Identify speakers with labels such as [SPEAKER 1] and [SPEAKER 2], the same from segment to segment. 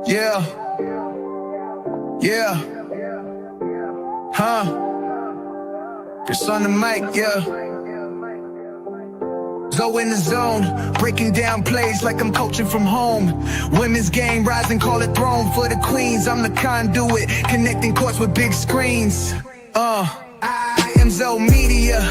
[SPEAKER 1] Yeah. Yeah. Huh. It's on the mic, yeah. Zo in the zone, breaking down plays like I'm coaching from home. Women's game, rise and call it throne for the queens. I'm the conduit, connecting courts with big screens. iamzomedia,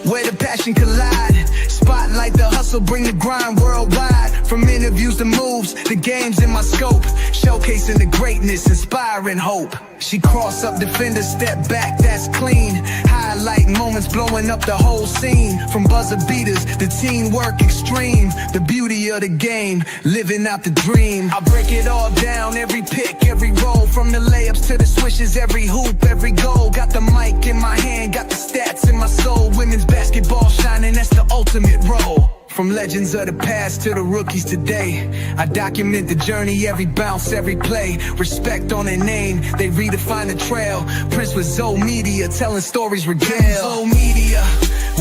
[SPEAKER 1] where the passion collide. Spotlight the hustle, bring the grind worldwide. From interviews to moves, the game's in my scope. Showcasing the greatness, inspiring hope. She cross up defenders, step back, that's clean. Highlight moments, blowing up the whole scene. From buzzer beaters, the teamwork extreme. The beauty of the game, living out the dream. I break it all down, every pick, every roll. From the layups to the swishes, every hoop, every goal. Got the mic in my hand, got the stats in my soul. Women's basketball shining, that's the ultimate role. From legends of the past to the rookies today, I document the journey, every bounce, every play. Respect on their name, they redefine the trail. Prince with Zo Media, telling stories regale. Zo Media,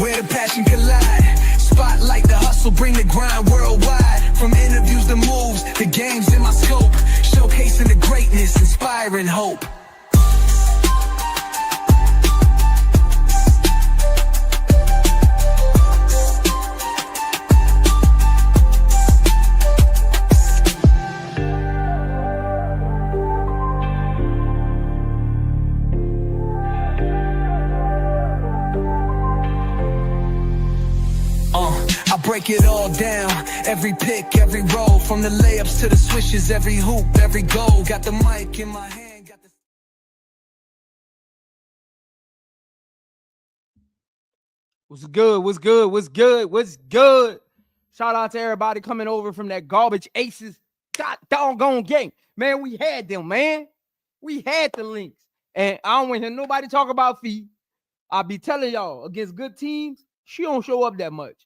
[SPEAKER 1] where the passion collide. Spotlight the hustle, bring the grind worldwide. From interviews to moves, the game's in my scope. Showcasing the greatness, inspiring hope. I break it all down, every pick, every roll. From the layups to the swishes, every hoop, every goal. Got the mic in my hand, got the...
[SPEAKER 2] What's good? What's good? What's good? What's good? Shout out to everybody coming over from that garbage aces doggone game. Man, we had them, man. We had the links. And I don't want to hear nobody talk about fee. I'll be telling y'all, against good teams, she don't show up that much.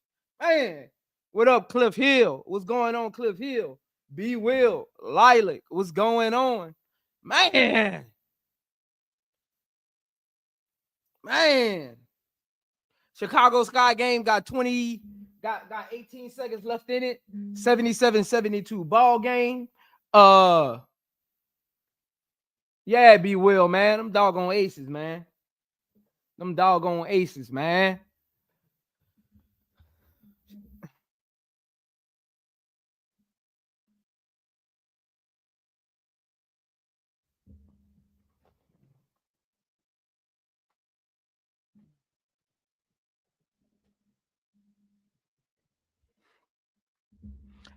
[SPEAKER 2] Man, what up, Cliff Hill? What's going on, Cliff Hill? B. Will, Lilac, what's going on? Man. Chicago Sky game got 18 seconds left in it. 77-72 ball game. Yeah, B. Will, man. Them doggone aces, man.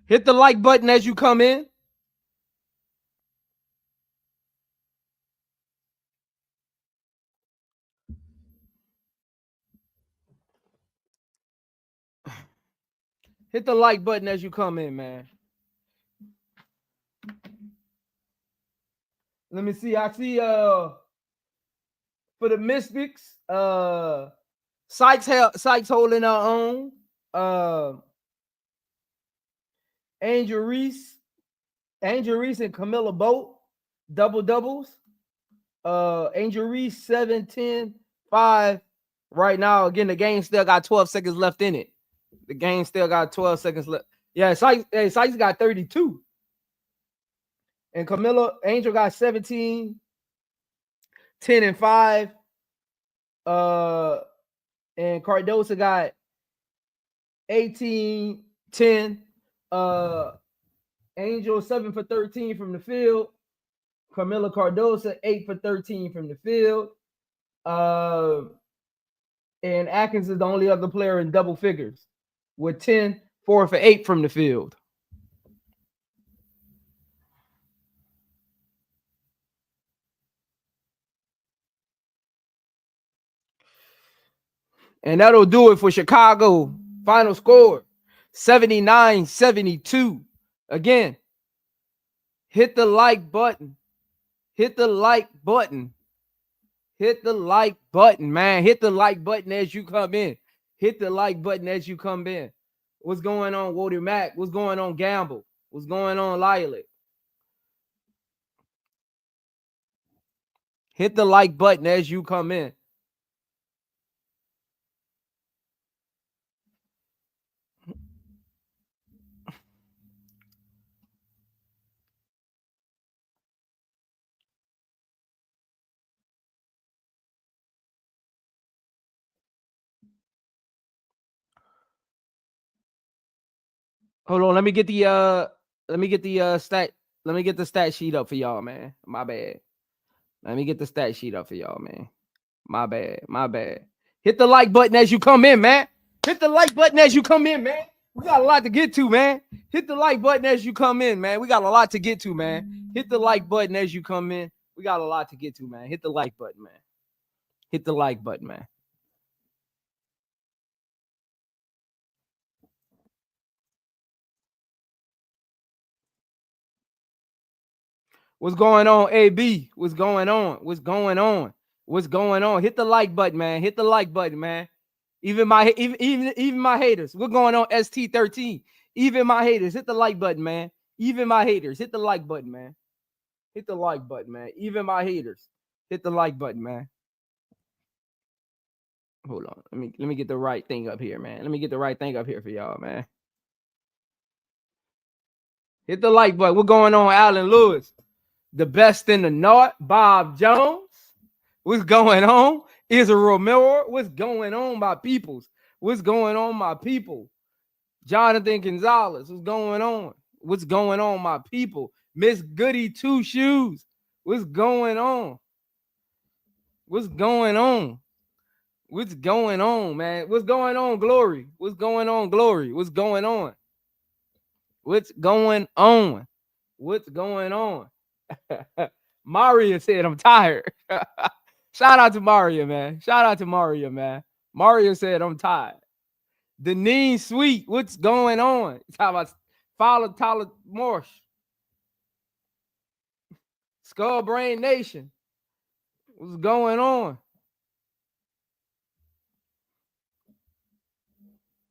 [SPEAKER 2] Hit the like button as you come in. Hit the like button as you come in, man. Let me see. I see for the Mystics, Sykes holding our own. Angel Reese and Kamilla both double doubles. Angel Reese 7-10-5 right now. Again, the game still got 12 seconds left in it. Yeah, Sykes got 32. And Angel got 17, 10 and 5. And Cardoso got 18, 10. Angel 7 for 13 from the field. Kamillacardoso 8 for 13 from the field. And Atkins is the only other player in double figures with 10, 4 for 8 from the field. And that'll do it for Chicago. Final score 79-72. Again, hit the like button. Hit the like button, man. Hit the like button as you come in. What's going on, Woody Mack? What's going on, Gamble? What's going on, Lilac? Hit the like button as you come in. Hold on, let me get the stat sheet up for y'all, man. My bad. Let me get the stat sheet up for y'all, man. My bad. Hit the like button as you come in, man. Hit the like button as you come in, man. We got a lot to get to, man. Hit the like button as you come in, man. We got a lot to get to, man. Hit the like button as you come in. We got a lot to get to, man. Hit the like button, man. Hit the like button, man. What's going on, AB? What's going on? What's going on? What's going on? Hit the like button, man. Hit the like button, man. Even my haters. What's going on, ST13? Even my haters. Hit the like button, man. Even my haters. Hit the like button, man. Hit the like button, man. Even my haters. Hit the like button, man. Hold on. Let me get the right thing up here, man. Let me get the right thing up here for y'all, man. Hit the like button. What's going on, Alan Lewis? The best in the north, Bob Jones. What's going on? Israel Miller. What's going on, my peoples? What's going on, my people? Jonathan Gonzalez. What's going on? What's going on, my people? Miss Goody Two Shoes. What's going on? What's going on? What's going on, man? What's going on, Glory? What's going on, Glory? What's going on? What's going on? What's going on? Maria said, I'm tired. Shout out to Maria, man. Shout out to Maria, man. Maria said, I'm tired. Deneen Sweet, what's going on? Talking about tylermarsh. Skull Brain Nation. What's going on?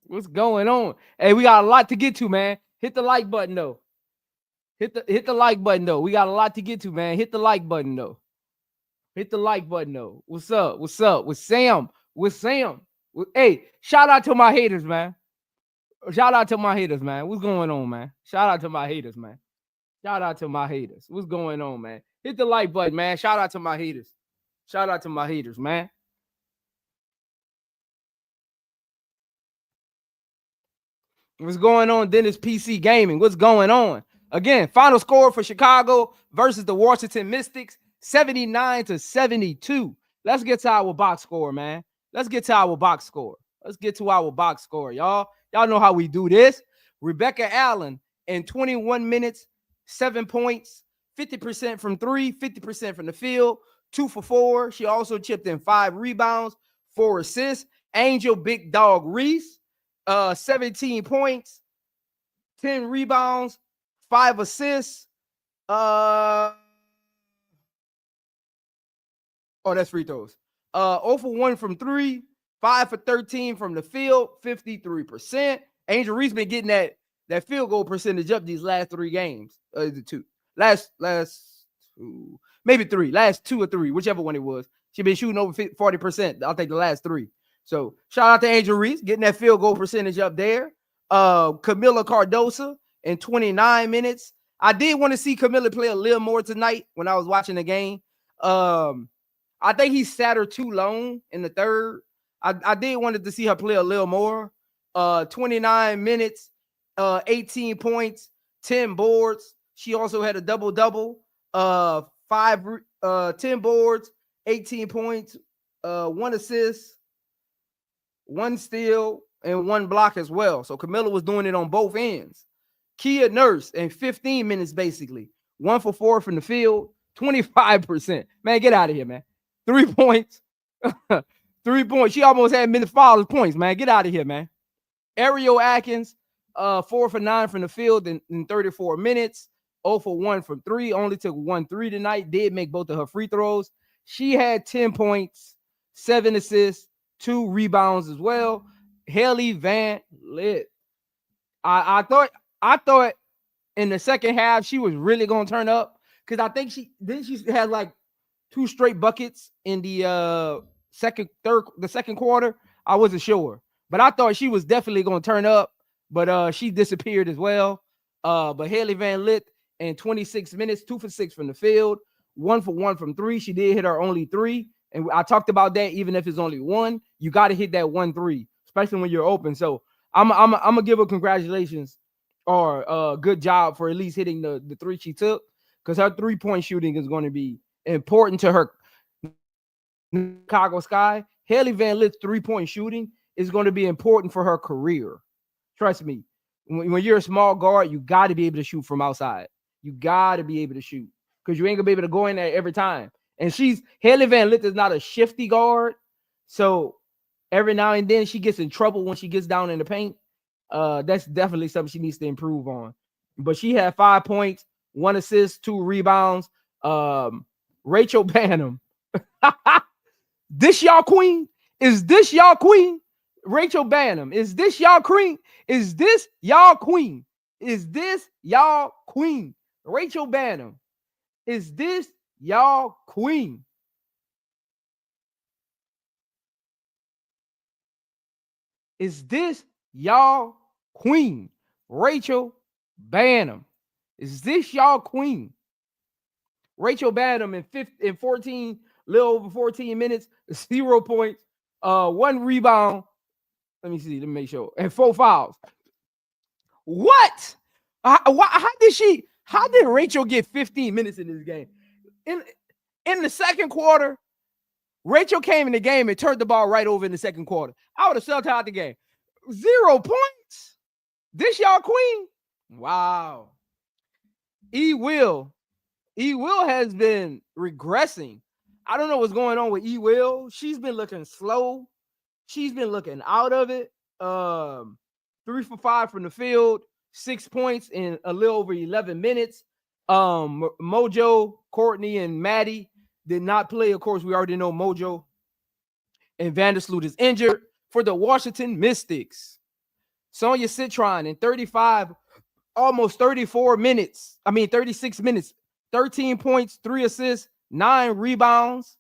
[SPEAKER 2] What's going on? Hey, we got a lot to get to, man. Hit the like button, though. Hit the like button, though. We got a lot to get to, man. Hit the like button, though. Hit the like button, though. What's up? What's up? With Sam? With Sam? Hey, shout out to my haters, man. Shout out to my haters, man. What's going on, man? Shout out to my haters, man. Shout out to my haters. What's going on, man? Hit the like button, man. Shout out to my haters. Shout out to my haters, man. What's going on, Dennis PC Gaming? What's going on? Again, final score for Chicago versus the Washington Mystics, 79-72. Let's get to our box score, man. Let's get to our box score. Let's get to our box score, y'all. Y'all know how we do this. Rebecca Allen in 21 minutes, 7 points, 50% from three, 50% from the field, 2 for 4. She also chipped in 5 rebounds, 4 assists. Angel Big Dog Reese, 17 points, 10 rebounds, 5 assists. Oh, that's free throws. 0 for 1 from 3, 5 for 13 from the field, 53%. Angel Reese been getting that field goal percentage up these last 3 games. The 2. Last 2, maybe 3. Last 2 or 3, whichever one it was. She been shooting over 40%. I'll take the last 3. So shout out to Angel Reese getting that field goal percentage up there. Kamillacardoso in 29 minutes. I did want to see Kamilla play a little more tonight when I was watching the game. I think he sat her too long in the third. I did wanted to see her play a little more. 29 minutes, 18 points, 10 boards. She also had a double-double, 10 boards, 18 points, 1 assist, 1 steal, and 1 block as well. So Kamilla was doing it on both ends. Kia Nurse in 15 minutes, basically. 1 for 4 from the field, 25%. Man, get out of here, man. 3 points. 3 points. She almost had mid-foul points, man. Get out of here, man. Ariel Atkins, 4 for 9 from the field in 34 minutes. 0 for 1 from 3. Only took 1 3 tonight. Did make both of her free throws. She had 10 points, 7 assists, 2 rebounds as well. haileyvanlith. I thought in the second half she was really gonna turn up because I think she had like 2 straight buckets in the second quarter. I wasn't sure, but I thought she was definitely gonna turn up, but she disappeared as well. But haileyvanlith in 26 minutes, 2 for 6 from the field, 1 for 1 from 3. She did hit her only 3, and I talked about that. Even if it's only 1, you got to hit that 1 3, especially when you're open. So I'm gonna give her congratulations or good job for at least hitting the three she took, because her 3-point shooting is going to be important to her. Chicago Sky, Hailey Van Lith 3-point shooting is going to be important for her career. Trust me. When you're a small guard, you got to be able to shoot from outside. You got to be able to shoot, because you ain't going to be able to go in there every time. And Hailey Van Lith is not a shifty guard. So every now and then she gets in trouble when she gets down in the paint. That's definitely something she needs to improve on. But she had 5 points, 1 assist, 2 rebounds. Rachel Banham. This y'all queen? Is this y'all queen? Rachel Banham. Is this y'all queen? Is this y'all queen? Is this y'all queen? Rachel Banham. Is this y'all queen? Is this y'all queen? Rachel Banham. Is this y'all queen? Rachel Banham in 14, little over 14 minutes, 0 points, 1 rebound. Let me see. Let me make sure. And 4 fouls. What? How did Rachel get 15 minutes in this game? In the second quarter, Rachel came in the game and turned the ball right over in the second quarter. I would have subbed her out the game. 0 points. This y'all queen? Wow. E. Will has been regressing. I don't know what's going on with E. Will. She's been looking slow. She's been looking out of it. 3 for 5 from the field, 6 points in a little over 11 minutes. Mojo, Courtney, and Maddie did not play. Of course, we already know Mojo and Vandersloot is injured for the Washington Mystics. Sonia Citron in 35, almost 34 minutes. 36 minutes, 13 points, 3 assists, 9 rebounds,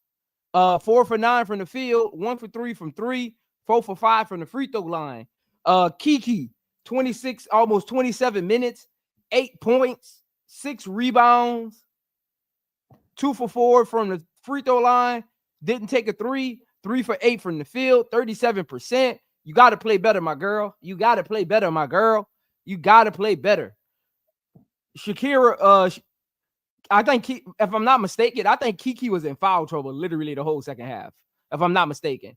[SPEAKER 2] 4 for 9 from the field, 1 for 3 from 3, 4 for 5 from the free throw line. Kiki, 26, almost 27 minutes, 8 points, 6 rebounds, 2 for 4 from the free throw line, didn't take a 3, 3 for 8 from the field, 37%. You got to play better, my girl. You got to play better, my girl. You got to play better. Shakira, I think, if I'm not mistaken, I think Kiki was in foul trouble literally the whole second half, if I'm not mistaken.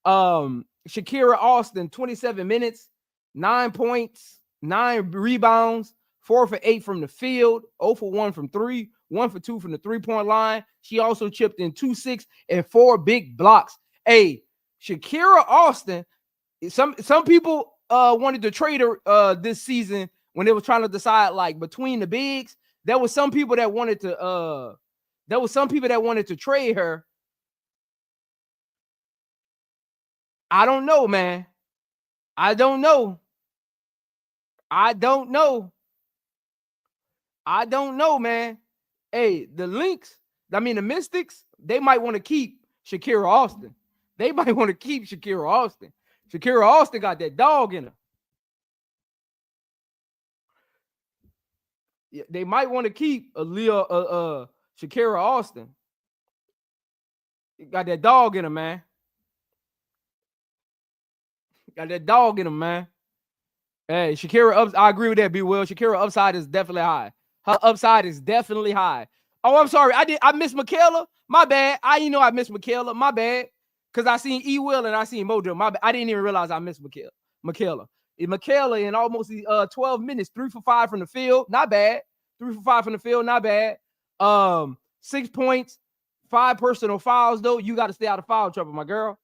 [SPEAKER 2] Shakira Austin, 27 minutes, 9 points, 9 rebounds, 4 for 8 from the field, 0 for 1 from 3, 1 for 2 from the 3-point line. She also chipped in 2, 6, and 4 big blocks. Hey, Shakira Austin, some people wanted to trade her this season when they were trying to decide, like, between the bigs. There was some people that wanted to trade her. I don't know, man. I don't know, man. Hey, the Mystics, they might want to keep Shakira Austin. Shakira Austin got that dog in her. Yeah, they might want to keep Shakira Austin. Got that dog in her, man. Hey, Shakira I agree with that, B. Will. Shakira upside is definitely high. Her upside is definitely high. Oh, I'm sorry. I missed Michaela. My bad. I missed Michaela. My bad. Because I seen E. Will and I seen Mojo. My bad. I didn't even realize I missed Michaela. Michaela in almost 12 minutes, 3 for 5 from the field. Not bad. 3 for 5 from the field. Not bad. 6 points, 5 personal fouls, though. You got to stay out of foul trouble, my girl.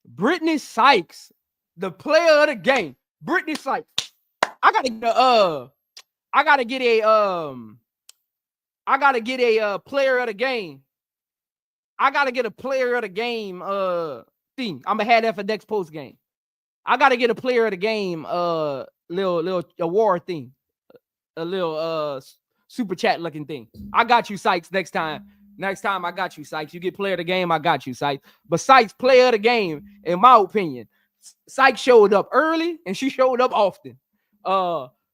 [SPEAKER 2] Brittany Sykes, the player of the game. Brittany Sykes. I gotta get a player of the game. I gotta get a player of the game thing. I'm gonna have that for next post game. I gotta get a player of the game little award thing. A little super chat looking thing. I got you, Sykes, next time. I got you, Sykes. You get player of the game, I got you, Sykes. But Sykes, player of the game, in my opinion. Sykes showed up early and she showed up often.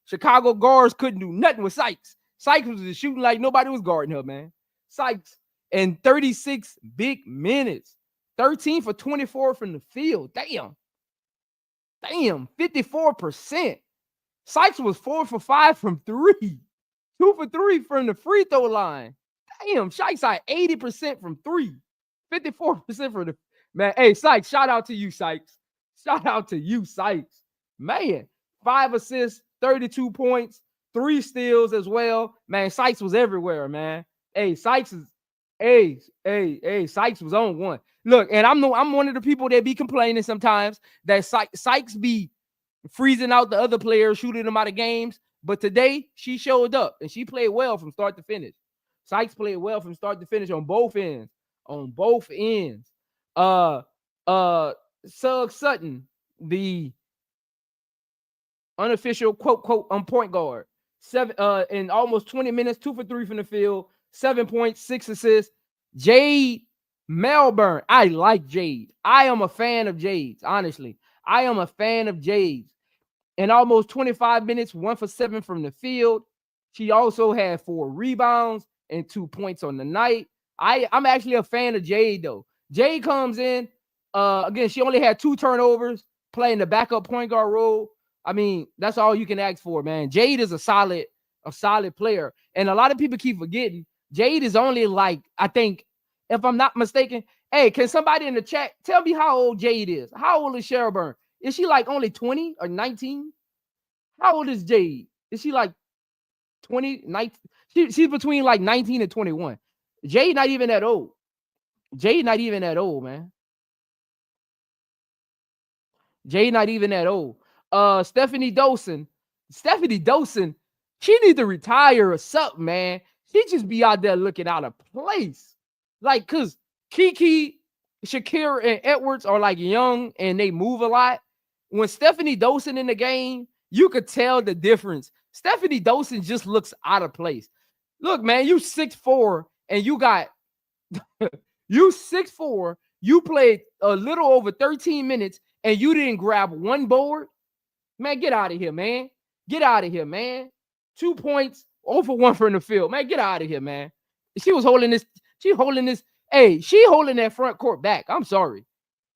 [SPEAKER 2] Chicago guards couldn't do nothing with Sykes. Sykes was just shooting like nobody was guarding her, man. Sykes in 36 big minutes, 13 for 24 from the field. Damn. Damn, 54%. Sykes was 4 for 5 from 3. 2 for 3 from the free throw line. Damn, Sykes had 80% from 3. 54% from the man. Hey, Sykes, shout out to you, Sykes. Shout out to you, Sykes. Man, 5 assists, 32 points, 3 steals as well. Man, Sykes was everywhere, man. Hey, Sykes is Sykes was on one. Look, and I'm one of the people that be complaining sometimes that Sykes be freezing out the other players, shooting them out of games. But today she showed up and she played well from start to finish. Sykes played well from start to finish on both ends. On both ends. Sugg Sutton, the unofficial quote on point guard, in almost 20 minutes, 2 for 3 from the field, 7 points, 6 assists. Jade Melbourne. I like Jade. I am a fan of Jade's, honestly. I am a fan of Jade's. In almost 25 minutes, 1 for 7 from the field. She also had 4 rebounds and 2 points on the night. I'm actually a fan of Jade, though. Jade comes in. Again, she only had 2 turnovers, playing the backup point guard role. I mean, that's all you can ask for, man. Jade is a solid player. And a lot of people keep forgetting Jade is only like, I think, if I'm not mistaken, hey, can somebody in the chat tell me how old Jade is? How old is Shelburne? Is she like only 20 or 19? How old is Jade? Is she like 20, 19? She's between like 19 and 21. Jade not even that old. Jade not even that old, man. Jade not even that old. Stephanie Dosen, she needs to retire or something, man. She just be out there looking out of place. Like, cause Kiki, Shakira, and Edwards are like young and they move a lot. When Stephanie Dosen in the game, you could tell the difference. Stephanie Dosen just looks out of place. Look, man, you 6'4", and you got you 6'4", you played a little over 13 minutes, and you didn't grab 1 board. Man, get out of here, man. Get out of here, man. 2 points, 0 for 1 from the field. Man, get out of here, man. She was holding this. She holding this. Hey, she holding that front court back. I'm sorry.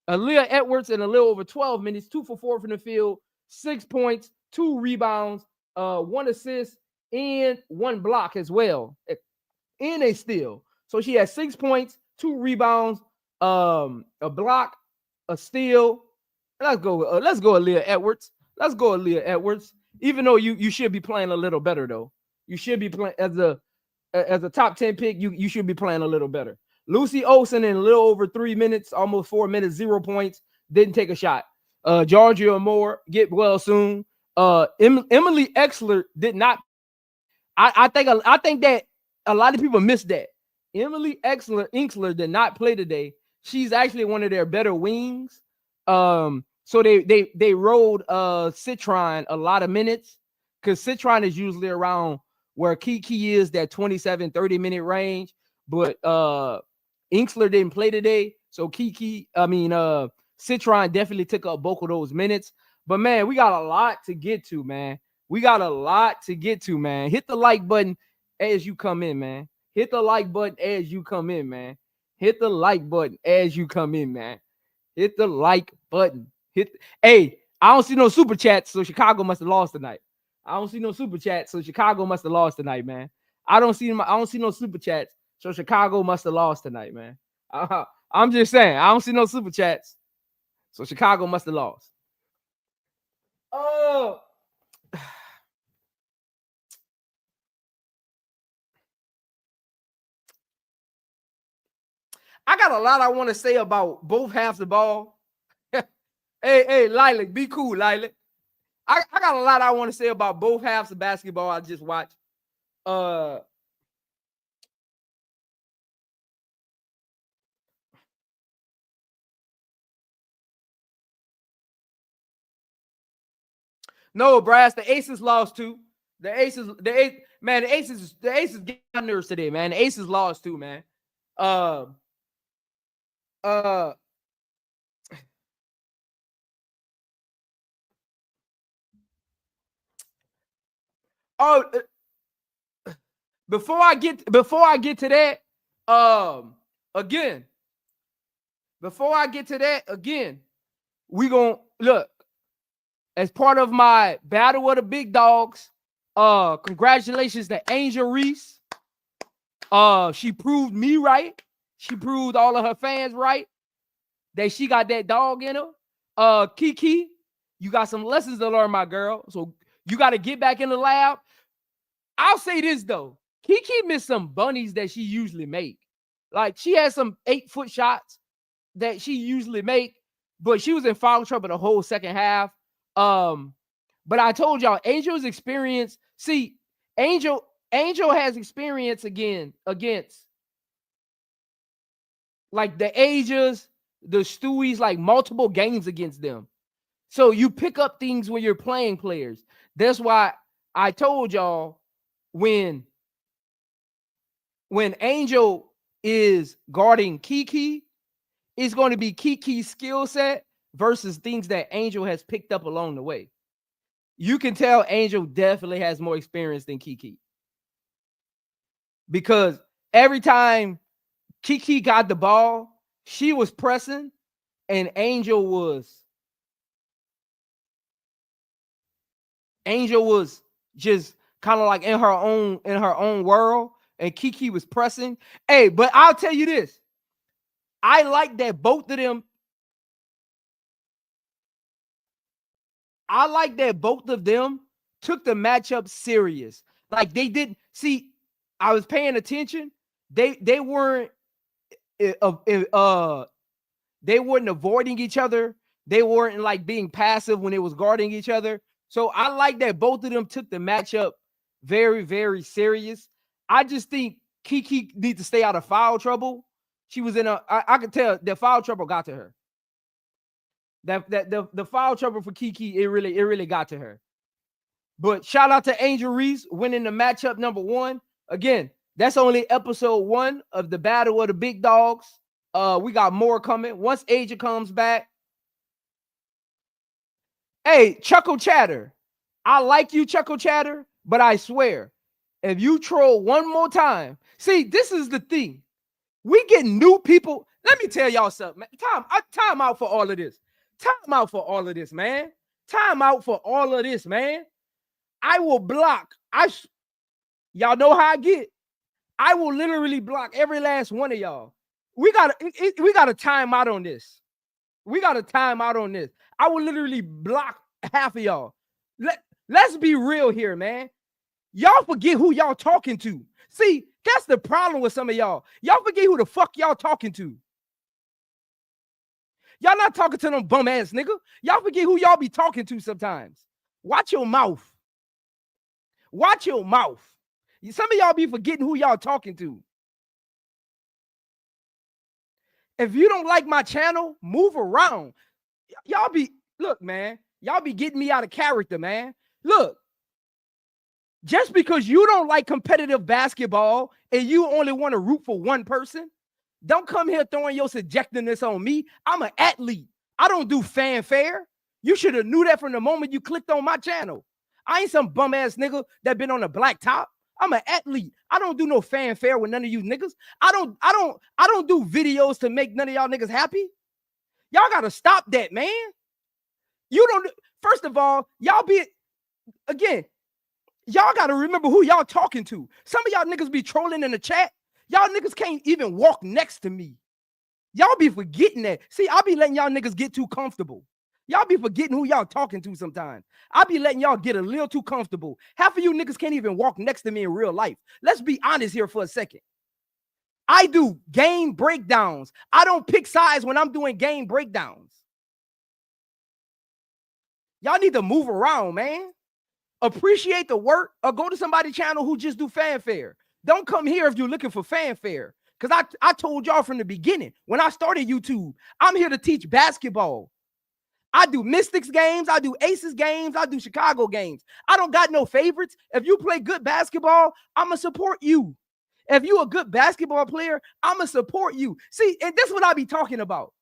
[SPEAKER 2] Aaliyah Edwards in a little over 12 minutes, 2 for 4 from the field, 6 points, 2 rebounds, 1 assist, and 1 block as well. And a steal. So she had 6 points, 2 rebounds, a block, a steal. Let's go, Aaliyah Edwards. Let's go, Aaliyah Edwards. Even though you should be playing a little better, though. You should be playing as a top 10 pick. You should be playing a little better. Lucy Olsen in a little over 3 minutes, almost 4 minutes, 0 points, didn't take a shot. Georgia Moore, get well soon. Emily Exler did not. I think that a lot of people missed that. Emily Exler did not play today. She's actually one of their better wings. So they rode Citron a lot of minutes because Citron is usually around where Kiki is, that 27-30 minute range. But Inksler didn't play today. So Citron definitely took up both of those minutes. But man, we got a lot to get to, man. Hit the like button as you come in, man. Hit the like button as you come in, man. Hit the like button. Hey, I don't see no super chats, so Chicago must have lost tonight. man. I don't see no super chats, so Chicago must have lost tonight, man. I'm just saying, I don't see no super chats, so Chicago must have lost. Oh. I got a lot I want to say about both halves of the ball. Hey, Lilac, be cool, Lilac. I got a lot I want to say about both halves of basketball I just watched. No, Brass, the Aces lost too. The Aces get on nerves today, man. The Aces lost too, man. Before I get to that, we gonna look. as part of my battle of the big dogs, congratulations to Angelreese. She proved me right. She proved all of her fans right that she got that dog in her. Kiki, you got some lessons to learn, my girl. So you got to get back in the lab. I'll say this though, Kiki missed some bunnies that she usually make. Like she had some 8-foot shots that she usually make, but she was in foul trouble the whole second half. But I told y'all, Angel's experience. See, Angel has experience against like the Ages, the Stewies, like multiple games against them. So you pick up things when you're playing players. That's why I told y'all when Angel is guarding Kiki, it's going to be Kiki's skill set versus things that Angel has picked up along the way. You can tell Angel definitely has more experience than Kiki. Because every time Kiki got the ball, she was pressing and Angel was just kind of like in her own world, and Kiki was pressing. Hey, but I'll tell you this. I like that both of them took the matchup serious. Like they didn't see, I was paying attention. They weren't avoiding each other. They weren't like being passive when they was guarding each other. So I like that both of them took the matchup very, very serious. I just think Kiki needs to stay out of foul trouble. She was in I could tell the foul trouble got to her. The foul trouble for Kiki, it really got to her. But shout out to Angelreese winning the matchup number 1. Again, that's only episode 1 of the Battle of the Big Dogs. We got more coming once Asia comes back. Hey, Chuckle Chatter. I like you, Chuckle Chatter, but I swear, if you troll one more time, see, this is the thing. We get new people. Let me tell y'all something, man. Time out for all of this. Time out for all of this, man. Time out for all of this, man. I will block. Y'all know how I get. I will literally block every last one of y'all. We got a time out on this. We got a time out on this. I will literally block half of y'all. Let's be real here, man. Y'all forget who y'all talking to. See, that's the problem with some of y'all. Y'all forget who the fuck y'all talking to. Y'all not talking to them bum ass nigga. Y'all forget who y'all be talking to sometimes. Watch your mouth. Watch your mouth. Some of y'all be forgetting who y'all talking to. If you don't like my channel, move around. Y'all be, look, man, y'all be getting me out of character, man. Look, just because you don't like competitive basketball and you only want to root for one person, don't come here throwing your subjectiveness on me. I'm an athlete. I don't do fanfare. You should have knew that from the moment you clicked on my channel. I ain't some bum ass nigga that been on the black top. I'm an athlete. I don't do no fanfare with none of you niggas. I don't do videos to make none of y'all niggas happy. Y'all gotta stop that, man. You don't. First of all, y'all gotta remember who y'all talking to. Some of y'all niggas be trolling in the chat. Y'all niggas can't even walk next to me. Y'all be forgetting that. See, I be letting y'all niggas get too comfortable. Y'all be forgetting who y'all talking to sometimes. I be letting y'all get a little too comfortable. Half of you niggas can't even walk next to me in real life. Let's be honest here for a second. I do game breakdowns. I don't pick sides when I'm doing game breakdowns. Y'all need to move around, man. Appreciate the work or go to somebody's channel who just do fanfare. Don't come here if you're looking for fanfare. Because I told y'all from the beginning, when I started YouTube, I'm here to teach basketball. I do Mystics games. I do Aces games. I do Chicago games. I don't got no favorites. If you play good basketball, I'm going to support you. If you a good basketball player, I'm going to support you. See, and this is what I be talking about.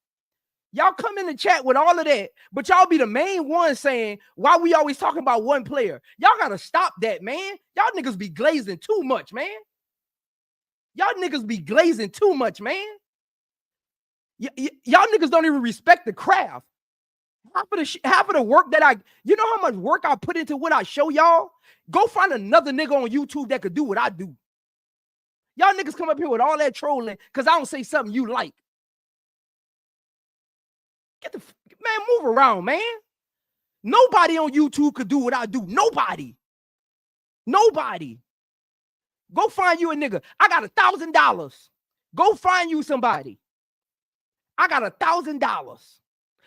[SPEAKER 2] Y'all come in the chat with all of that, but y'all be the main one saying why we always talking about one player. Y'all got to stop that, man. Y'all niggas be glazing too much, man. Y'all niggas be glazing too much, man. Y'all niggas don't even respect the craft. Half of the work that you know how much work I put into what I show y'all? Go find another nigga on YouTube that could do what I do. Y'all niggas come up here with all that trolling because I don't say something you like. Man, move around, man. Nobody on YouTube could do what I do. Nobody. Go find you a nigga. I got $1,000. Go find you somebody. I got $1,000.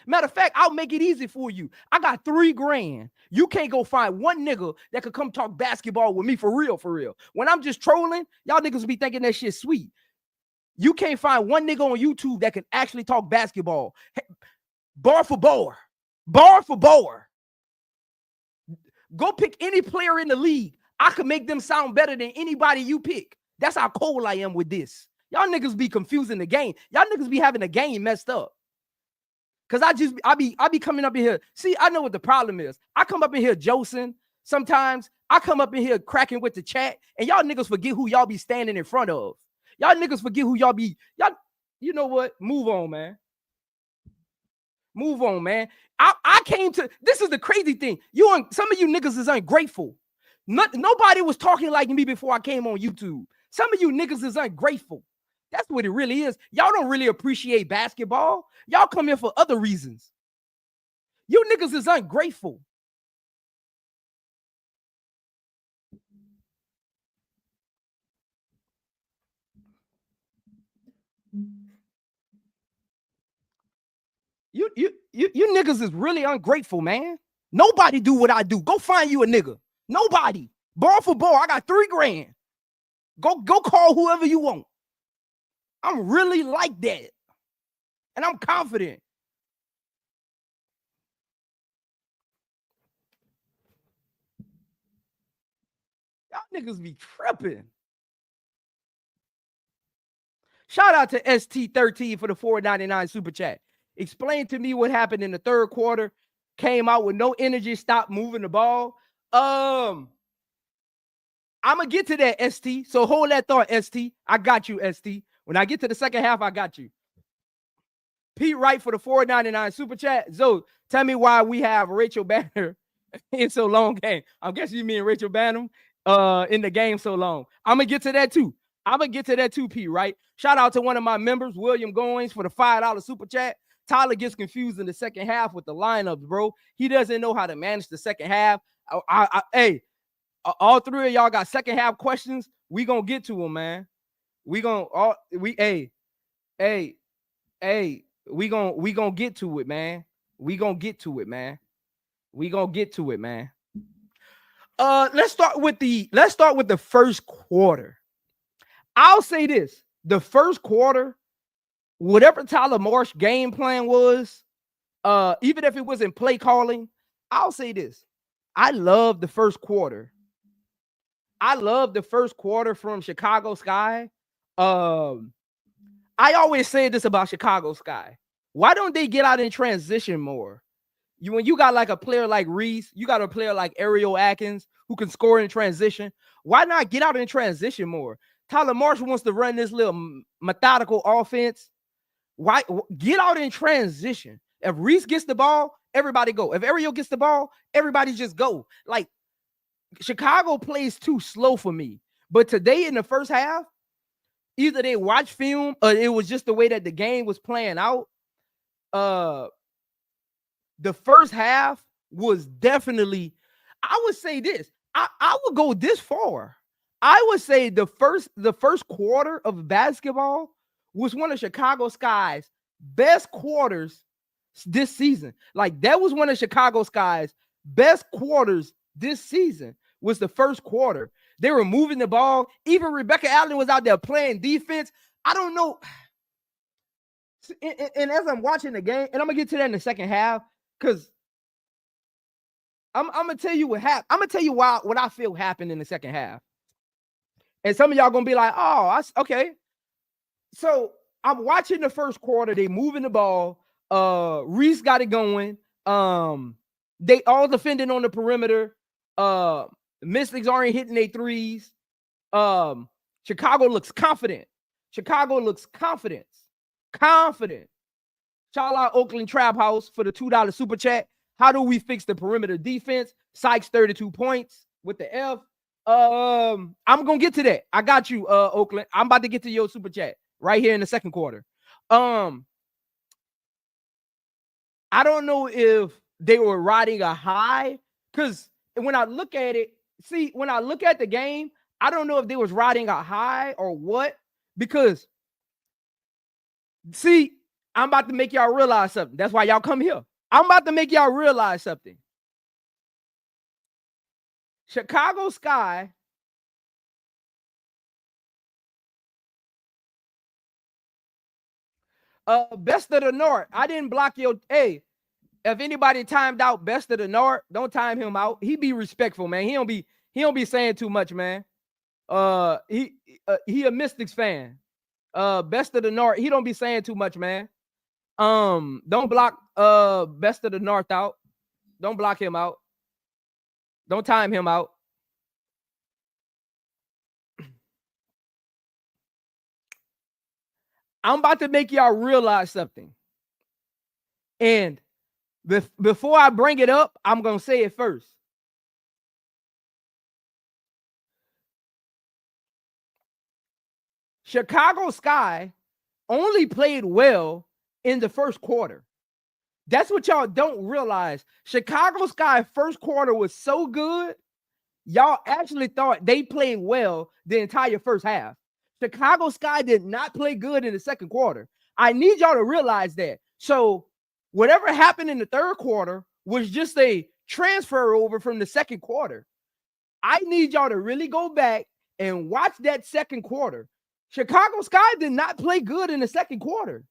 [SPEAKER 2] Matter of fact, I'll make it easy for you. I got $3 grand. You can't go find one nigga that could come talk basketball with me for real, for real. When I'm just trolling, y'all niggas be thinking that shit sweet. You can't find one nigga on YouTube that can actually talk basketball. Bar for bar. Bar for bar. Go pick any player in the league. I could make them sound better than anybody you pick. That's how cold I am with this. Y'all niggas be confusing the game. Y'all niggas be having the game messed up. Cause I be coming up in here. See, I know what the problem is. I come up in here josing. Sometimes I come up in here cracking with the chat, and y'all niggas forget who y'all be standing in front of. Y'all niggas forget who y'all be. Y'all, you know what? Move on, man. Move on, man. I came to, this is the crazy thing. Some of you niggas is ungrateful. Nobody was talking like me before I came on YouTube. Some of you niggas is ungrateful. That's what it really is. Y'all don't really appreciate basketball. Y'all come here for other reasons. You niggas is ungrateful. You niggas is really ungrateful, man. Nobody do what I do. Go find you a nigga. Nobody. Bar for bar. I got $3 grand. Go call whoever you want. I'm really like that. And I'm confident. Y'all niggas be tripping. Shout out to ST13 for the $4.99 super chat. Explain to me what happened in the third quarter. Came out with no energy, stopped moving the ball. I'm gonna get to that, ST. So hold that thought, ST. I got you, ST. When I get to the second half, I got you. Pete Wright for the $4.99 super chat. Zo, tell me why we have Rachel Banner in so long game. I'm guessing you mean Rachel Banner in the game so long. I'm gonna get to that too. Pete Wright. Shout out to one of my members, William Goings, for the $5 super chat. Tyler gets confused in the second half with the lineups, bro. He doesn't know how to manage the second half. Hey, all three of y'all got second half questions. We gonna get to them, man. We gonna get to it, man. Let's start with the first quarter. I'll say this: the first quarter, whatever Tylermarsh game plan was, even if it wasn't play calling, I'll say this: I love the first quarter. I love the first quarter from Chicago Sky. I always say this about Chicago Sky. Why don't they get out in transition more? When you got like a player like Reese, you got a player like Ariel Atkins who can score in transition. Why not get out in transition more? Tylermarsh wants to run this little methodical offense. Why get out in transition? If Reese gets the ball, everybody go. If Ariel gets the ball, everybody just go. Like, Chicago plays too slow for me. But today in the first half, either they watch film or it was just the way that the game was playing out. The first half was definitely, I would say this. I would go this far. I would say the first quarter of basketball was one of Chicago Sky's best quarters this season. Like, that was one of Chicago Sky's best quarters this season. Was the first quarter. They were moving the ball. Even Rebecca Allen was out there playing defense. I don't know. And as I'm watching the game, and I'm gonna get to that in the second half, because I'm gonna tell you what happened. I'm gonna tell you what I feel happened in the second half. And some of y'all gonna be like, "Oh, okay." So I'm watching the first quarter. They moving the ball. Reese got it going. They all defending on the perimeter. Mystics aren't hitting their threes. Chicago looks confident. Confident. Shout out Oakland Trap House for the $2 super chat. How do we fix the perimeter defense? Sykes 32 points with the F. I'm gonna get to that. I got you, Oakland. I'm about to get to your super chat right here in the second quarter. I don't know if they were riding a high, because when I look at it, when I look at the game, I don't know if they was riding a high or what, because I'm about to make y'all realize something. That's why y'all come here. I'm about to make y'all realize something. Chicago Sky best of the North. I didn't block your. Hey, if anybody timed out best of the North, don't time him out. He be respectful, man. He don't be saying too much, man. He a Mystics fan. Best of the North. He don't be saying too much, man. Don't block best of the North out. Don't block him out. Don't time him out. I'm about to make y'all realize something. And before I bring it up, I'm going to say it first. Chicago Sky only played well in the first quarter. That's what y'all don't realize. Chicago Sky first quarter was so good, y'all actually thought they played well the entire first half. Chicago Sky did not play good in the second quarter. I need y'all to realize that. So whatever happened in the third quarter was just a transfer over from the second quarter. I need y'all to really go back and watch that second quarter. Chicago Sky did not play good in the second quarter.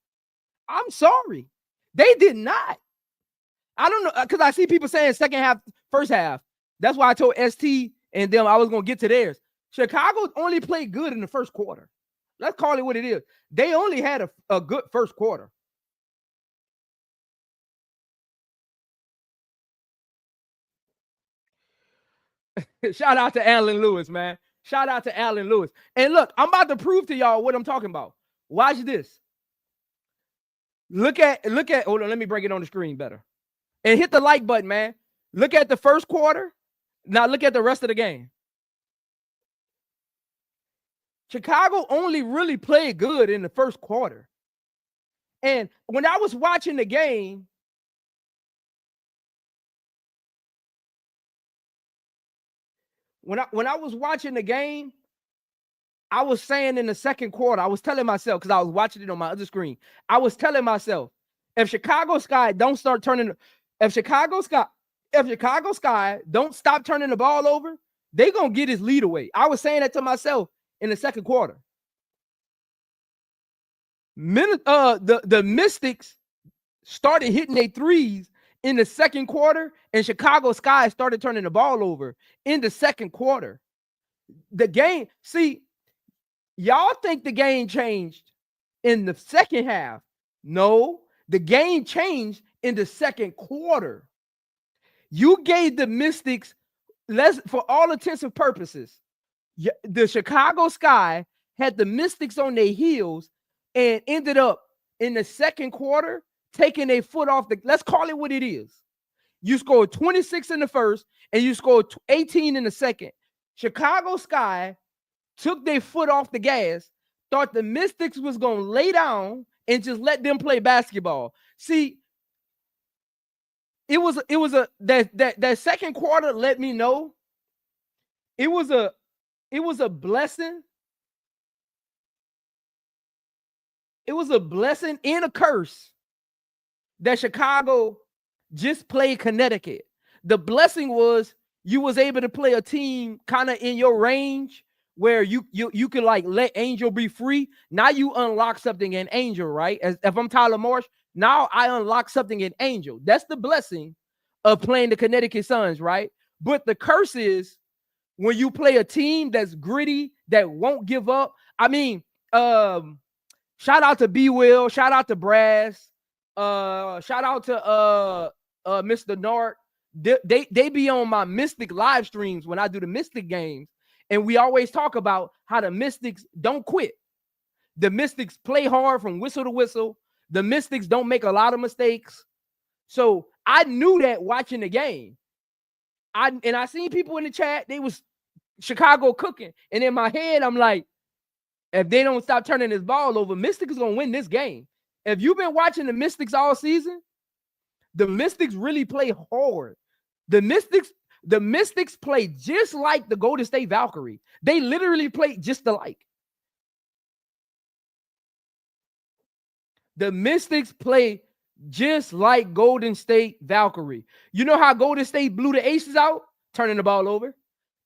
[SPEAKER 2] I'm sorry. They did not. I don't know, because I see people saying second half, first half. That's why I told ST and them I was going to get to theirs. Chicago only played good in the first quarter. Let's call it what it is. They only had a good first quarter. Shout out to Alan Lewis, man. Shout out to Alan Lewis. And look, I'm about to prove to y'all what I'm talking about. Watch this. Look at, hold on, let me break it on the screen better. And hit the like button, man. Look at the first quarter. Now look at the rest of the game. Chicago only really played good in the first quarter. And when I was watching the game, when I was watching the game, I was saying in the second quarter, I was telling myself, because I was watching it on my other screen, I was telling myself, if Chicago Sky don't start turning, if Chicago Sky don't stop turning the ball over, they're going to get his lead away. I was saying that to myself in the second quarter. The Mystics started hitting their threes in the second quarter, and Chicago Sky started turning the ball over in the second quarter. The game, y'all think the game changed in the second half. No, the game changed in the second quarter. You gave the Mystics, for all intents and purposes, the Chicago Sky had the Mystics on their heels and ended up in the second quarter taking a foot off the, let's call it what it is. You scored 26 in the first and you scored 18 in the second. Chicago Sky took their foot off the gas, thought the Mystics was going to lay down and just let them play basketball. See, that second quarter let me know it was a blessing. It was a blessing and a curse that Chicago just played Connecticut. The blessing was you was able to play a team kind of in your range where you could like let Angel be free. Now you unlock something in Angel, right? If I'm Tyler Marsh, now I unlock something in Angel. That's the blessing of playing the Connecticut Suns, right? But the curse is when you play a team that's gritty, that won't give up. I mean, shout out to B Will, shout out to Brass, shout out to Mr. Nart. They be on my Mystic live streams when I do the Mystic games, and we always talk about how the Mystics don't quit. The Mystics play hard from whistle to whistle. The Mystics don't make a lot of mistakes. So I knew that watching the game. I seen people in the chat, they was Chicago cooking. And in my head, I'm like, if they don't stop turning this ball over, Mystics is gonna win this game. If you've been watching the Mystics all season, the Mystics really play hard. The Mystics play just like the Golden State Valkyrie. They literally play just alike. The Mystics play just like Golden State Valkyrie. You know how Golden State blew the Aces out? Turning the ball over.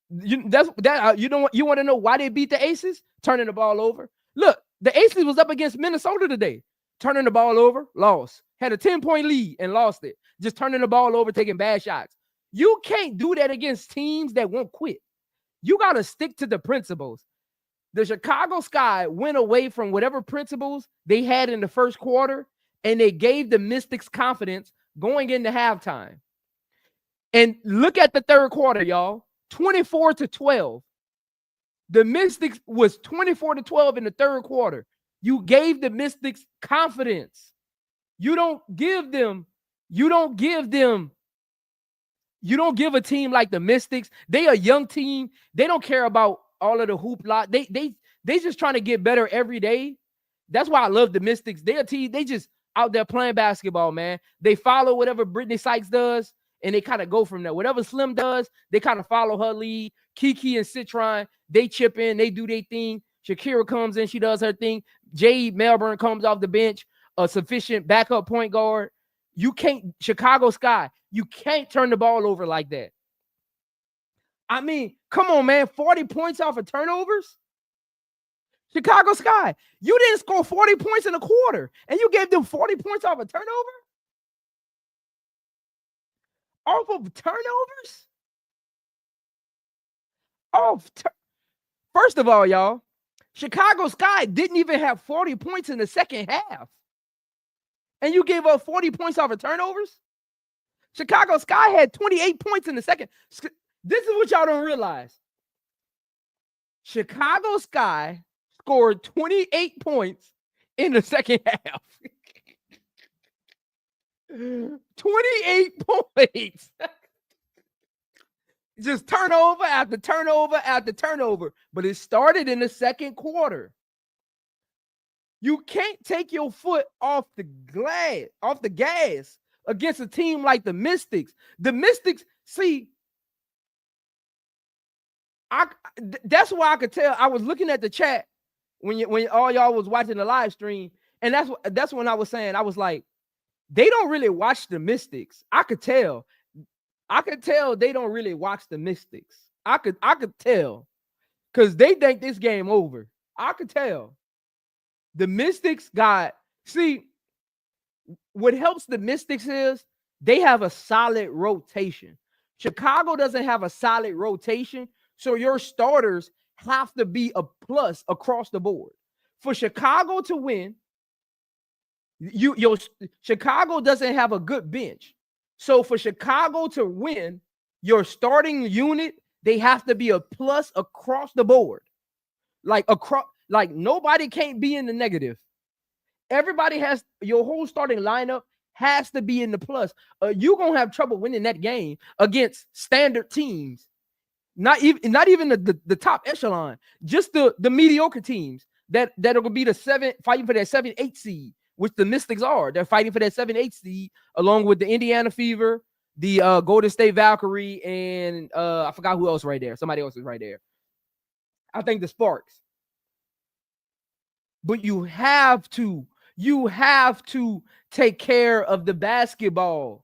[SPEAKER 2] You want to know why they beat the Aces? Turning the ball over. Look, the Aces was up against Minnesota today. Turning the ball over, lost. Had a 10-point lead and lost it. Just turning the ball over, taking bad shots. You can't do that against teams that won't quit. You got to stick to the principles. The Chicago Sky went away from whatever principles they had in the first quarter, and they gave the Mystics confidence going into halftime. And look at the third quarter, y'all. 24-12. The Mystics was 24-12 in the third quarter. You gave the Mystics confidence. You don't give a team like the Mystics. They a young team. They don't care about all of the hoopla. They just trying to get better every day. That's why I love the Mystics. They're a team. They just out there playing basketball, man. They follow whatever Brittany Sykes does, and they kind of go from there. Whatever Slim does, they kind of follow her lead. Kiki and Citron, they chip in, they do their thing. Shakira comes in, she does her thing. Jade Melbourne comes off the bench, a sufficient backup point guard. You can't, Chicago Sky, you can't turn the ball over like that. I mean, come on, man, 40 points off of turnovers? Chicago Sky, you didn't score 40 points in a quarter, and you gave them 40 points off a turnover? Off of turnovers? First of all, y'all, Chicago Sky didn't even have 40 points in the second half. And you gave up 40 points off of turnovers? Chicago Sky had 28 points in the second. This is what y'all don't realize. Chicago Sky scored 28 points in the second half. 28 points. Just turnover after turnover after turnover. But it started in the second quarter. You can't take your foot off the gas against a team like the Mystics. The Mystics, see, that's why I could tell. I was looking at the chat when all y'all was watching the live stream, and that's when I was saying, I was like, they don't really watch the Mystics. I could tell they don't really watch the Mystics. I could tell, because they think this game over. I could tell. The Mystics see, what helps the Mystics is they have a solid rotation. Chicago doesn't have a solid rotation, so your starters have to be a plus across the board. For Chicago to win, Chicago doesn't have a good bench. So for Chicago to win, your starting unit, they have to be a plus across the board. Like nobody can't be in the negative. Everybody has, your whole starting lineup has to be in the plus. You're gonna have trouble winning that game against standard teams. Not even the top echelon, just the mediocre teams that'll be fighting for that 7-8 seed, which the Mystics are. They're fighting for that 7-8 seed along with the Indiana Fever, the Golden State Valkyrie, and I forgot who else right there. Somebody else is right there. I think the Sparks. But you have to take care of the basketball.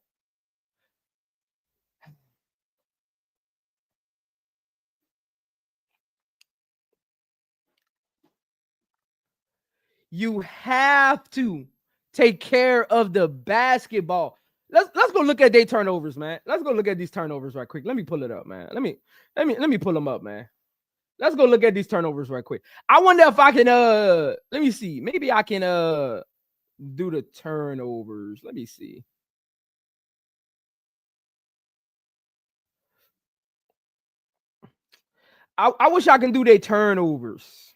[SPEAKER 2] You have to take care of the basketball. Let's go look at their turnovers, man. Let's go look at these turnovers right quick. Let me pull it up, man. Let me pull them up, man. Let's go look at these turnovers right quick. I wonder if I can let me see. Maybe I can do the turnovers. Let me see. I wish I can do their turnovers.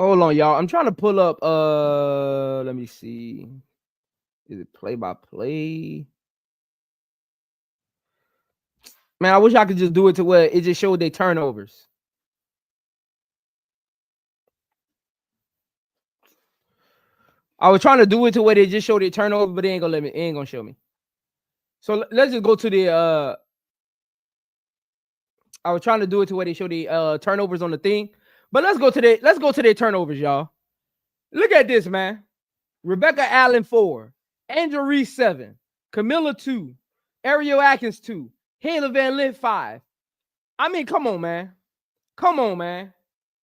[SPEAKER 2] Hold on, y'all. I'm trying to pull up. Let me see. Is it play by play? Man, I wish I could just do it to where it just showed their turnovers. I was trying to do it to where they just showed their turnover, but they ain't gonna let me. It ain't gonna show me. So let's just go to the. I was trying to do it to where they show the turnovers on the thing, but let's go to their turnovers, y'all. Look at this, man. Rebecca Allen 4, angelreese 7, Kamilla 2, Ariel Atkins 2, haileyvanlith 5. I mean, come on, man. Come on, man.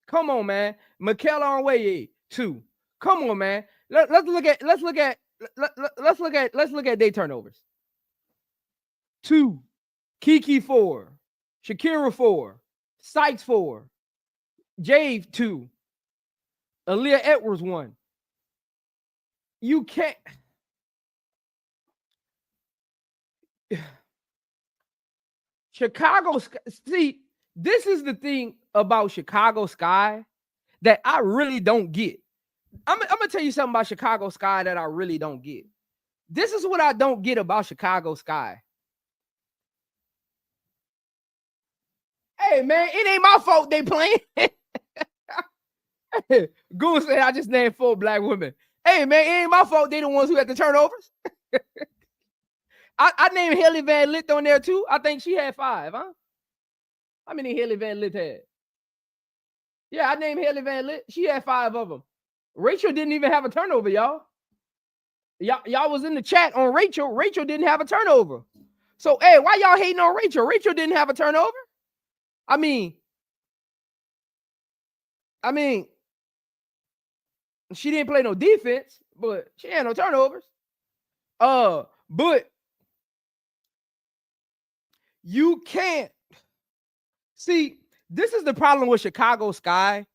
[SPEAKER 2] Come on, man. Michaela Onweye 2. Come on, man. Let's look at their turnovers. 2, Kiki 4, Shakira 4, Sykes 4, Jave 2, Aaliyah Edwards 1. You can't. Chicago. See, this is the thing about Chicago Sky that I really don't get. I'm gonna tell you something about Chicago Sky that I really don't get. This is what I don't get about Chicago Sky. Hey, man, it ain't my fault they playing. Goon said I just named 4 black women. Hey, man, it ain't my fault they the ones who had the turnovers. I named haileyvanlith on there too. I think she had 5, huh? How many haileyvanlith had? Yeah, I named haileyvanlith. She had 5 of them. Rachel didn't even have a turnover, y'all. Y'all was in the chat on Rachel. Rachel didn't have a turnover. So, hey, why y'all hating on Rachel? Rachel didn't have a turnover. I mean, she didn't play no defense, but she had no turnovers. But you can't see. This is the problem with Chicago Sky.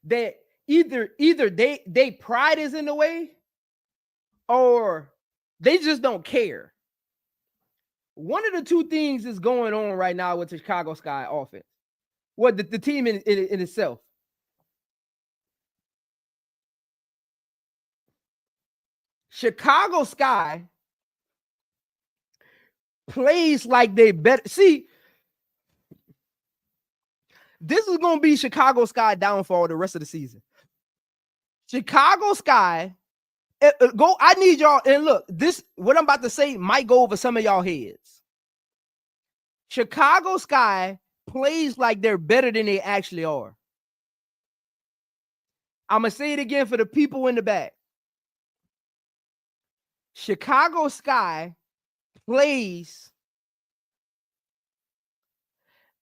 [SPEAKER 2] That either they pride is in the way, or they just don't care. One of the two things is going on right now with the Chicago Sky offense. What the team in itself. Chicago Sky plays like they better. See, this is going to be Chicago Sky downfall the rest of the season. Chicago Sky, go. I need y'all, and look, this, what I'm about to say might go over some of y'all heads. Chicago Sky plays like they're better than they actually are. I'm going to say it again for the people in the back. Chicago Sky plays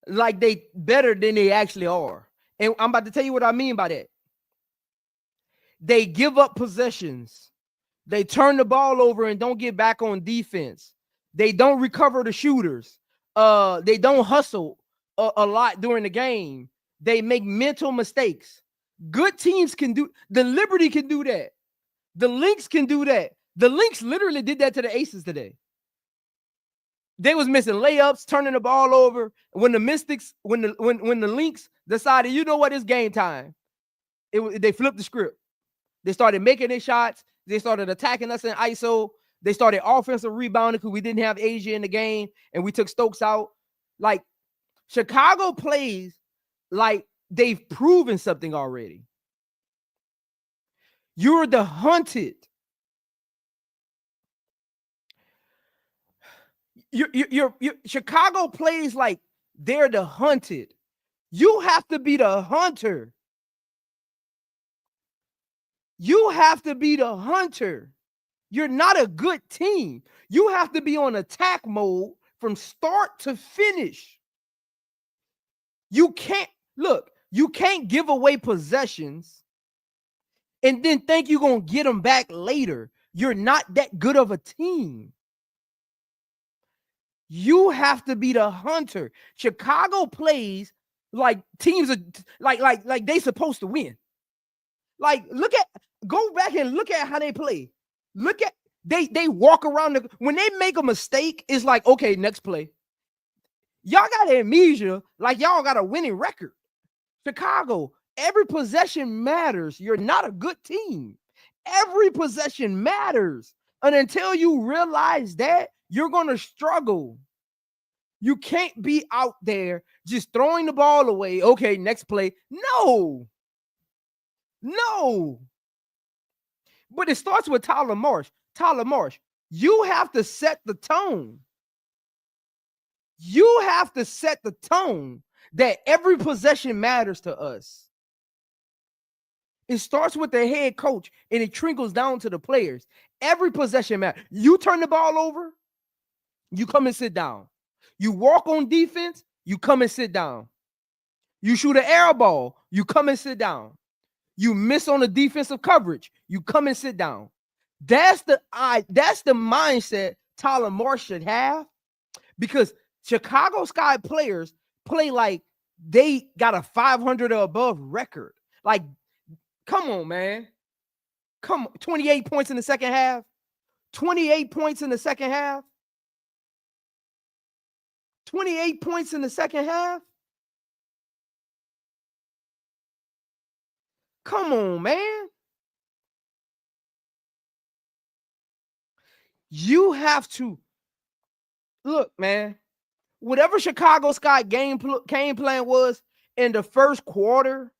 [SPEAKER 2] like they better than they actually are. And I'm about to tell you what I mean by that. They give up possessions. They turn the ball over and don't get back on defense. They don't recover the shooters. They don't hustle a lot during the game. They make mental mistakes. Good teams can do, the Liberty can do that. The Lynx can do that. The Lynx literally did that to the Aces today. They was missing layups, turning the ball over. When the Mystics, when the Lynx decided, you know what, it's game time. They flipped the script. They started making their shots. They started attacking us in ISO. They started offensive rebounding because we didn't have Asia in the game, and we took Stokes out. Like, Chicago plays like they've proven something already. You're the hunted. Chicago plays like they're the hunted. You have to be the hunter. You have to be the hunter. You're not a good team. You have to be on attack mode from start to finish. You can't, look, you can't give away possessions and then think you're going to get them back later. You're not that good of a team. You have to be the hunter. Chicago plays like teams are like they supposed to win. Like, go back and look at how they play. Look at, they walk around when they make a mistake, it's like, okay, next play. Y'all got amnesia, like y'all got a winning record. Chicago, every possession matters. You're not a good team. Every possession matters. And until you realize that, you're going to struggle. You can't be out there just throwing the ball away. Okay, next play. No. But it starts with Tyler Marsh. Tyler Marsh, you have to set the tone. You have to set the tone that every possession matters to us. It starts with the head coach and it trickles down to the players. Every possession matters. You turn the ball over, you come and sit down. You walk on defense, you come and sit down. You shoot an air ball, you come and sit down. You miss on the defensive coverage, you come and sit down. That's the mindset Tyler Marsh should have, because Chicago Sky players play like they got a 500 or above record. Like, come on, man. Come on. 28 points in the second half. 28 points in the second half. 28 points in the second half. Come on, man. You have to look, man. Whatever Chicago Sky game plan was in the first quarter,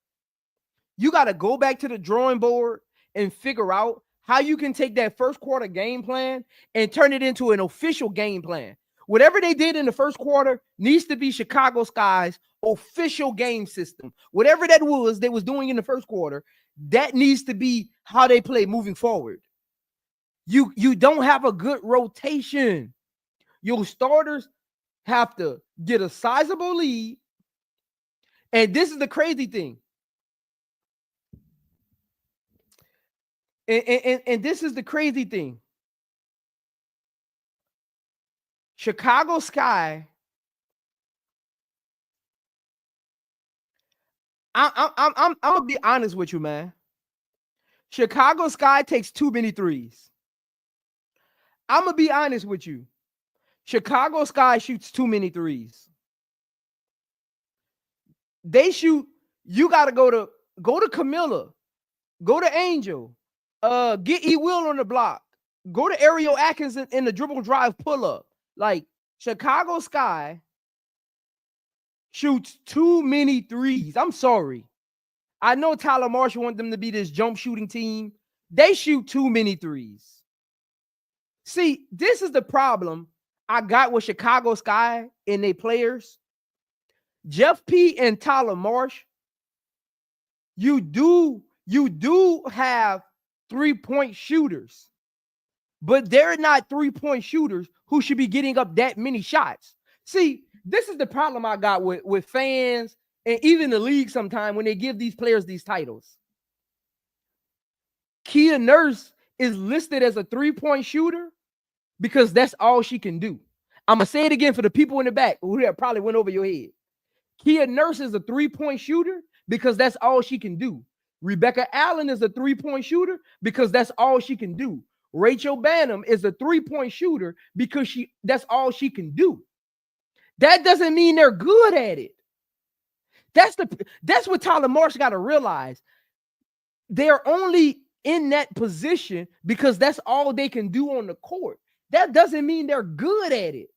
[SPEAKER 2] you got to go back to the drawing board and figure out how you can take that first quarter game plan and turn it into an official game plan. Whatever they did in the first quarter needs to be Chicago Sky's official game system. Whatever that was they was doing in the first quarter, that needs to be how they play moving forward. You don't have a good rotation. Your starters have to get a sizable lead. And this is the crazy thing. And this is the crazy thing. Chicago Sky, I'm gonna be honest with you, man. Chicago Sky takes too many threes. I'm gonna be honest with you. Chicago Sky shoots too many threes. They shoot. You gotta go to Kamilla, go to Angel, get E. Will on the block, go to Ariel Atkins in the dribble drive pull up. Like, Chicago Sky shoots too many threes. I'm sorry. I know Tyler Marsh wants them to be this jump shooting team. They shoot too many threes. See, this is the problem I got with Chicago Sky and their players. Jeff P. and Tyler Marsh, you do have 3-point shooters, but they're not 3-point shooters who should be getting up that many shots. See, this is the problem I got with fans and even the league sometimes when they give these players these titles. Kia Nurse is listed as a 3-point shooter because that's all she can do. I'm going to say it again for the people in the back who probably went over your head. Kia Nurse is a 3-point shooter because that's all she can do. Rebecca Allen is a 3-point shooter because that's all she can do. Rachel Bannum is a 3-point shooter because that's all she can do. That doesn't mean they're good at it. That's what Tyler Marsh got to realize. They're only in that position because that's all they can do on the court. That doesn't mean they're good at it.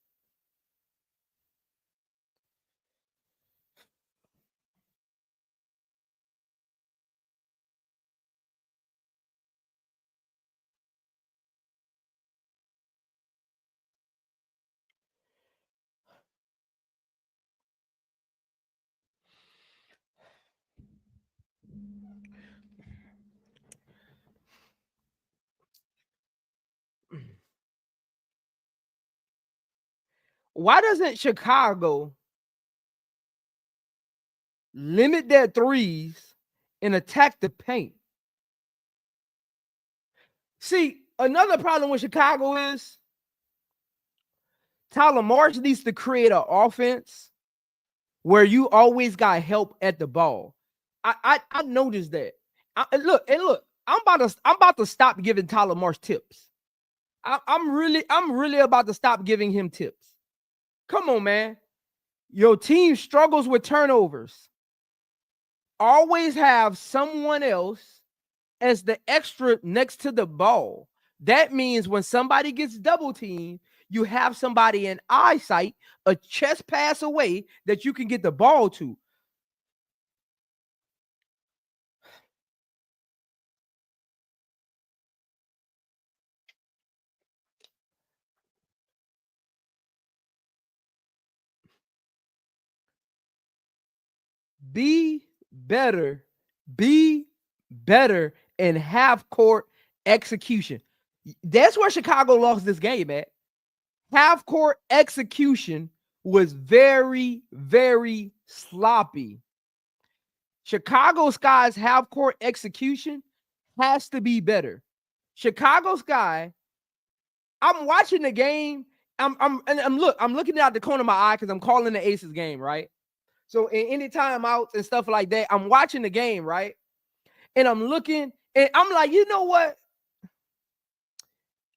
[SPEAKER 2] Why doesn't Chicago limit their threes and attack the paint? See, another problem with Chicago is Tyler Marsh needs to create an offense where you always got help at the ball. I noticed that. Look, I'm about to stop giving Tyler Marsh tips. I'm really about to stop giving him tips. Come on, man. Your team struggles with turnovers. always have someone else as the extra next to the ball. That means when somebody gets double teamed, you have somebody in eyesight, a chest pass away that you can get the ball to. Be better. Be better in half court execution. That's where Chicago lost this game at. Half court execution was very, very sloppy. Chicago Sky's half court execution has to be better. Chicago Sky, I'm watching the game. I'm looking out the corner of my eye because I'm calling the Aces game, right? So in any timeouts and stuff like that, I'm watching the game, right? And I'm looking, and I'm like, you know what?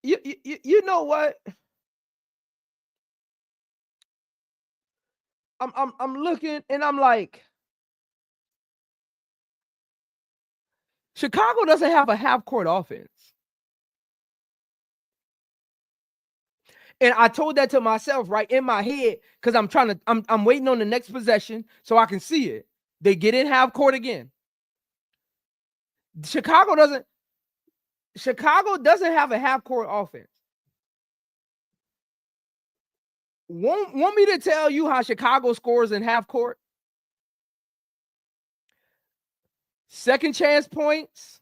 [SPEAKER 2] You know what? I'm looking, and I'm like, Chicago doesn't have a half court offense. And I told that to myself right in my head because I'm waiting on the next possession so I can see it. They get in half court again. Chicago doesn't have a half court offense. Want me to tell you how Chicago scores in half court? Second chance points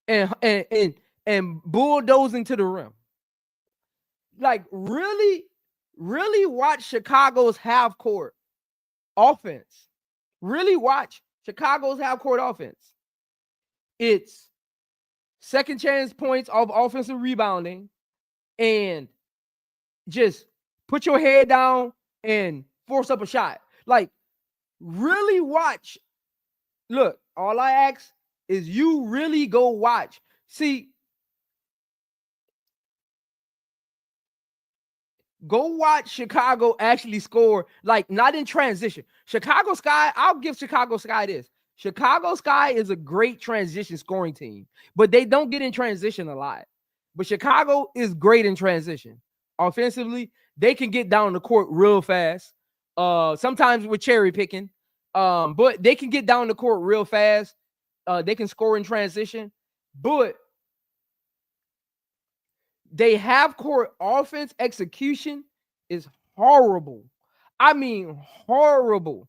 [SPEAKER 2] and bulldozing to the rim. Like, really watch Chicago's half court offense. Really watch Chicago's half court offense. It's second chance points of offensive rebounding and just put your head down and force up a shot. Like, really watch. Look, all I ask is you really go watch. See, go watch Chicago actually score, like, not in transition. Chicago Sky, I'll give Chicago Sky this. Chicago Sky is a great transition scoring team, but they don't get in transition a lot. But Chicago is great in transition. Offensively, they can get down the court real fast. Sometimes with cherry picking, but they can get down the court real fast. They can score in transition, but they half court offense execution is horrible. I mean, horrible.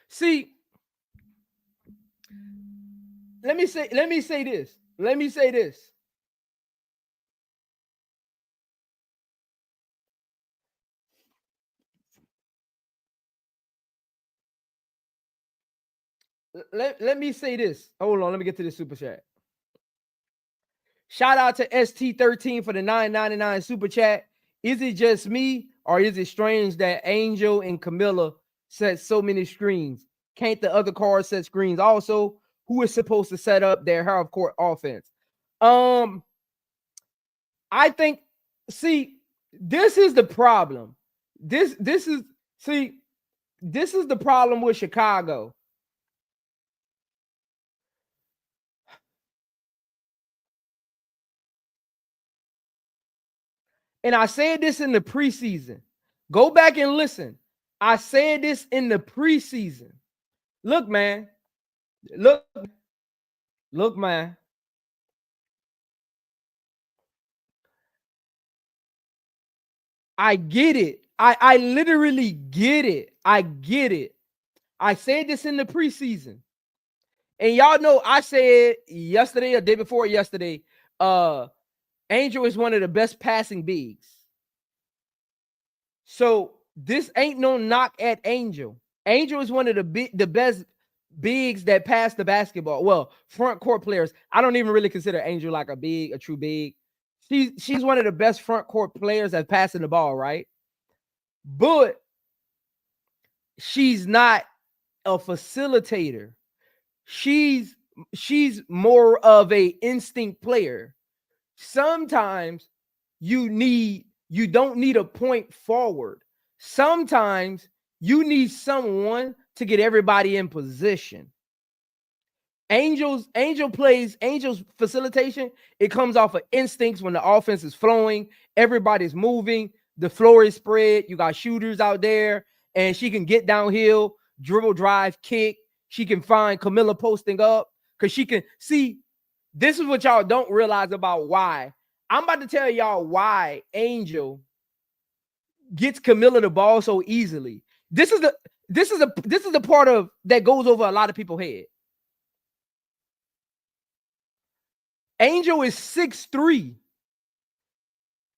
[SPEAKER 2] See, let me say this. Let me say this. Let me say this. Hold on, let me get to the super chat. Shout out to ST13 for the $9.99 super chat. Is it just me, or is it strange that Angel and Kamilla set so many screens? Can't the other cards set screens also? Who is supposed to set up their half court offense? I think, see, this is the problem. This is the problem with Chicago. And I said this in the preseason. Go back and listen. I said this in the preseason. Look, man. Look, man. I get it. I literally get it. I get it. I said this in the preseason. And y'all know I said yesterday or day before yesterday, Angel is one of the best passing bigs. So this ain't no knock at Angel. Angel is one of the best bigs that pass the basketball. Well, front court players. I don't even really consider Angel like a true big. She's one of the best front court players at passing the ball, right? But she's not a facilitator. She's more of a instinct player. Sometimes you need you don't need a point forward. Sometimes you need someone to get everybody in position. Angel's facilitation, it comes off of instincts when the offense is flowing, everybody's moving, the floor is spread, you got shooters out there, and she can get downhill, dribble, drive, kick. She can find Kamilla posting up because she can see. This is what y'all don't realize about why. I'm about to tell y'all why Angel gets Kamilla the ball so easily. This is the part of that goes over a lot of people's head. Angel is 6'3".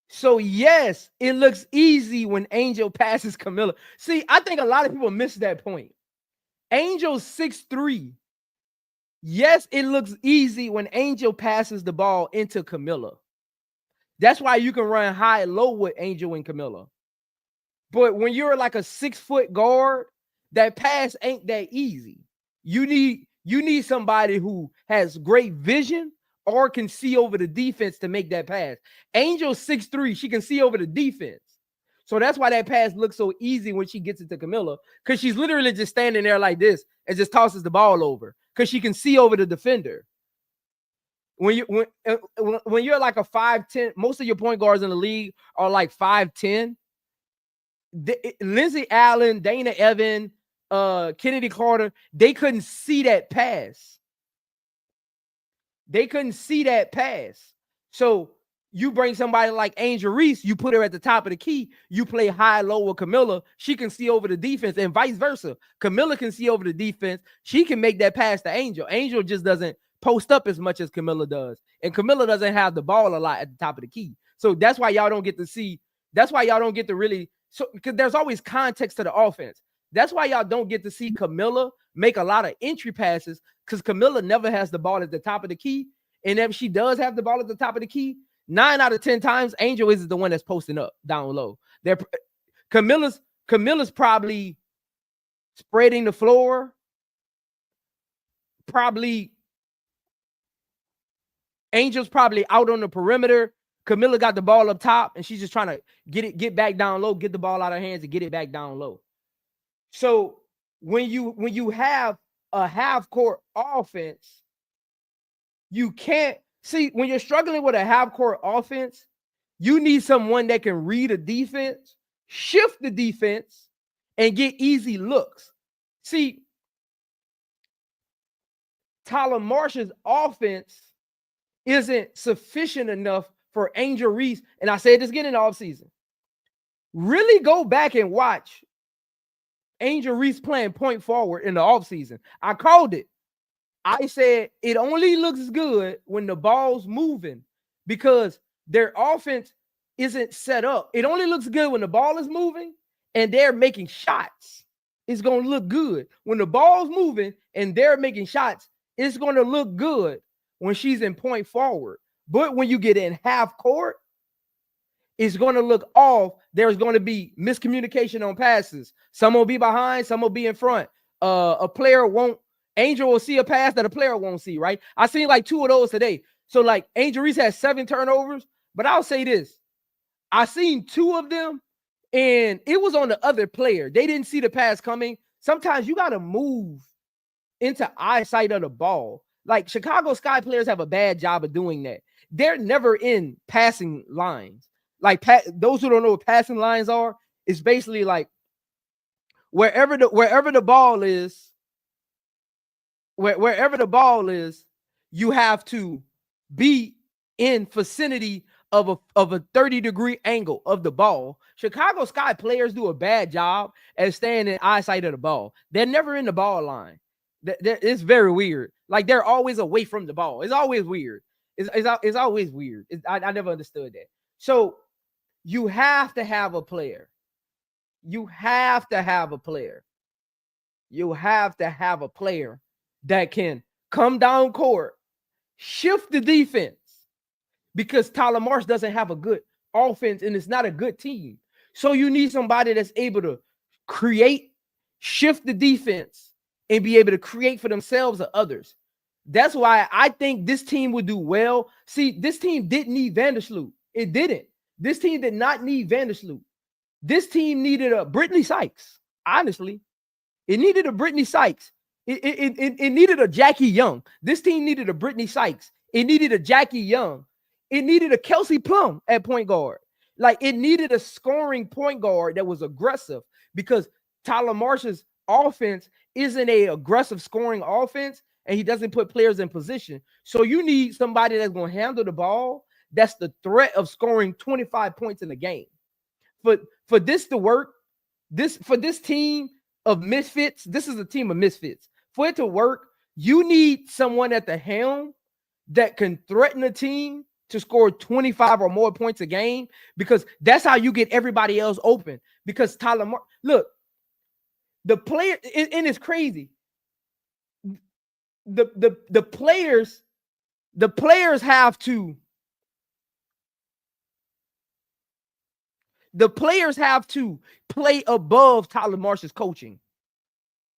[SPEAKER 2] So yes, it looks easy when Angel passes Kamilla. See, I think a lot of people miss that point. Angel's 6'3". Yes, it looks easy when Angel passes the ball into Kamilla. That's why you can run high and low with Angel and Kamilla. But when you're like a 6-foot guard, that pass ain't that easy. You need somebody who has great vision or can see over the defense to make that pass. Angel's 6'3", she can see over the defense. So that's why that pass looks so easy when she gets it to Kamilla, because she's literally just standing there like this and just tosses the ball over because she can see over the defender. When you're like a 5'10", most of your point guards in the league are like 5'10". Lindsey Allen, Dana Evan, Kennedy Carter, they couldn't see that pass. They couldn't see that pass. So you bring somebody like Angel Reese, you put her at the top of the key, you play high-low with Kamilla, she can see over the defense, and vice versa. Kamilla can see over the defense. She can make that pass to Angel. Angel just doesn't post up as much as Kamilla does. And Kamilla doesn't have the ball a lot at the top of the key. So that's why y'all don't get to see, that's why y'all don't get to really, so because there's always context to the offense. That's why y'all don't get to see Kamilla make a lot of entry passes, because Kamilla never has the ball at the top of the key. And if she does have the ball at the top of the key, 9 out of 10 times, Angel is the one that's posting up down low. Camilla's probably spreading the floor. Probably Angel's probably out on the perimeter. Kamilla got the ball up top, and she's just trying to get back down low, get the ball out of her hands, and get it back down low. So when you have a half-court offense, you can't see when you're struggling with a half-court offense, you need someone that can read a defense, shift the defense, and get easy looks. See, Tylermarsh's offense isn't sufficient enough for Angel Reese, and I said this again in the offseason. Really go back and watch Angel Reese playing point forward in the offseason. I called it. I said it only looks good when the ball's moving because their offense isn't set up. It only looks good when the ball is moving and they're making shots. It's going to look good. When the ball's moving and they're making shots, it's going to look good when she's in point forward. But when you get in half court, it's going to look off. There's going to be miscommunication on passes. Some will be behind, some will be in front. Angel will see a pass that a player won't see, right? I seen like 2 of those today. So like Angel Reese has 7 turnovers, but I'll say this. I seen 2 of them and it was on the other player. They didn't see the pass coming. Sometimes you got to move into eyesight of the ball. Like Chicago Sky players have a bad job of doing that. They're never in passing lines. Like those who don't know what passing lines are, it's basically like wherever the ball is, wherever the ball is, you have to be in vicinity of a 30-degree angle of the ball. Chicago Sky players do a bad job at staying in eyesight of the ball. They're never in the ball line. It's very weird. Like they're always away from the ball. It's always weird. It's always weird. I never understood that. So you have to have a player. You have to have a player. You have to have a player that can come down court, shift the defense, because Tylermarsh doesn't have a good offense and it's not a good team. So you need somebody that's able to create, shift the defense, and be able to create for themselves or others. That's why I think this team would do well. See, this team didn't need Vandersloot. It didn't. This team did not need Vandersloot. This team needed a Brittany Sykes. Honestly, it needed a Brittany Sykes. It needed a Jackie Young. This team needed a Brittany Sykes. It needed a Jackie Young. It needed a Kelsey Plum at point guard. Like, it needed a scoring point guard that was aggressive, because Tyler Marsh's offense isn't a aggressive scoring offense, and he doesn't put players in position. So you need somebody that's going to handle the ball. That's the threat of scoring 25 points in a game. For this to work, for this team of misfits, this is a team of misfits. For it to work, you need someone at the helm that can threaten a team to score 25 or more points a game, because that's how you get everybody else open. Because look, the player, and it's crazy. The players have to play above Tyler Marsh's coaching.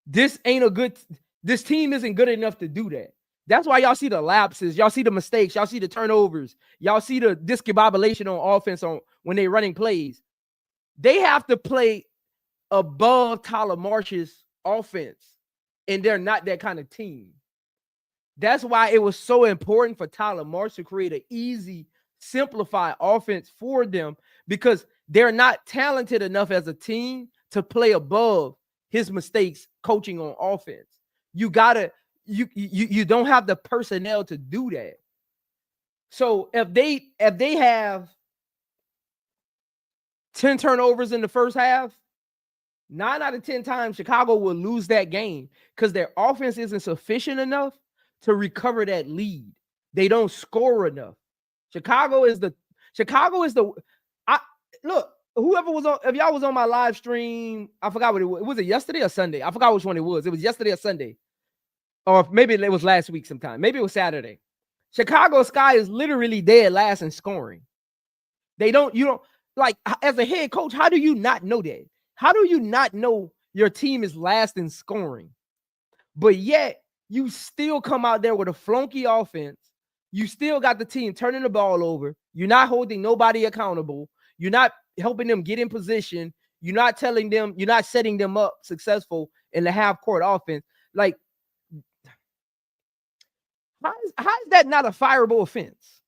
[SPEAKER 2] This team isn't good enough to do that. That's why y'all see the lapses, y'all see the mistakes, y'all see the turnovers, y'all see the discombobulation on offense when they're running plays. They have to play above Tyler Marsh's offense, and they're not that kind of team. That's why it was so important for Tyler Marsh to create an easy, simplified offense for them, because they're not talented enough as a team to play above his mistakes coaching on offense. You don't have the personnel to do that. So if they have 10 turnovers in the first half, 9 out of 10 times Chicago will lose that game, because their offense isn't sufficient enough to recover that lead. They don't score enough. Chicago is the look, whoever was on, if y'all was on my live stream, I forgot what it was. Was it yesterday or Sunday? I forgot which one it was. It was yesterday or Sunday. Or maybe it was last week sometime. Maybe it was Saturday. Chicago Sky is literally dead last in scoring. You don't, like, as a head coach, how do you not know that? How do you not know your team is last in scoring? But yet, you still come out there with a flunky offense. You still got the team turning the ball over. You're not holding nobody accountable. You're not helping them get in position. You're not setting them up successful in the half-court offense. Like, how is that not a fireable offense?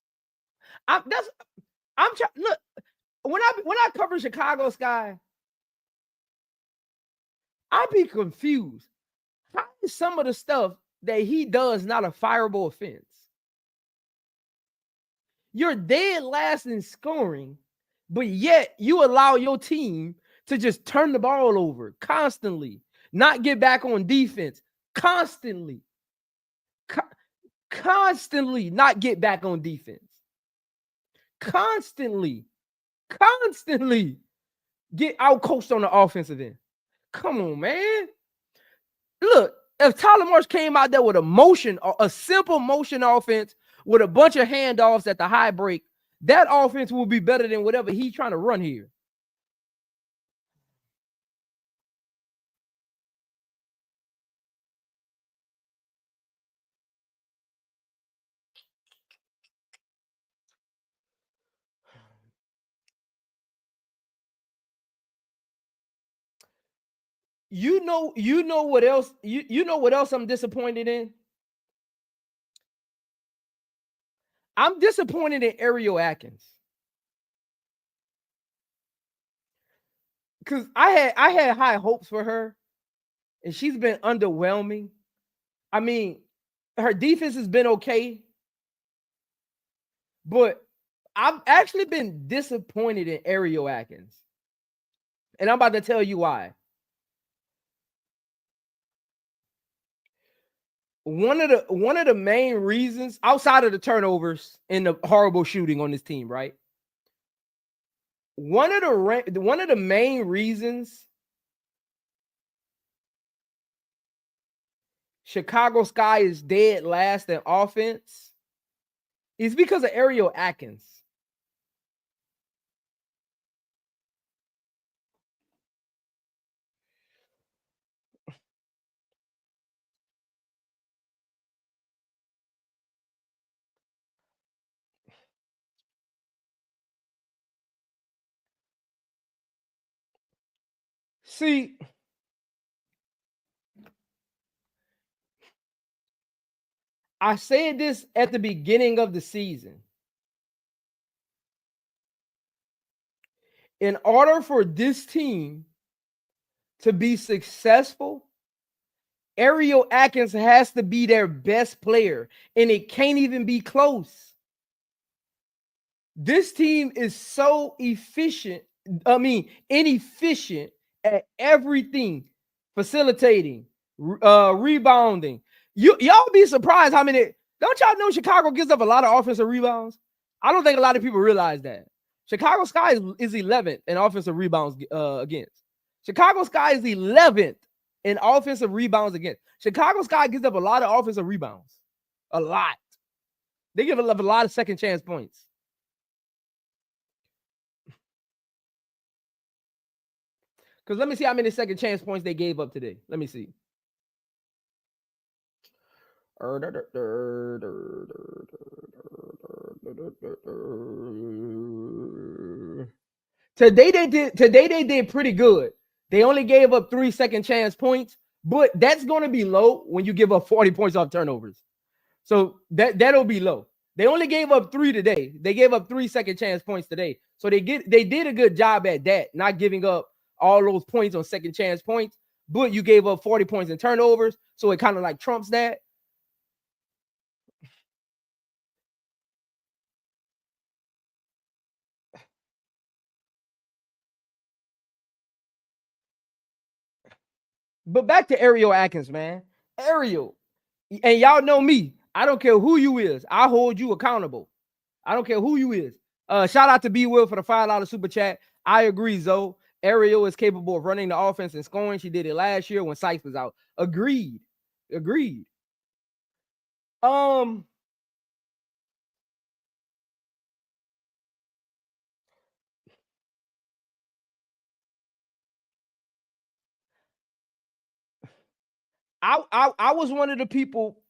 [SPEAKER 2] Look, when I cover Chicago Sky, I be confused. How is some of the stuff that he does not a fireable offense? You're dead last in scoring, but yet you allow your team to just turn the ball over constantly, not get back on defense, constantly not get back on defense, constantly get out-coached on the offensive end. Come on, man. Look, if Tyler Marsh came out there with a simple motion offense with a bunch of handoffs at the high break, that offense will be better than whatever he's trying to run here. You know what else? You know what else I'm disappointed in? I'm disappointed in Ariel Atkins. Because I had high hopes for her, and she's been underwhelming. I mean, her defense has been okay, but I've actually been disappointed in Ariel Atkins. And I'm about to tell you why. One of the main reasons, outside of the turnovers and the horrible shooting on this team, right? One of the main reasons Chicago Sky is dead last in offense is because of Ariel Atkins. See, I said this at the beginning of the season. In order for this team to be successful, Ariel Atkins has to be their best player, and it can't even be close. This team is so inefficient at everything, facilitating, rebounding. Y'all be surprised how many. Don't y'all know Chicago gives up a lot of offensive rebounds? I don't think a lot of people realize that. Chicago Sky is 11th in offensive rebounds against. Chicago Sky is 11th in offensive rebounds against. Chicago Sky gives up a lot of offensive rebounds. A lot. They give up a lot of second chance points. Because let me see how many second chance points they gave up today. Let me see. Today they did pretty good. They only gave up 3 second chance points, but that's going to be low when you give up 40 points off turnovers. So that'll be low. They only gave up 3 today. They gave up 3 second chance points today. So they did a good job at that, not giving up all those points on second chance points, but you gave up 40 points in turnovers. So it kind of like trumps that. But back to Ariel Atkins, man. Ariel, and y'all know me. I don't care who you is. I hold you accountable. I don't care who you is. Shout out to B Will for the $5 super chat. I agree, Zoe. Ariel is capable of running the offense and scoring. She did it last year when Sykes was out. Agreed. I was one of the people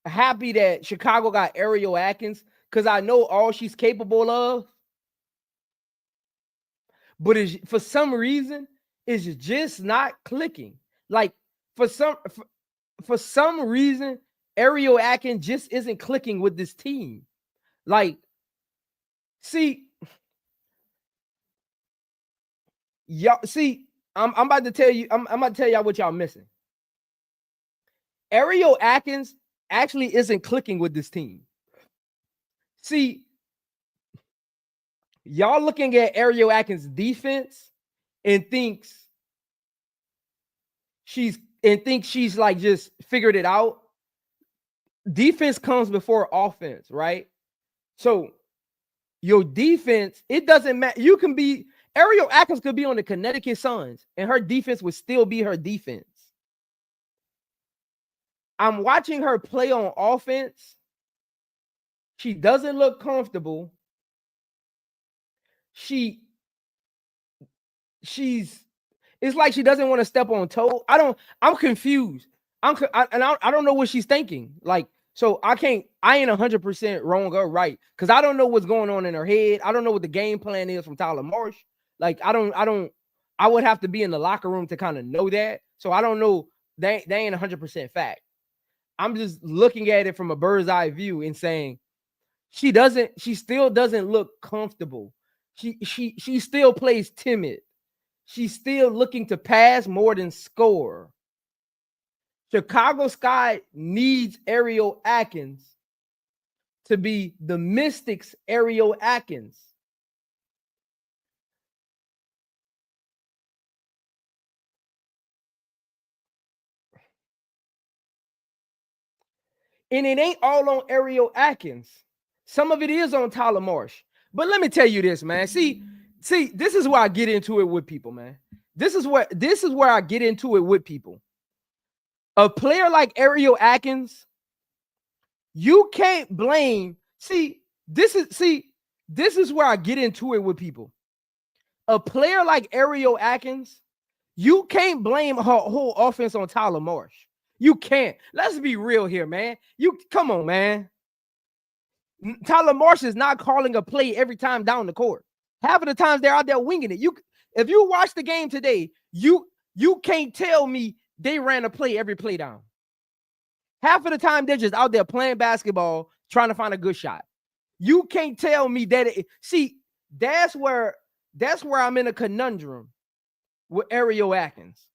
[SPEAKER 2] happy that Chicago got Ariel Atkins because I know all she's capable of. But for some reason, it's just not clicking. Like for some reason, Ariel Atkins just isn't clicking with this team. Like, see, y'all. See, I'm about to tell you. I'm about to tell y'all what y'all missing. Ariel Atkins actually isn't clicking with this team. See, y'all looking at Ariel Atkins' defense and thinks she's like just figured it out. Defense comes before offense, right? So your defense, it doesn't matter. You can be Ariel Atkins could be on the Connecticut Suns, and her defense would still be her defense. I'm watching her play on offense. She doesn't look comfortable. She's it's like she doesn't want to step on toe. I'm confused. I don't know what she's thinking. Like, so I ain't 100% wrong or right because I don't know what's going on in her head. I don't know what the game plan is from tylermarsh. Like, I would have to be in the locker room to kind of know that. So I don't know. They ain't 100% fact. I'm just looking at it from a bird's eye view and saying she still doesn't look comfortable. She still plays timid. She's still looking to pass more than score. Chicago Sky needs Ariel Atkins to be the Mystics' Ariel Atkins. And it ain't all on Ariel Atkins. Some of it is on tylermarsh. But let me tell you this, man. See, this is where I get into it with people, man. This is where I get into it with people. A player like Ariel Atkins, you can't blame. This is where I get into it with people. A player like Ariel Atkins, you can't blame her whole offense on tylermarsh. You can't. Let's be real here, man. Come on, man. tylermarsh is not calling a play every time down the court. Half of the times they're out there winging it. If you watch the game today, You can't tell me they ran a play every play down. Half of the time they're just out there playing basketball, trying to find a good shot. You can't tell me that. See, that's where I'm in a conundrum with Ariel Atkins.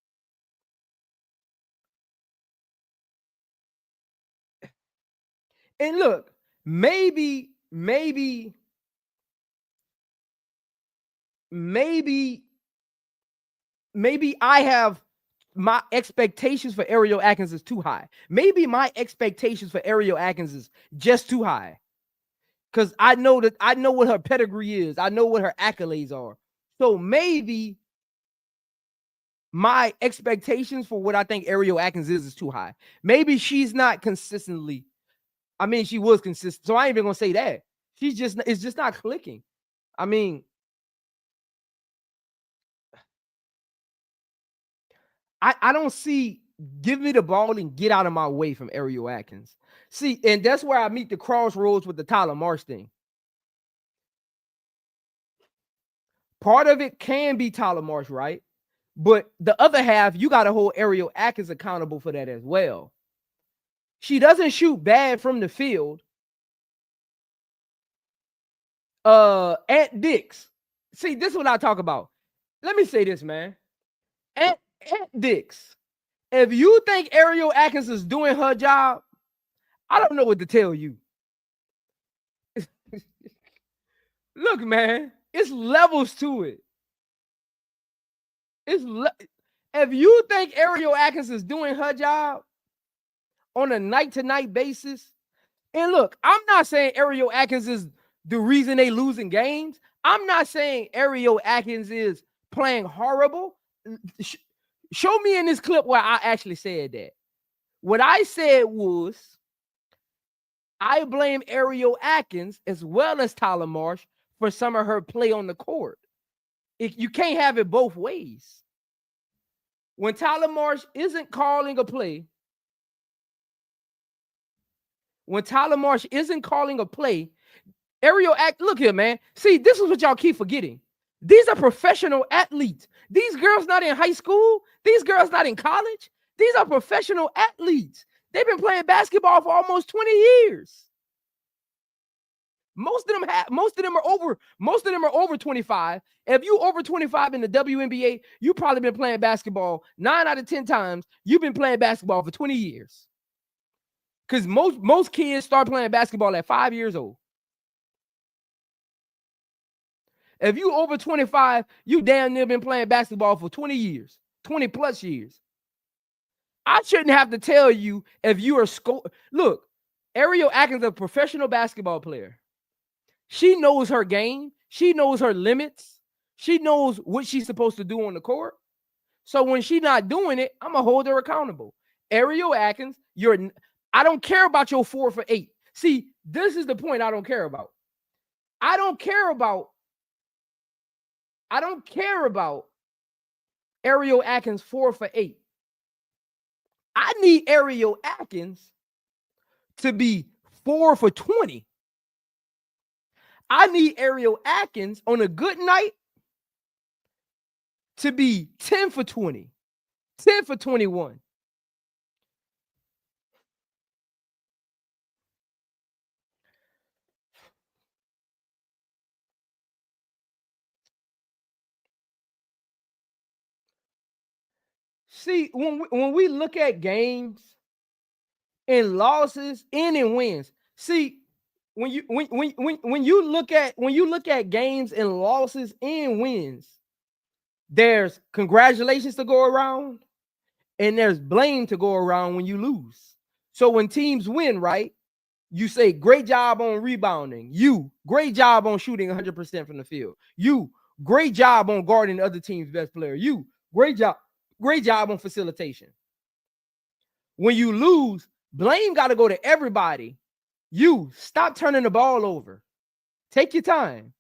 [SPEAKER 2] And look, maybe I have my expectations for Ariel Atkins is too high. Maybe my expectations for Ariel Atkins is just too high. Because I know what her pedigree is. I know what her accolades are. So maybe my expectations for what I think Ariel Atkins is too high. Maybe she's not consistently. I mean, she was consistent. So I ain't even gonna say that. It's just not clicking. I mean, I don't see give me the ball and get out of my way from Ariel Atkins. See, and that's where I meet the crossroads with the Tyler Marsh thing. Part of it can be Tyler Marsh, right? But the other half, you got to hold Ariel Atkins accountable for that as well. She doesn't shoot bad from the field. Aunt Dix. See, this is what I talk about. Let me say this, man. Aunt Dix. If you think Ariel Atkins is doing her job, I don't know what to tell you. Look, man, it's levels to it. If you think Ariel Atkins is doing her job on a night-to-night basis, and look, I'm not saying Ariel Atkins is the reason they losing games. I'm not saying Ariel Atkins is playing horrible. Show me in this clip where I actually said that. What I said was, I blame Ariel Atkins as well as Tyler Marsh for some of her play on the court. You can't have it both ways. When Tyler Marsh isn't calling a play, Ariel Atkins, look here, man. See, this is what y'all keep forgetting. These are professional athletes. These girls not in high school. These girls not in college. These are professional athletes. They've been playing basketball for almost 20 years. Most of them are over 25. If you over 25 in the WNBA, you probably been playing basketball 9 out of 10 times. You've been playing basketball for 20 years. Because most kids start playing basketball at 5 years old. If you over 25, you damn near been playing basketball for 20 years, 20 plus years. I shouldn't have to tell you if you are Look, Ariel Atkins is a professional basketball player. She knows her game. She knows her limits. She knows what she's supposed to do on the court. So when she's not doing it, I'm going to hold her accountable. Ariel Atkins, I don't care about your 4 for 8. See, this is the point I don't care about. I don't care about Ariel Atkins 4 for 8. I need Ariel Atkins to be 4 for 20. I need Ariel Atkins on a good night to be 10 for 20, 10 for 21. See, when we look at games and losses and in wins, see, when you look at games and losses and wins, there's congratulations to go around and there's blame to go around when you lose. So when teams win, right, you say great job on rebounding. You great job on shooting 100% from the field. You great job on guarding the other team's best player. You great job on facilitation. When you lose, blame got to go to everybody. You stop turning the ball over. Take your time.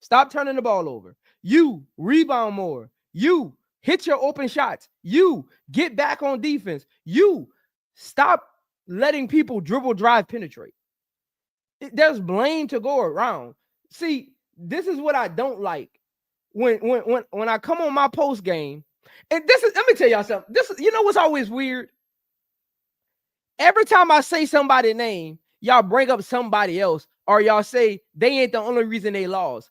[SPEAKER 2] Stop turning the ball over. You rebound more. You hit your open shots. You get back on defense. You stop letting people dribble, drive, penetrate. There's blame to go around. See, this is what I don't like. when I come on my post game, and this is, let me tell y'all something. This is, you know what's always weird? Every time I say somebody's name, y'all bring up somebody else, or y'all say they ain't the only reason they lost.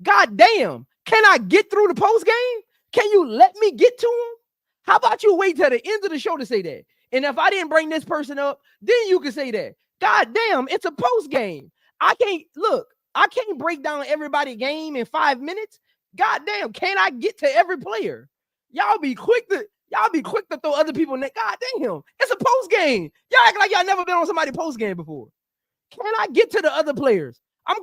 [SPEAKER 2] God damn, can I get through the post game? Can you let me get to them? How about you wait till the end of the show to say that? And if I didn't bring this person up, then you can say that. God damn, it's a post game. I can't break down everybody's game in 5 minutes. God damn, can I get to every player? Y'all be quick to throw other people in that. God damn, it's a post game. Y'all act like y'all never been on somebody's post game before. Can I get to the other players? I've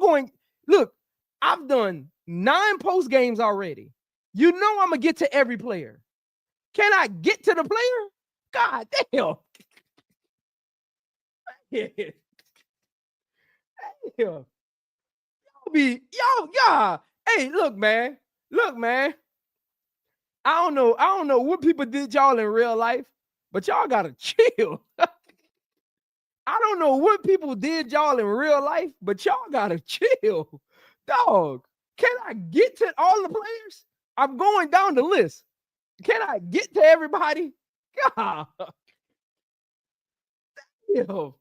[SPEAKER 2] done 9 post games already. You know I'm gonna get to every player. Can I get to the player? God damn. Y'all. Hey, look, man. I don't know what people did y'all in real life, but y'all gotta chill. I don't know what people did y'all in real life, but y'all gotta chill. Dog, can I get to all the players? I'm going down the list. Can I get to everybody? God. Yo.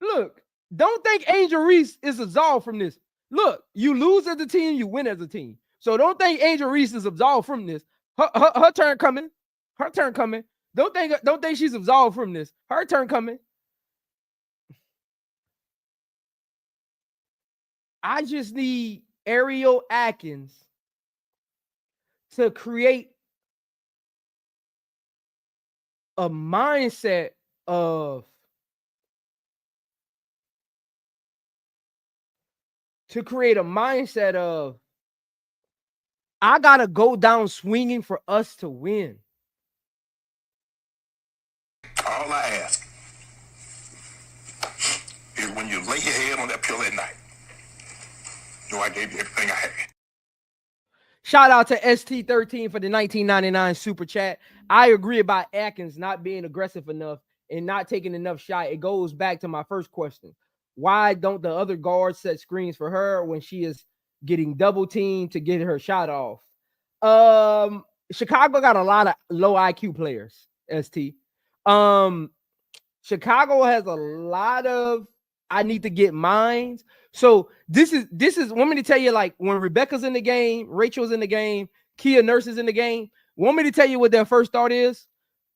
[SPEAKER 2] Look, don't think Angel Reese is absolved from this. Look, you lose as a team, you win as a team. So don't think Angel Reese is absolved from this. Her turn coming. Her turn coming. Don't think she's absolved from this. Her turn coming. I just need Ariel Atkins to create a mindset of I gotta go down swinging for us to win.
[SPEAKER 3] All I ask is when you lay your head on that pillow at night, know I gave you everything I had.
[SPEAKER 2] Shout out to ST13 for the 1999 super chat. I agree about Atkins not being aggressive enough and not taking enough shot. It goes back to my first question. Why don't the other guards set screens for her when she is getting double teamed to get her shot off? Chicago got a lot of low IQ players, ST. Chicago has a lot of I need to get mines. So this is want me to tell you, like, when Rebecca's in the game, Rachel's in the game, Kia Nurse is in the game, want me to tell you what their first thought is?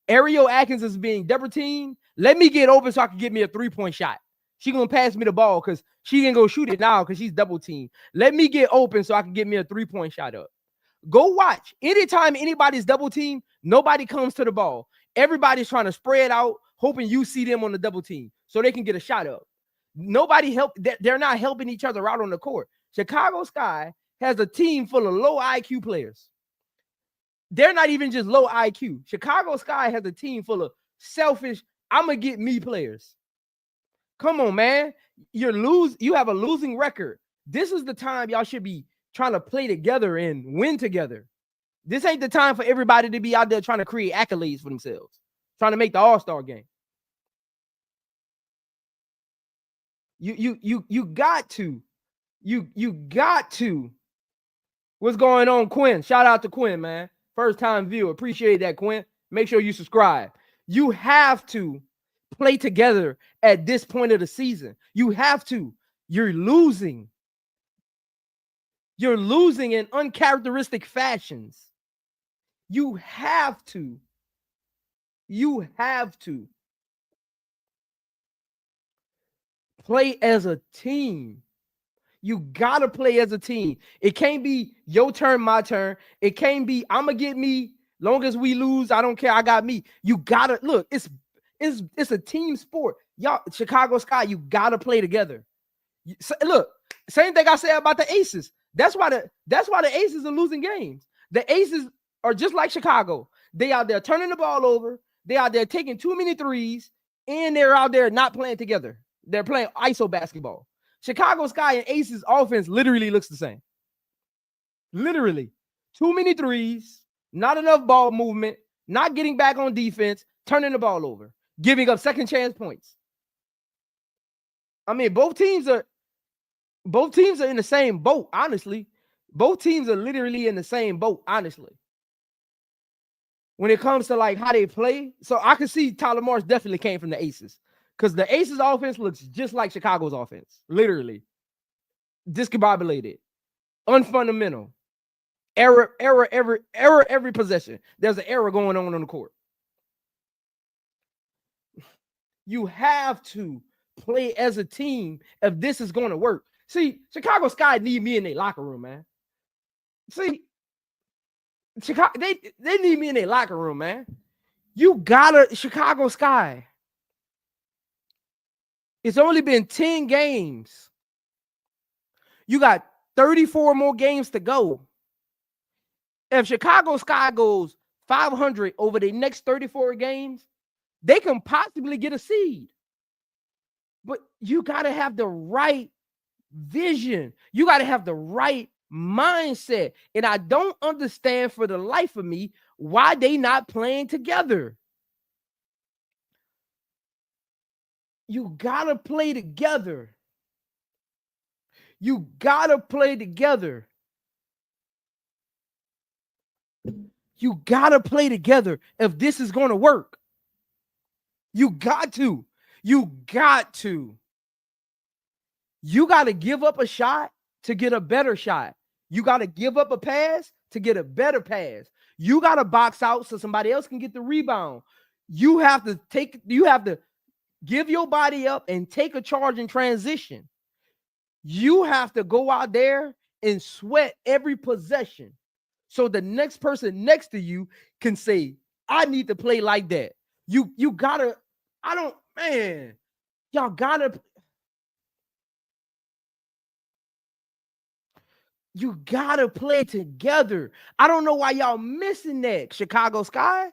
[SPEAKER 2] Ariel Atkins is being double teamed. Let me get open so I can get me a 3-point shot. She gonna pass me the ball because she can go shoot it now because she's double teamed. Let me get open so I can get me a 3-point shot up. Go watch. Anytime anybody's double team, nobody comes to the ball. Everybody's trying to spread out, hoping you see them on the double team so they can get a shot up. Nobody help. They're not helping each other out on the court. Chicago Sky has a team full of low IQ players. They're not even just low IQ. Chicago Sky has a team full of selfish, I'm going to get me players. Come on, man. You have a losing record. This is the time y'all should be trying to play together and win together. This ain't the time for everybody to be out there trying to create accolades for themselves, trying to make the All-Star game. You got to. You got to. What's going on, Quinn? Shout out to Quinn, man. First time viewer. Appreciate that, Quinn. Make sure you subscribe. You have to play together at this point of the season. You have to. You're losing. You're losing in uncharacteristic fashions. You have to. You have to play as a team. You got to play as a team. It can't be your turn, my turn. It can't be I'm going to get me. Long as we lose, I don't care. I got me. You got to look. It's a team sport. Y'all, Chicago Sky, you got to play together. Look, same thing I said about the Aces. That's why the Aces are losing games. The Aces are just like Chicago. They out there turning the ball over. They out there taking too many threes, and they're out there not playing together. They're playing ISO basketball. Chicago Sky and Aces offense literally looks the same. Literally. Too many threes, not enough ball movement, not getting back on defense, turning the ball over, giving up second chance points. I mean, both teams are in the same boat, honestly. Both teams are literally in the same boat, honestly. When it comes to like how they play, so I can see Tylermarsh definitely came from the Aces, because the Aces offense looks just like Chicago's offense, literally discombobulated, unfundamental, error every possession. There's an error going on the court. You have to play as a team if this is going to work. See, Chicago Sky need me in their locker room, man. See, Chicago, they need me in their locker room, man. You gotta, Chicago Sky. It's only been 10 games. You got 34 more games to go. If Chicago Sky goes 500 over the next 34 games, they can possibly get a seed. But you got to have the right vision. You got to have the right mindset. And I don't understand for the life of me why they not playing together. You got to play together. You got to play together. You got to play together if this is going to work. You got to. You got to. You got to give up a shot to get a better shot. You got to give up a pass to get a better pass. You got to box out so somebody else can get the rebound. You have to give your body up and take a charge in transition. You have to go out there and sweat every possession so the next person next to you can say, I need to play like that. You gotta, y'all gotta, you gotta play together. I don't know why y'all missing that. Chicago Sky,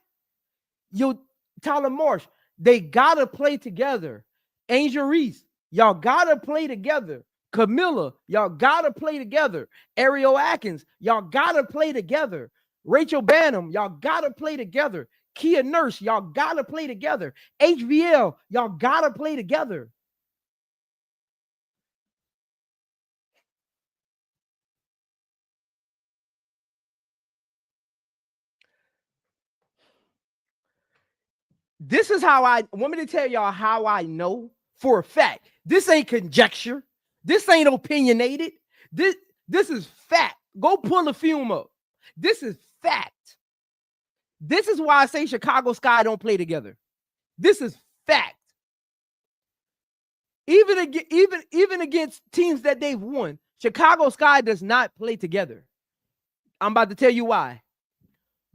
[SPEAKER 2] Tylermarsh, they gotta play together. Angelreese, y'all gotta play together. Kamilla, y'all gotta play together. Ariel Atkins, y'all gotta play together. Rachel Banham, y'all gotta play together. Kia Nurse, y'all gotta play together. HBL, y'all gotta play together. This is how I want me to tell y'all how I know for a fact. This ain't conjecture. This ain't opinionated. This is fact. Go pull a film up. This is fact. This is why I say Chicago Sky don't play together. This is fact. Even against teams that they've won, Chicago Sky does not play together. I'm about to tell you why.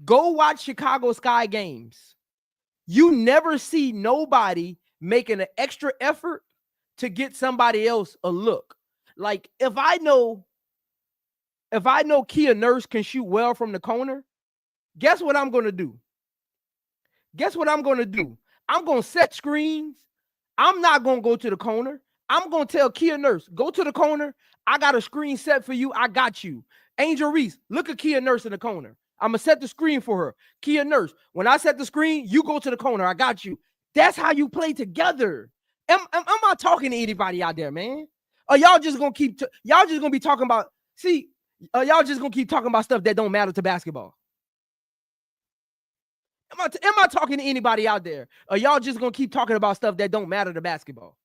[SPEAKER 2] Go watch Chicago Sky games. You never see nobody making an extra effort to get somebody else a look. Like if I know Kia Nurse can shoot well from the corner, guess what I'm going to do? Guess what I'm going to do? I'm going to set screens. I'm not going to go to the corner. I'm going to tell Kia Nurse, go to the corner. I got a screen set for you. I got you. Angel Reese, look at Kia Nurse in the corner. I'm going to set the screen for her. Kia Nurse, when I set the screen, you go to the corner. I got you. That's how you play together. Am I talking to anybody out there, man? Or y'all just going to keep, y'all just going to be talking about, y'all just going to keep talking about stuff that don't matter to basketball? Am I talking to anybody out there? Or y'all just going to keep talking about stuff that don't matter to basketball?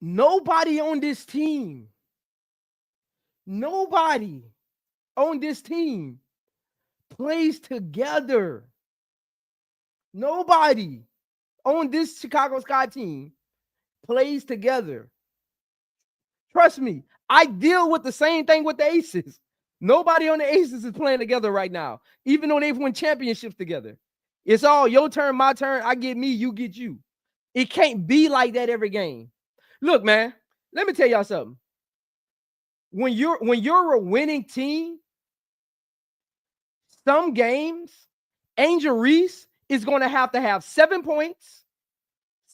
[SPEAKER 2] Nobody on this team plays together. Nobody on this Chicago Sky team plays together. Trust me, I deal with the same thing with the Aces. Nobody on the Aces is playing together right now, even though they've won championships together. It's all your turn, my turn. I get me, you get you. It can't be like that every game. Look, man, let me tell y'all something. When you're a winning team, some games, Angel Reese is going to have 7 points,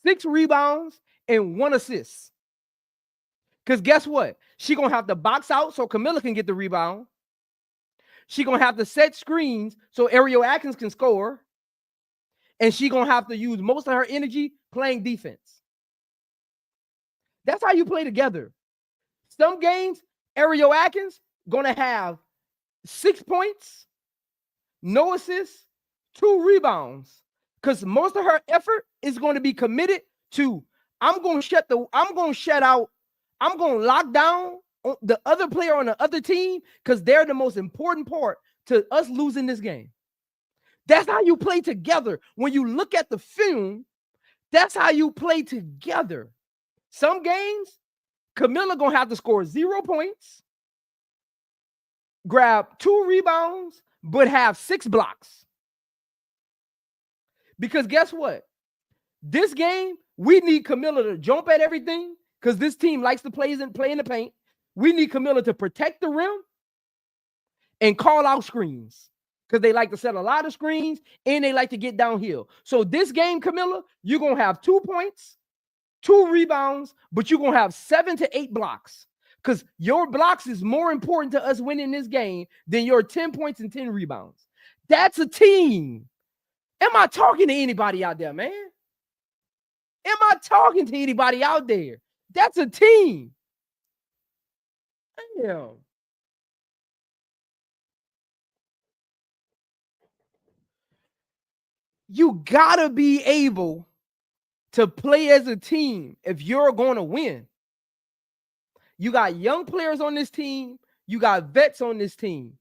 [SPEAKER 2] 6 rebounds, and 1 assist. Because guess what? She's going to have to box out so Kamilla can get the rebound. She's going to have to set screens so Ariel Atkins can score. and she gonna have to use most of her energy playing defense. That's how you play together. Some games, Ariel Atkins gonna have 6 points, no assists, 2 rebounds, because most of her effort is going to be committed to I'm going to lock down the other player on the other team because they're the most important part to us losing this game. That's how you play together. When you look at the film, that's how you play together. Some games, Kamilla gonna have to score 0 points, grab 2 rebounds, but have 6 blocks. Because guess what? This game, we need Kamilla to jump at everything because this team likes to play in the paint. We need Kamilla to protect the rim and call out screens because they like to set a lot of screens and they like to get downhill. So this game, Kamilla, you're going to have 2 points, 2 rebounds, but you're going to have 7 to 8 blocks because your blocks is more important to us winning this game than your 10 points and 10 rebounds. That's a team. Am I talking to anybody out there, man? Am I talking to anybody out there? That's a team. Damn. You gotta be able to play as a team if you're going to win. You got young players on this team. You got vets on this team.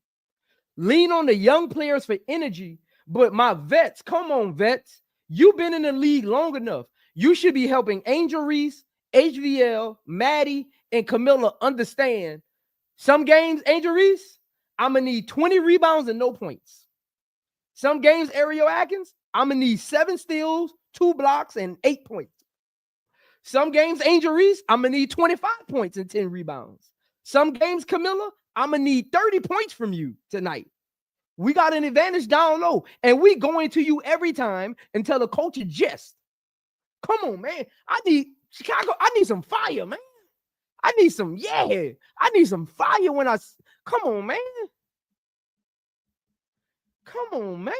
[SPEAKER 2] Lean on the young players for energy. But my vets, come on, vets. You've been in the league long enough. You should be helping Angel Reese, HVL, Maddie, and Kamilla understand some games, Angel Reese, I'm going to need 20 rebounds and no points. Some games, Ariel Atkins, I'm going to need 7 steals, 2 blocks, and 8 points. Some games, Angel Reese, I'm going to need 25 points and 10 rebounds. Some games, Kamilla, I'm going to need 30 points from you tonight. We got an advantage down low, and we going to you every time until the coach adjusts. Come on, man. I need Chicago. I need some fire, man. I need some fire when come on, man. Come on, man.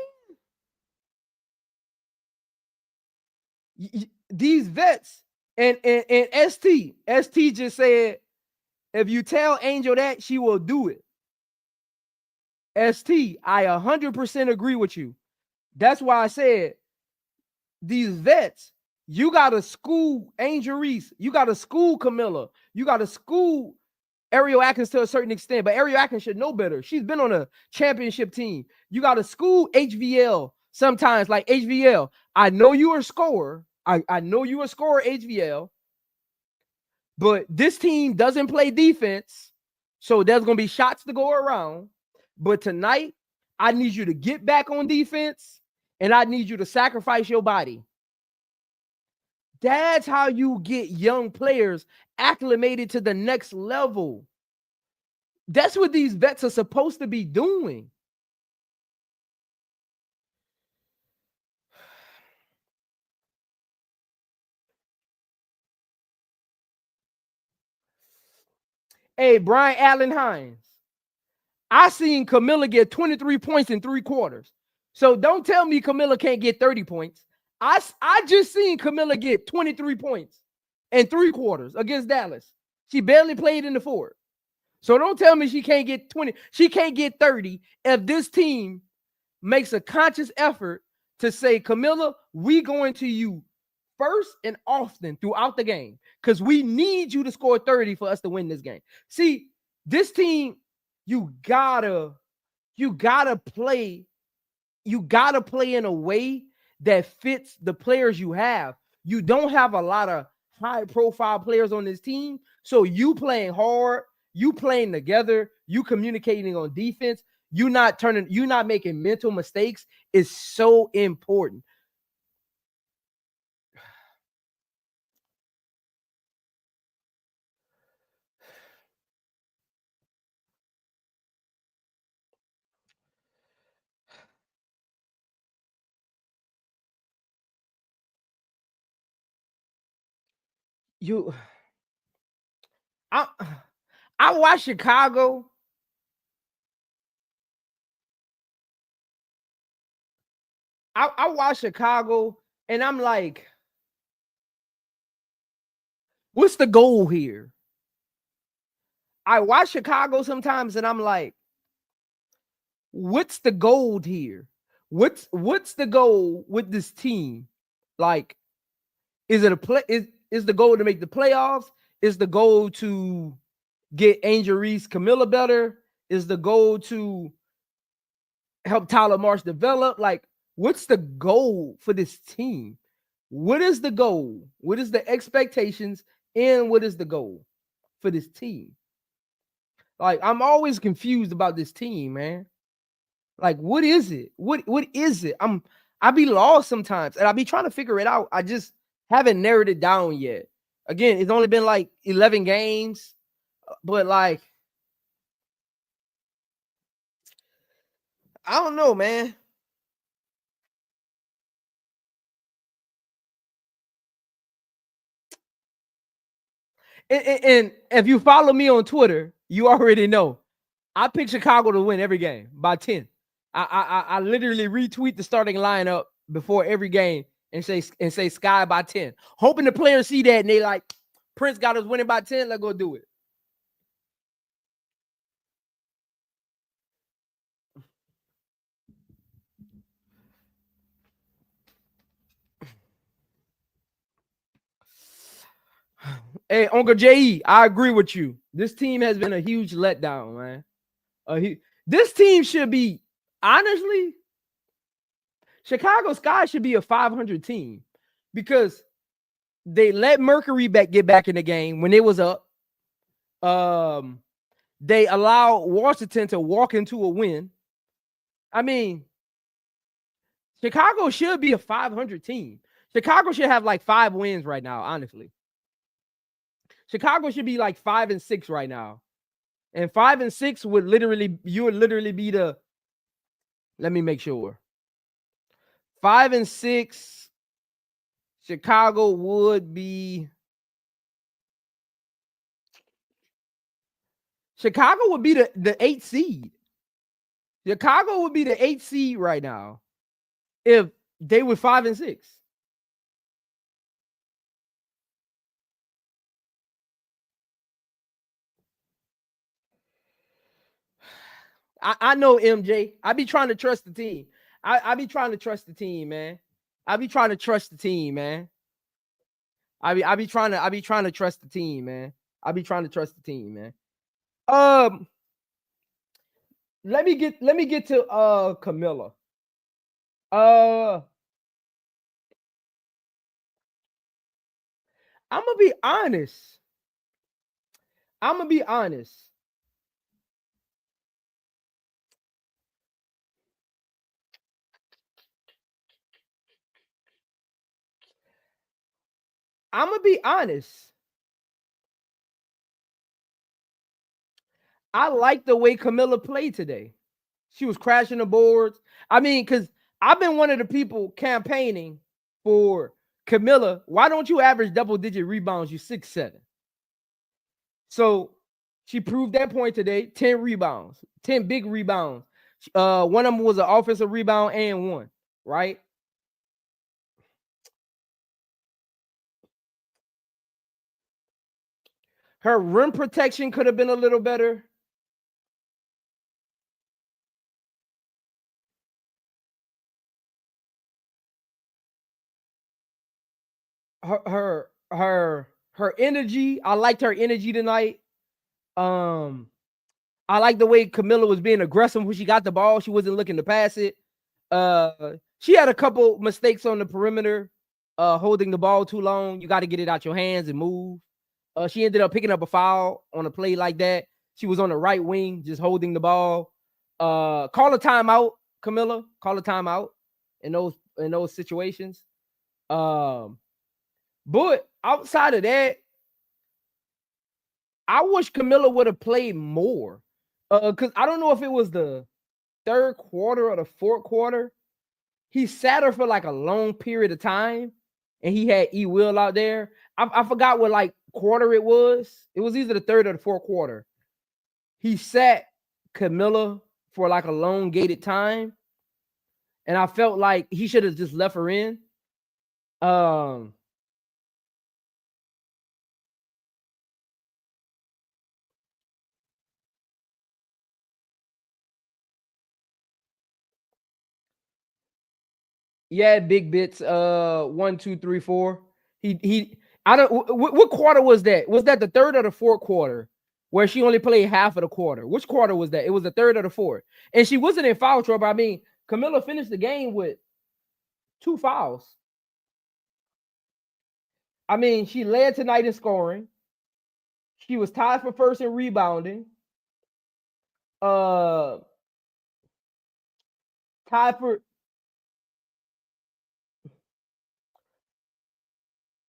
[SPEAKER 2] These vets and ST just said, if you tell Angel that, she will do it. ST, I 100% agree with you. That's why I said these vets, you got to school Angel Reese. You got to school Kamilla. You got to school Ariel Atkins to a certain extent, but Ariel Atkins should know better. She's been on a championship team. You got to school HVL sometimes, like HVL. I know you're a scorer. I know you're a scorer, HVL, but this team doesn't play defense, so there's going to be shots to go around. But tonight, I need you to get back on defense, and I need you to sacrifice your body. That's how you get young players acclimated to the next level. That's what these vets are supposed to be doing. Hey, Brian Allen Hines, I seen Kamilla get 23 points in 3 quarters. So don't tell me Kamilla can't get 30 points. I just seen Kamilla get 23 points in 3 quarters against Dallas. She barely played in the 4th. So don't tell me she can't get 20. She can't get 30 if this team makes a conscious effort to say, Kamilla, we going to you first and often throughout the game because we need you to score 30 for us to win this game. See, this team, you gotta play in a way that fits the players you have. You don't have a lot of high-profile players on this team, so you playing hard, you playing together, you communicating on defense, you not making mental mistakes is so important. I watch Chicago. I watch Chicago and I'm like, what's the goal here? I watch Chicago sometimes and I'm like, what's the goal here? What's the goal with this team? Like, is it a play? Is the goal to make the playoffs? Is the goal to get angelreese, Kamilla better? Is the goal to help tylermarsh develop? Like, what's the goal for this team? What is the goal? What is the expectations? And what is the goal for this team? Like, I'm always confused about this team, man. Like, what is it? What is it? I be lost sometimes, and I be trying to figure it out. I just haven't narrowed it down yet. Again, it's only been like 11 games, but like, I don't know, man. And if you follow me on Twitter, you already know I pick Chicago to win every game by 10. I literally retweet the starting lineup before every game and say Sky by 10, hoping the players see that and they like, Prince got us winning by 10. Let's go do it. Hey, Uncle J.E., I agree with you. This team has been a huge letdown, man. This team should be, honestly, Chicago Sky should be a 500 team because they let Mercury get back in the game when it was up. They allowed Washington to walk into a win. I mean, Chicago should be a 500 team. Chicago should have like 5 wins right now, honestly. Chicago should be like 5-6 right now. And 5-6 would literally be the, let me make sure. 5-6, Chicago would be, Chicago would be the 8th seed. Chicago would be the 8th seed right now if they were 5-6. I know MJ. I be trying to trust the team. I be trying to trust the team, man. I be trying to trust the team, man. I be trying to trust the team, man. I be trying to trust the team, man. Let me get to Kamilla. I'm gonna be honest. I'm gonna be honest. I'm gonna be honest. I like the way Kamilla played today. She was crashing the boards. I mean, because I've been one of the people campaigning for Kamilla. Why don't you average double-digit rebounds? You 6'7". So she proved that point today. 10 rebounds, 10 big rebounds. One of them was an offensive rebound and one, right? Her rim protection could have been a little better. Her energy. I liked her energy tonight. I like the way Kamilla was being aggressive when she got the ball. She wasn't looking to pass it. She had a couple mistakes on the perimeter, holding the ball too long. You got to get it out your hands and move. She ended up picking up a foul on a play like that. She was on the right wing, just holding the ball. Call a timeout, Kamilla. Call a timeout in those situations. But outside of that, I wish Kamilla would have played more. Because I don't know if it was the 3rd quarter or the 4th quarter. He sat her for like a long period of time, and he had E. Will out there. I forgot what like quarter it was. It was either the 3rd or the 4th quarter. He sat Kamilla for like a elongated time, And I felt like he should have just left her in. Yeah, big bits. 1, 2, 3, 4. He. I don't. What quarter was that? Was that the third or the fourth quarter, where she only played half of the quarter? Which quarter was that? It was the third or the fourth, and she wasn't in foul trouble. I mean, Kamilla finished the game with 2 fouls. I mean, she led tonight in scoring. She was tied for first in rebounding. Tied for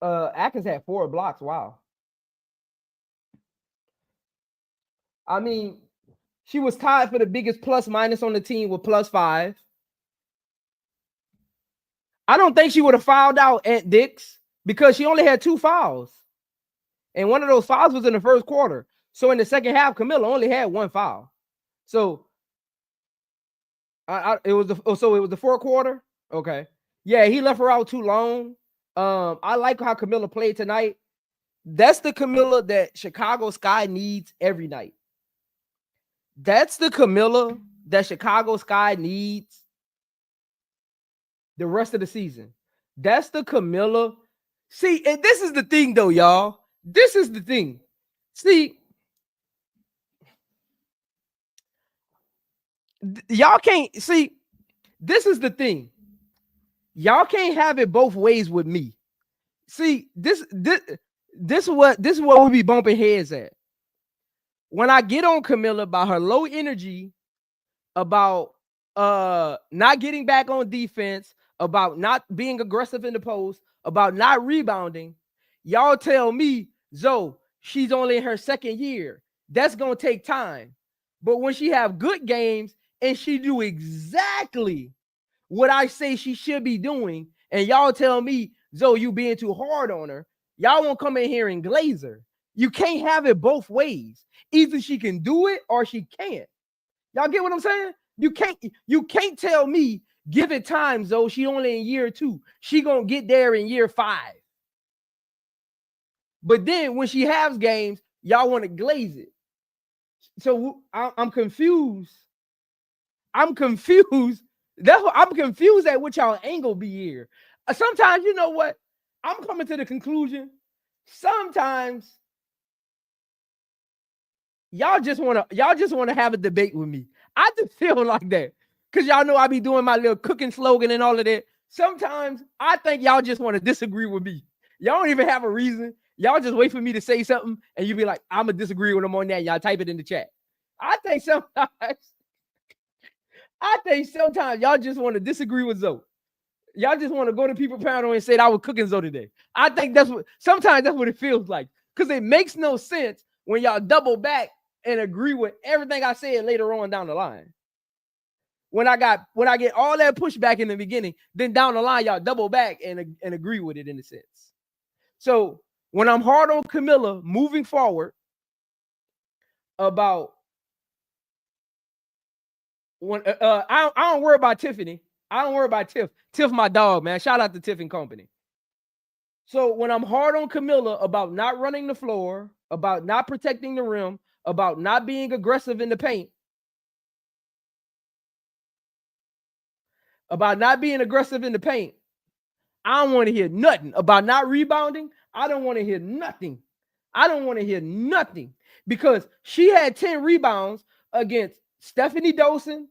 [SPEAKER 2] Atkins had 4 blocks. Wow. I mean, she was tied for the biggest plus minus on the team with +5. I don't think she would have fouled out Aunt Dix because she only had 2 fouls. And one of those fouls was in the first quarter. So in the second half, Kamilla only had 1 foul. So it was the fourth quarter. Okay. Yeah, he left her out too long. I like how Kamilla played tonight. That's the Kamilla that Chicago Sky needs every night. That's the Kamilla that Chicago Sky needs the rest of the season. That's the Kamilla. See, and this is the thing, though, y'all. This is the thing. See, y'all can't see. This is the thing. Y'all can't have it both ways with me. See, this is what we be bumping heads at. When I get on Kamilla about her low energy, about not getting back on defense, about not being aggressive in the post, about not rebounding, y'all tell me, Zoe, she's only in her second year. That's gonna take time. But when she have good games and she do exactly what I say she should be doing, and y'all tell me, Zoe, you being too hard on her, y'all won't come in here and glaze her. You can't have it both ways. Either she can do it or she can't. Y'all get what I'm saying? You can't tell me, give it time, Zoe. She only in year 2. She gonna get there in year 5. But then when she has games, y'all want to glaze it. So I'm confused. I'm confused. I'm confused at what y'all angle be here. Sometimes, you know what? I'm coming to the conclusion. Sometimes y'all just want to have a debate with me. I just feel like that. Because y'all know I be doing my little cooking slogan and all of that. Sometimes I think y'all just want to disagree with me. Y'all don't even have a reason. Y'all just wait for me to say something and you be like, I'm going to disagree with them on that. Y'all type it in the chat. I think sometimes y'all just want to disagree with Zoe. Y'all just want to go to people panel and say I was cooking Zoe today. I think sometimes that's what it feels like. Because it makes no sense when y'all double back and agree with everything I said later on down the line. When I get all that pushback in the beginning, then down the line, y'all double back and agree with it in a sense. So when I'm hard on Kamilla moving forward about when I don't worry about Tiffany. I don't worry about Tiff. Tiff, my dog, man. Shout out to Tiff and Company. So when I'm hard on Kamilla about not running the floor, about not protecting the rim, about not being aggressive in the paint, I don't want to hear nothing. About not rebounding, I don't want to hear nothing. Because she had 10 rebounds against Stephanie Dosen,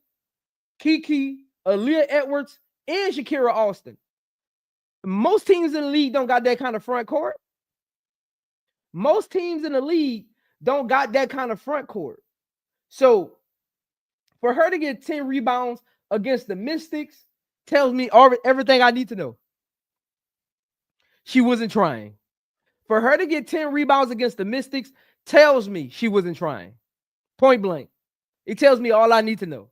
[SPEAKER 2] Kiki, Aaliyah Edwards, and Shakira Austin. Most teams in the league don't got that kind of front court. So for her to get 10 rebounds against the Mystics tells me everything I need to know. She wasn't trying. For her to get 10 rebounds against the Mystics tells me she wasn't trying. Point blank. It tells me all I need to know.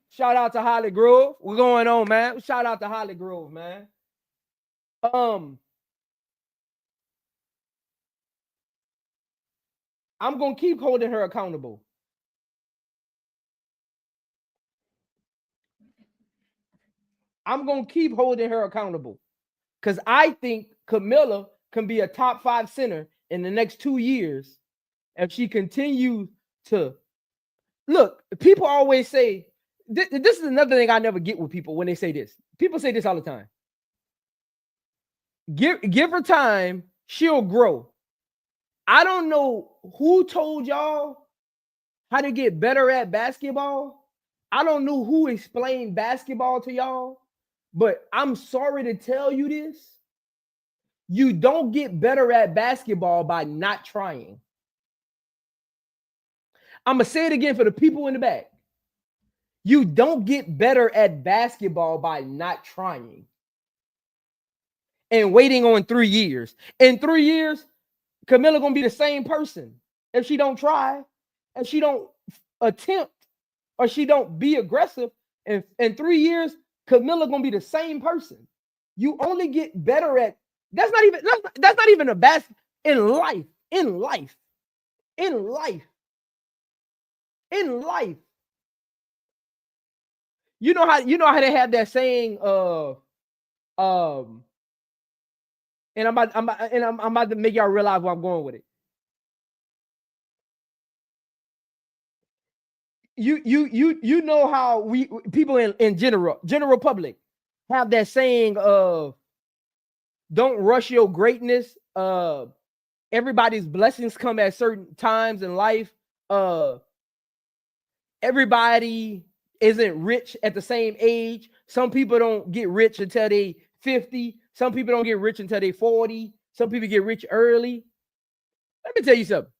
[SPEAKER 2] Shout out to Holly Grove. What's going on, man? Shout out to Holly Grove, man. I'm going to keep holding her accountable. I'm going to keep holding her accountable because I think Kamilla can be a top 5 center in the next 2 years if she continues to look. People always say this is another thing I never get with people when they say this. People say this all the time. Give her time, she'll grow. I don't know who told y'all how to get better at basketball. I don't know who explained basketball to y'all, but I'm sorry to tell you this. You don't get better at basketball by not trying. I'm going to say it again for the people in the back. You don't get better at basketball by not trying and waiting on 3 years. In 3 years, Kamilla going to be the same person if she don't try, if she don't attempt, or she don't be aggressive. And in 3 years, Kamilla going to be the same person. You only get better at that's not even a basket in life. You know how they have that saying of and I'm about to make y'all realize where I'm going with it. You know how people in general public have that saying of don't rush your greatness. Everybody's blessings come at certain times in life. Everybody isn't rich at the same age. Some people don't get rich until they 50. Some people don't get rich until they 40. Some people get rich early. Let me tell you something.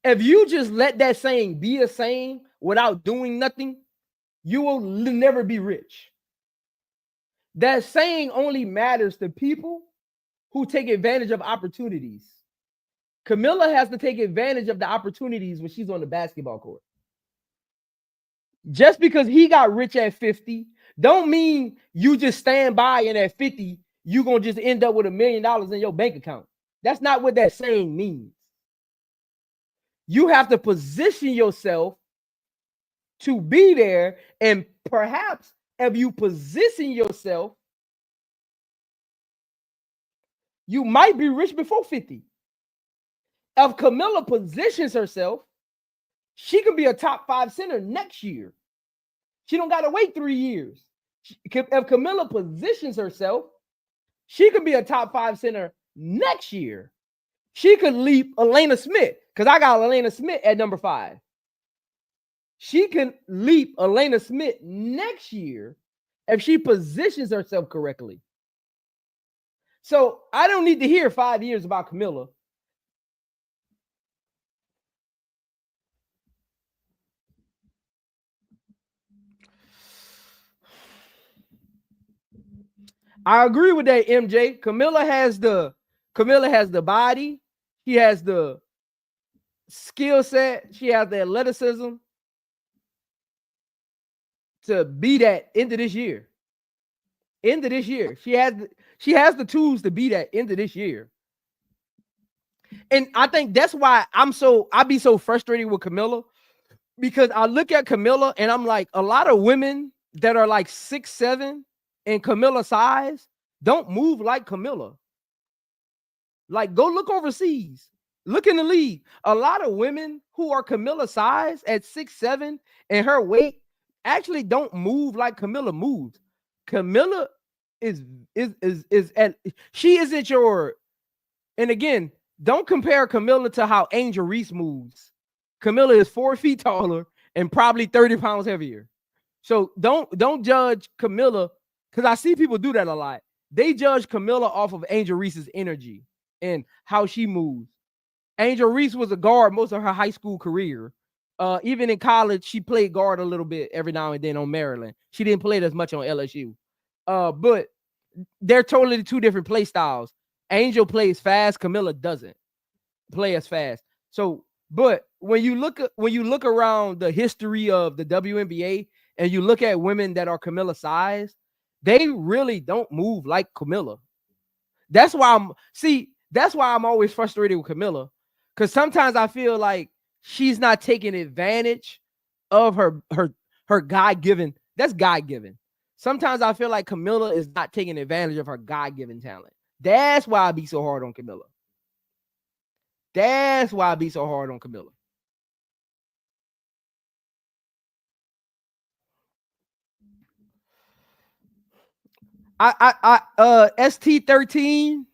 [SPEAKER 2] If you just let that saying be a saying without doing nothing, you will never be rich. That saying only matters to people who take advantage of opportunities. Kamilla has to take advantage of the opportunities when she's on the basketball court. Just because he got rich at 50, don't mean you just stand by and at 50, you're going to just end up with $1 million in your bank account. That's not what that saying means. You have to position yourself to be there, and perhaps if you position yourself, you might be rich before 50. If Kamilla positions herself, she could be a top 5 center next year. She don't got to wait 3 years. If Kamilla positions herself, she could be a top 5 center next year. She could leap Elena Smith, because I got Elena Smith at number 5. She can leap Elena Smith next year if she positions herself correctly. So I don't need to hear 5 years about Kamilla. I agree with that, MJ. Kamilla has the body. She has the skill set. She has the athleticism to be that end of this year. End of this year. She has the tools to be that end of this year. And I think that's why I be so frustrated with Kamilla, because I look at Kamilla and I'm like, a lot of women that are like 6'7" and Kamilla size don't move like Kamilla. Like, go look overseas. Look in the league. A lot of women who are Kamilla size at 6'7" and her weight actually don't move like Kamilla moves. Kamilla she isn't your, and again, don't compare Kamilla to how Angel Reese moves. Kamilla is 4 feet taller and probably 30 pounds heavier. So don't judge Kamilla, because I see people do that a lot. They judge Kamilla off of Angel Reese's energy and how she moves. Angel Reese was a guard most of her high school career. Even in college, she played guard a little bit every now and then on Maryland. She didn't play as much on LSU. But they're totally 2 different play styles. Angel plays fast. Kamilla doesn't play as fast. So, but when you look around the history of the WNBA and you look at women that are Kamilla size, they really don't move like Kamilla. That's why I'm always frustrated with Kamilla, because sometimes I feel like she's not taking advantage of her her God-given. That's God-given. Sometimes I feel like Kamilla is not taking advantage of her God-given talent. That's why I be so hard on Kamilla. That's why I be so hard on Kamilla. ST13.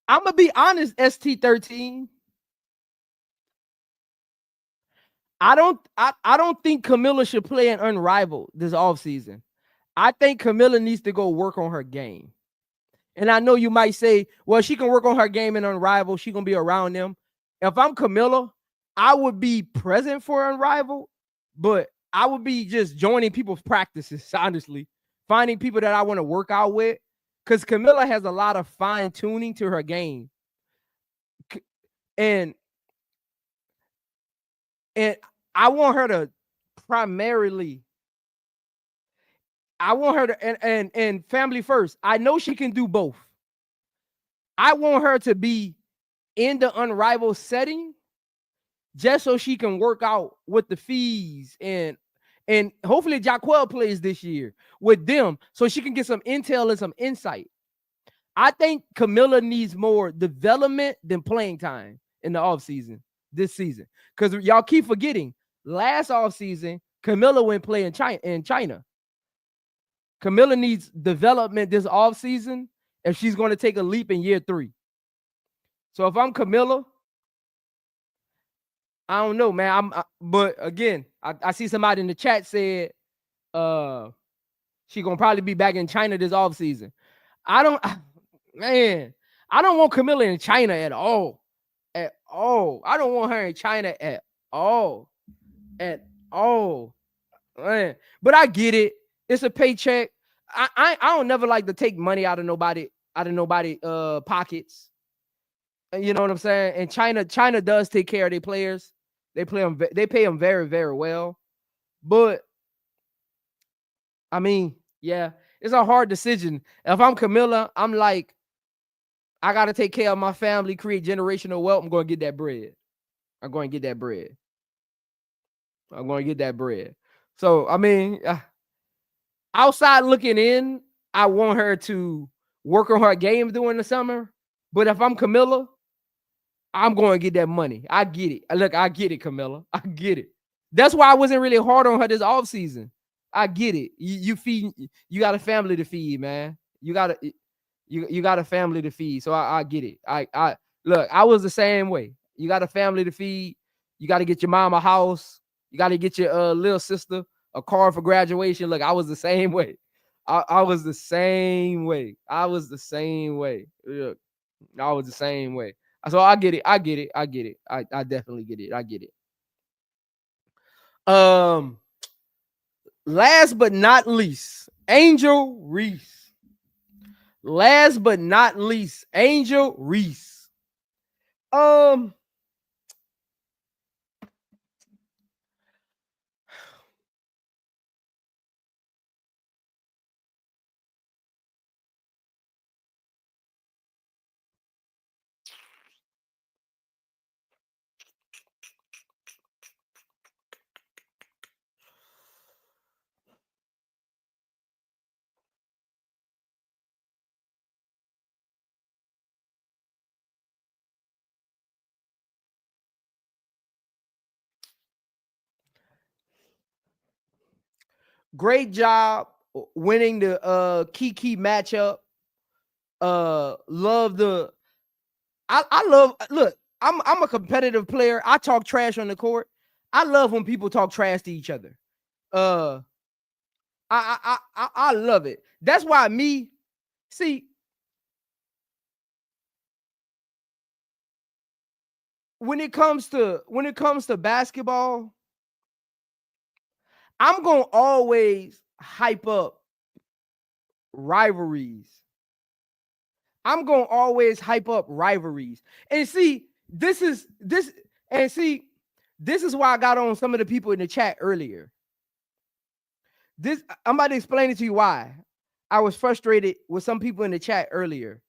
[SPEAKER 2] I'm gonna be honest, ST13. I don't think Kamilla should play an Unrivaled this offseason. I think Kamilla needs to go work on her game. And I know you might say, well, she can work on her game in Unrivaled. She gonna be around them. If I'm Kamilla, I would be present for Unrivaled, but I would be just joining people's practices, honestly. Finding people that I want to work out with. Because Kamilla has a lot of fine-tuning to her game. And I want her to primarily, I want her to, and family first. I know she can do both. I want her to be in the Unrivaled setting just so she can work out with the fees and hopefully Jaquel plays this year with them so she can get some intel and some insight. I think Kamilla needs more development than playing time in the offseason this season. Because y'all keep forgetting, last offseason, Kamilla went play in China. Kamilla needs development this offseason if she's going to take a leap in year 3. So if I'm Kamilla, I don't know, man. But again, I see somebody in the chat said she gonna probably be back in China this offseason. I don't want Kamilla in China at all. At all. I don't want her in China at all. At all. Man. But I get it. It's a paycheck. I don't never like to take money out of nobody pockets. You know what I'm saying? And China does take care of their players. They pay them very, very well. But I mean, yeah, it's a hard decision. If I'm Kamilla, I'm like, I gotta take care of my family, create generational wealth. I'm gonna get that bread. I'm going to get that bread. So I mean, outside looking in, I want her to work on her game during the summer. But if I'm Kamilla, I'm going to get that money. I get it. Look, I get it, Kamilla. I get it. That's why I wasn't really hard on her this offseason. I get it. You got a family to feed, man. You got a family to feed. So I get it. I look, I was the same way. You got a family to feed. You got to get your mom a house. You got to get your little sister a car for graduation. Look, I was the same way. I was the same way. Look, I was the same way. So I get it. I definitely get it. I get it. Last but not least, Angelreese. Last but not least, Angelreese. Great job winning the Kiki matchup. Love the I love look, I'm a competitive player. I talk trash on the court. I love when people talk trash to each other. I love it. That's why when it comes to basketball, I'm gonna always hype up rivalries. And see, this is why I got on some of the people in the chat earlier. I'm about to explain it to you why I was frustrated with some people in the chat earlier.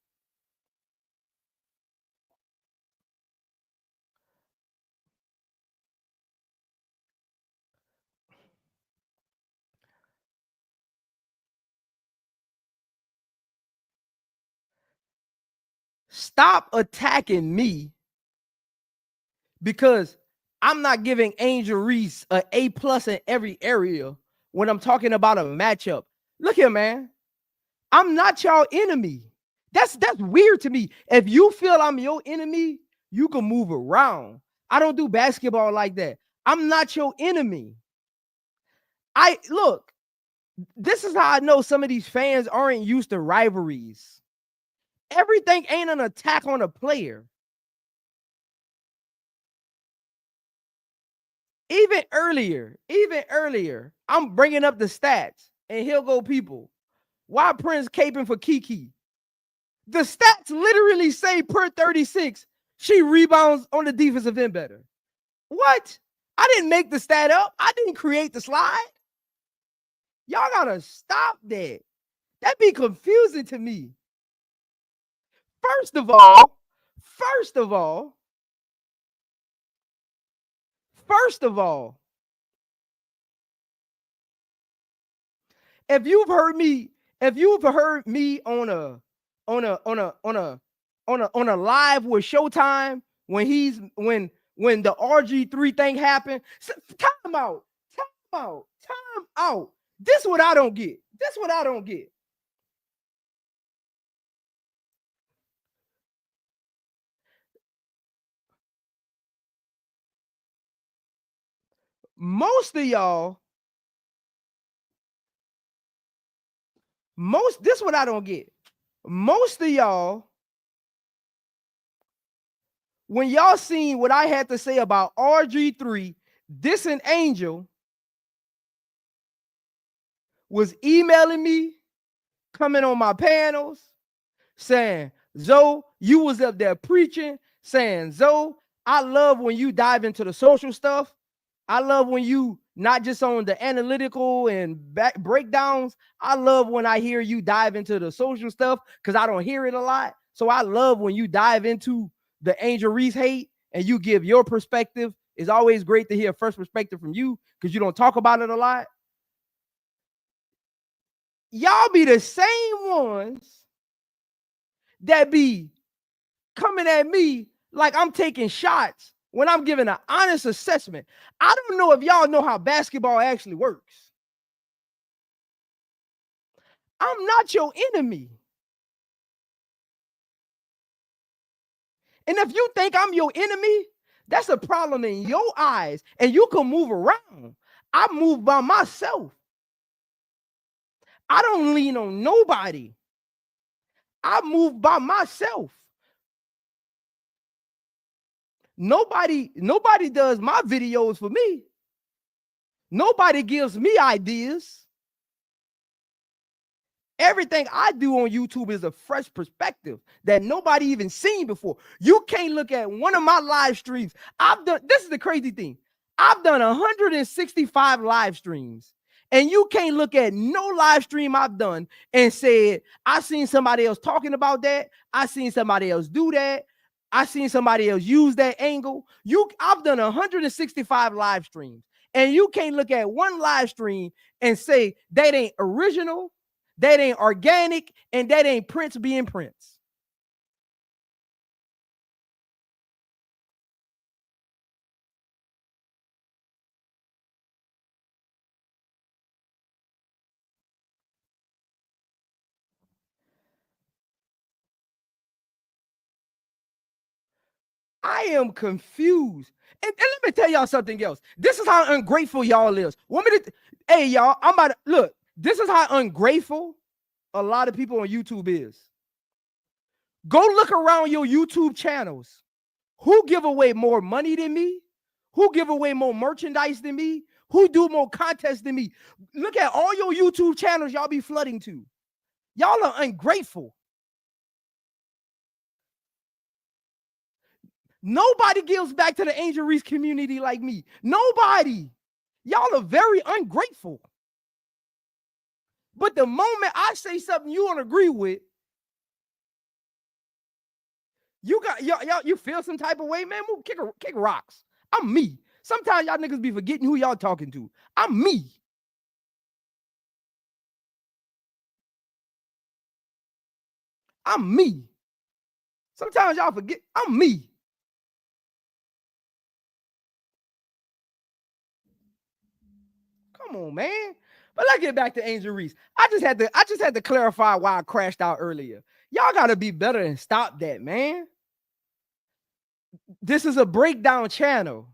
[SPEAKER 2] stop attacking me because I'm not giving Angel Reese an A+ in every area when I'm talking about a matchup. Look here, man. I'm not y'all enemy. That's weird to me. If you feel I'm your enemy, you can move around. I don't do basketball like that. I'm not your enemy. Look, this is how I know some of these fans aren't used to rivalries. Everything ain't an attack on a player. Even earlier, I'm bringing up the stats, and he'll go, people, why Prince caping for Kiki? The stats literally say per 36, she rebounds on the defensive end better. What? I didn't make the stat up. I didn't create the slide. Y'all gotta stop that. That'd be confusing to me. First of all, if you've heard me on a live with Showtime when the RG3 thing happened, time out. This is what I don't get. Most of y'all, this is what I don't get. Most of y'all, when y'all seen what I had to say about RG3, this and Angel, was emailing me, coming on my panels, saying, Zoe, you was up there preaching, saying, Zoe, I love when you dive into the social stuff. I love when you not just on the analytical and breakdowns. I love when I hear you dive into the social stuff because I don't hear it a lot. So I love when you dive into the Angel Reese hate and you give your perspective. It's always great to hear first perspective from you because you don't talk about it a lot. Y'all be the same ones that be coming at me like I'm taking shots when I'm giving an honest assessment. I don't know if y'all know how basketball actually works. I'm not your enemy. And if you think I'm your enemy, that's a problem in your eyes. And you can move around. I move by myself. I don't lean on nobody. I move by myself. Nobody does my videos for me. Nobody gives me ideas. Everything I do on YouTube is a fresh perspective that nobody even seen before. You can't look at one of my live streams. This is the crazy thing. I've done 165 live streams, and you can't look at no live stream I've done and said, I seen somebody else talking about that. I seen somebody else do that. I seen somebody else use that angle. I've done 165 live streams, and you can't look at one live stream and say that ain't original, that ain't organic, and that ain't Prince being Prince. I am confused. And let me tell y'all something else. This is how ungrateful y'all is. Hey, y'all, I'm about to look. This is how ungrateful a lot of people on YouTube is. Go look around your YouTube channels. Who give away more money than me? Who give away more merchandise than me? Who do more contests than me? Look at all your YouTube channels y'all be flooding to. Y'all are ungrateful. Nobody gives back to the Angel Reese community like me. Nobody. Y'all are very ungrateful. But the moment I say something you don't agree with, you feel some type of way, man. Move, kick rocks. I'm me. Sometimes y'all niggas be forgetting who y'all talking to. I'm me. I'm me. Sometimes y'all forget I'm me. Come on, man. But let's get back to Angel Reese. I just had to clarify why I crashed out earlier. Y'all gotta be better and stop that, man. This is a breakdown channel.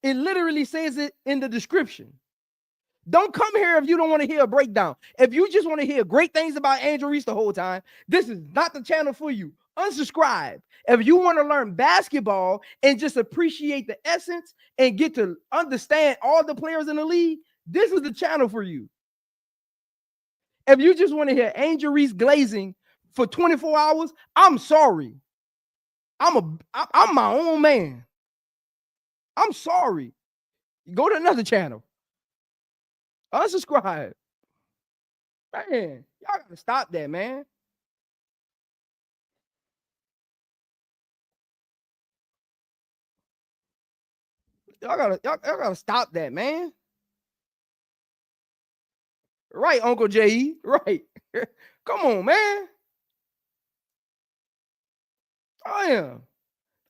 [SPEAKER 2] It literally says it in the description. Don't come here if you don't want to hear a breakdown. If you just want to hear great things about Angel Reese the whole time, this is not the channel for you. Unsubscribe. If you want to learn basketball and just appreciate the essence and get to understand all the players in the league, this is the channel for you. If you just want to hear Angel Reese glazing for 24 hours, I'm sorry. I'm my own man. I'm sorry. Go to another channel. Unsubscribe. Man, y'all gotta stop that, man. Y'all gotta stop that, man. Right, Uncle J.E. Right. Come on, man.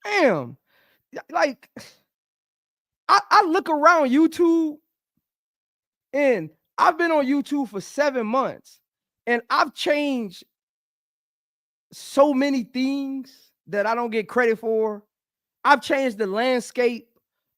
[SPEAKER 2] Damn. Like, I look around YouTube, and I've been on YouTube for 7 months, and I've changed so many things that I don't get credit for. I've changed the landscape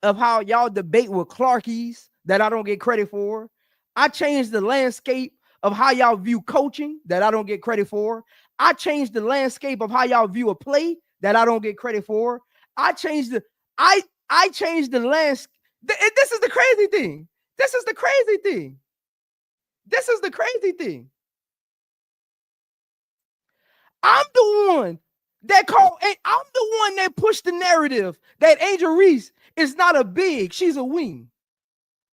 [SPEAKER 2] of how y'all debate with Clarkies that I don't get credit for. I changed the landscape of how y'all view coaching that I don't get credit for. I changed the landscape of how y'all view a play that I don't get credit for. I changed the landscape. This is the crazy thing. This is the crazy thing. I'm the one that pushed the narrative that Angel Reese is not a big, she's a wing.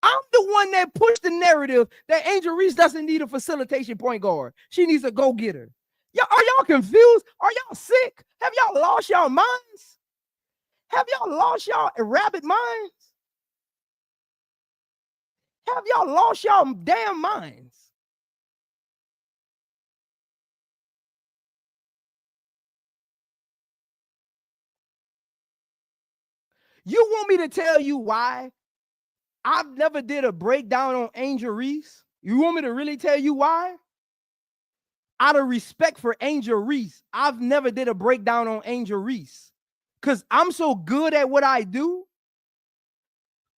[SPEAKER 2] I'm the one that pushed the narrative that Angel Reese doesn't need a facilitation point guard. She needs a go-getter. Are y'all confused? Are y'all sick? Have y'all lost y'all minds? Have y'all lost y'all rabbit minds? Have y'all lost y'all damn minds? You want me to tell you why I've never did a breakdown on Angel Reese? You want me to really tell you why? Out of respect for Angel Reese, I've never did a breakdown on Angel Reese. Because I'm so good at what I do,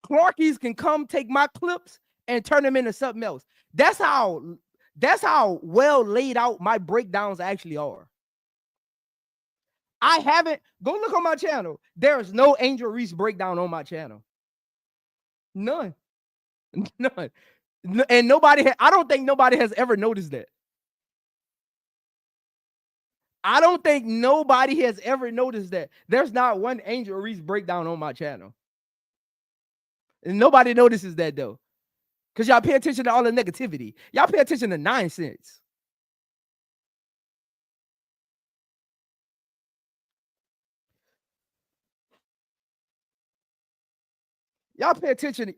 [SPEAKER 2] Clarkies can come take my clips and turn them into something else. That's how well laid out my breakdowns actually are. I haven't, go look on my channel. There's no Angel Reese breakdown on my channel. None. And I don't think nobody has ever noticed that. I don't think nobody has ever noticed that. There's not one Angel Reese breakdown on my channel. And nobody notices that though. Because y'all pay attention to all the negativity. Y'all pay attention to 9 cents. Y'all pay attention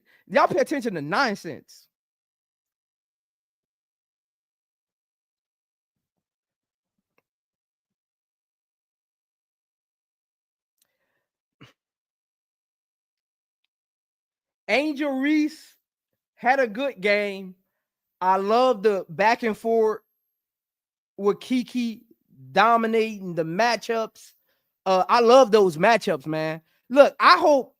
[SPEAKER 2] to 9 cents. Angel Reese had a good game. I love the back and forth with Kiki dominating the matchups. I love those matchups, man. Look, I hope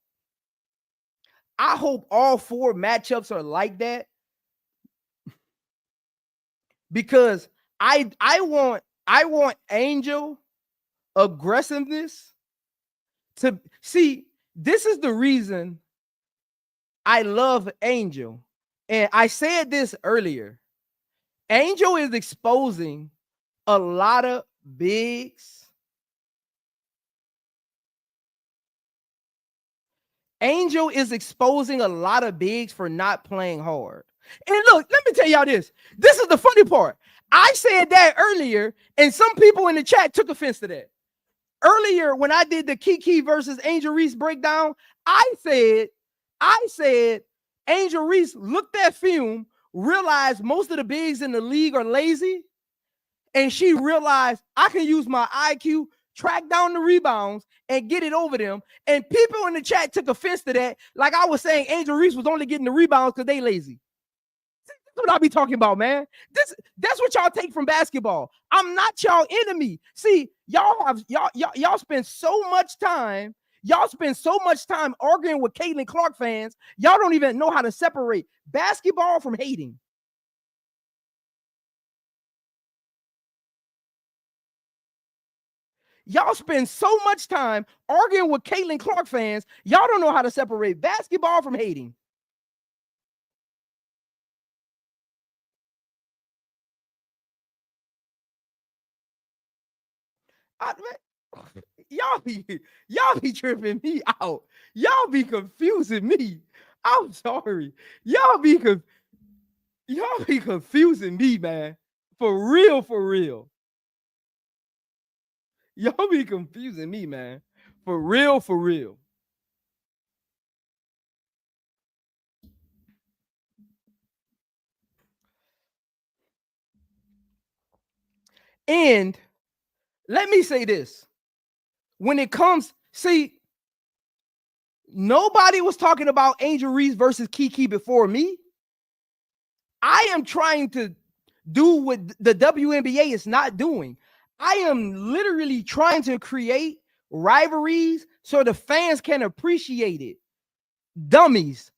[SPEAKER 2] all 4 matchups are like that, because I want Angel aggressiveness to see. This is the reason I love Angel. And I said this earlier. Angel is exposing a lot of bigs. Angel is exposing a lot of bigs for not playing hard. And look, let me tell y'all this. This is the funny part. I said that earlier, and some people in the chat took offense to that. Earlier, when I did the Kiki versus Angel Reese breakdown, I said Angel Reese looked at film, realized most of the bigs in the league are lazy, And she realized I can use my IQ, track down the rebounds, and get it over them. And people in the chat took offense to that. Like I was saying, Angel Reese was only getting the rebounds because they lazy. That's what I be talking about, man. That's what y'all take from basketball. I'm not y'all enemy. See, y'all spend so much time. Y'all spend so much time arguing with Caitlinclark fans. Y'all don't even know how to separate basketball from hating. Y'all spend so much time arguing with Caitlinclark fans. Y'all don't know how to separate basketball from hating. Y'all be tripping me out. Y'all be confusing me. I'm sorry. Y'all be confusing me, man. For real, for real. Y'all be confusing me, man. For real, for real. And let me say this. When it comes, see, nobody was talking about Angel Reese versus Kiki before me. I am trying to do what the WNBA is not doing. I am literally trying to create rivalries so the fans can appreciate it. Dummies.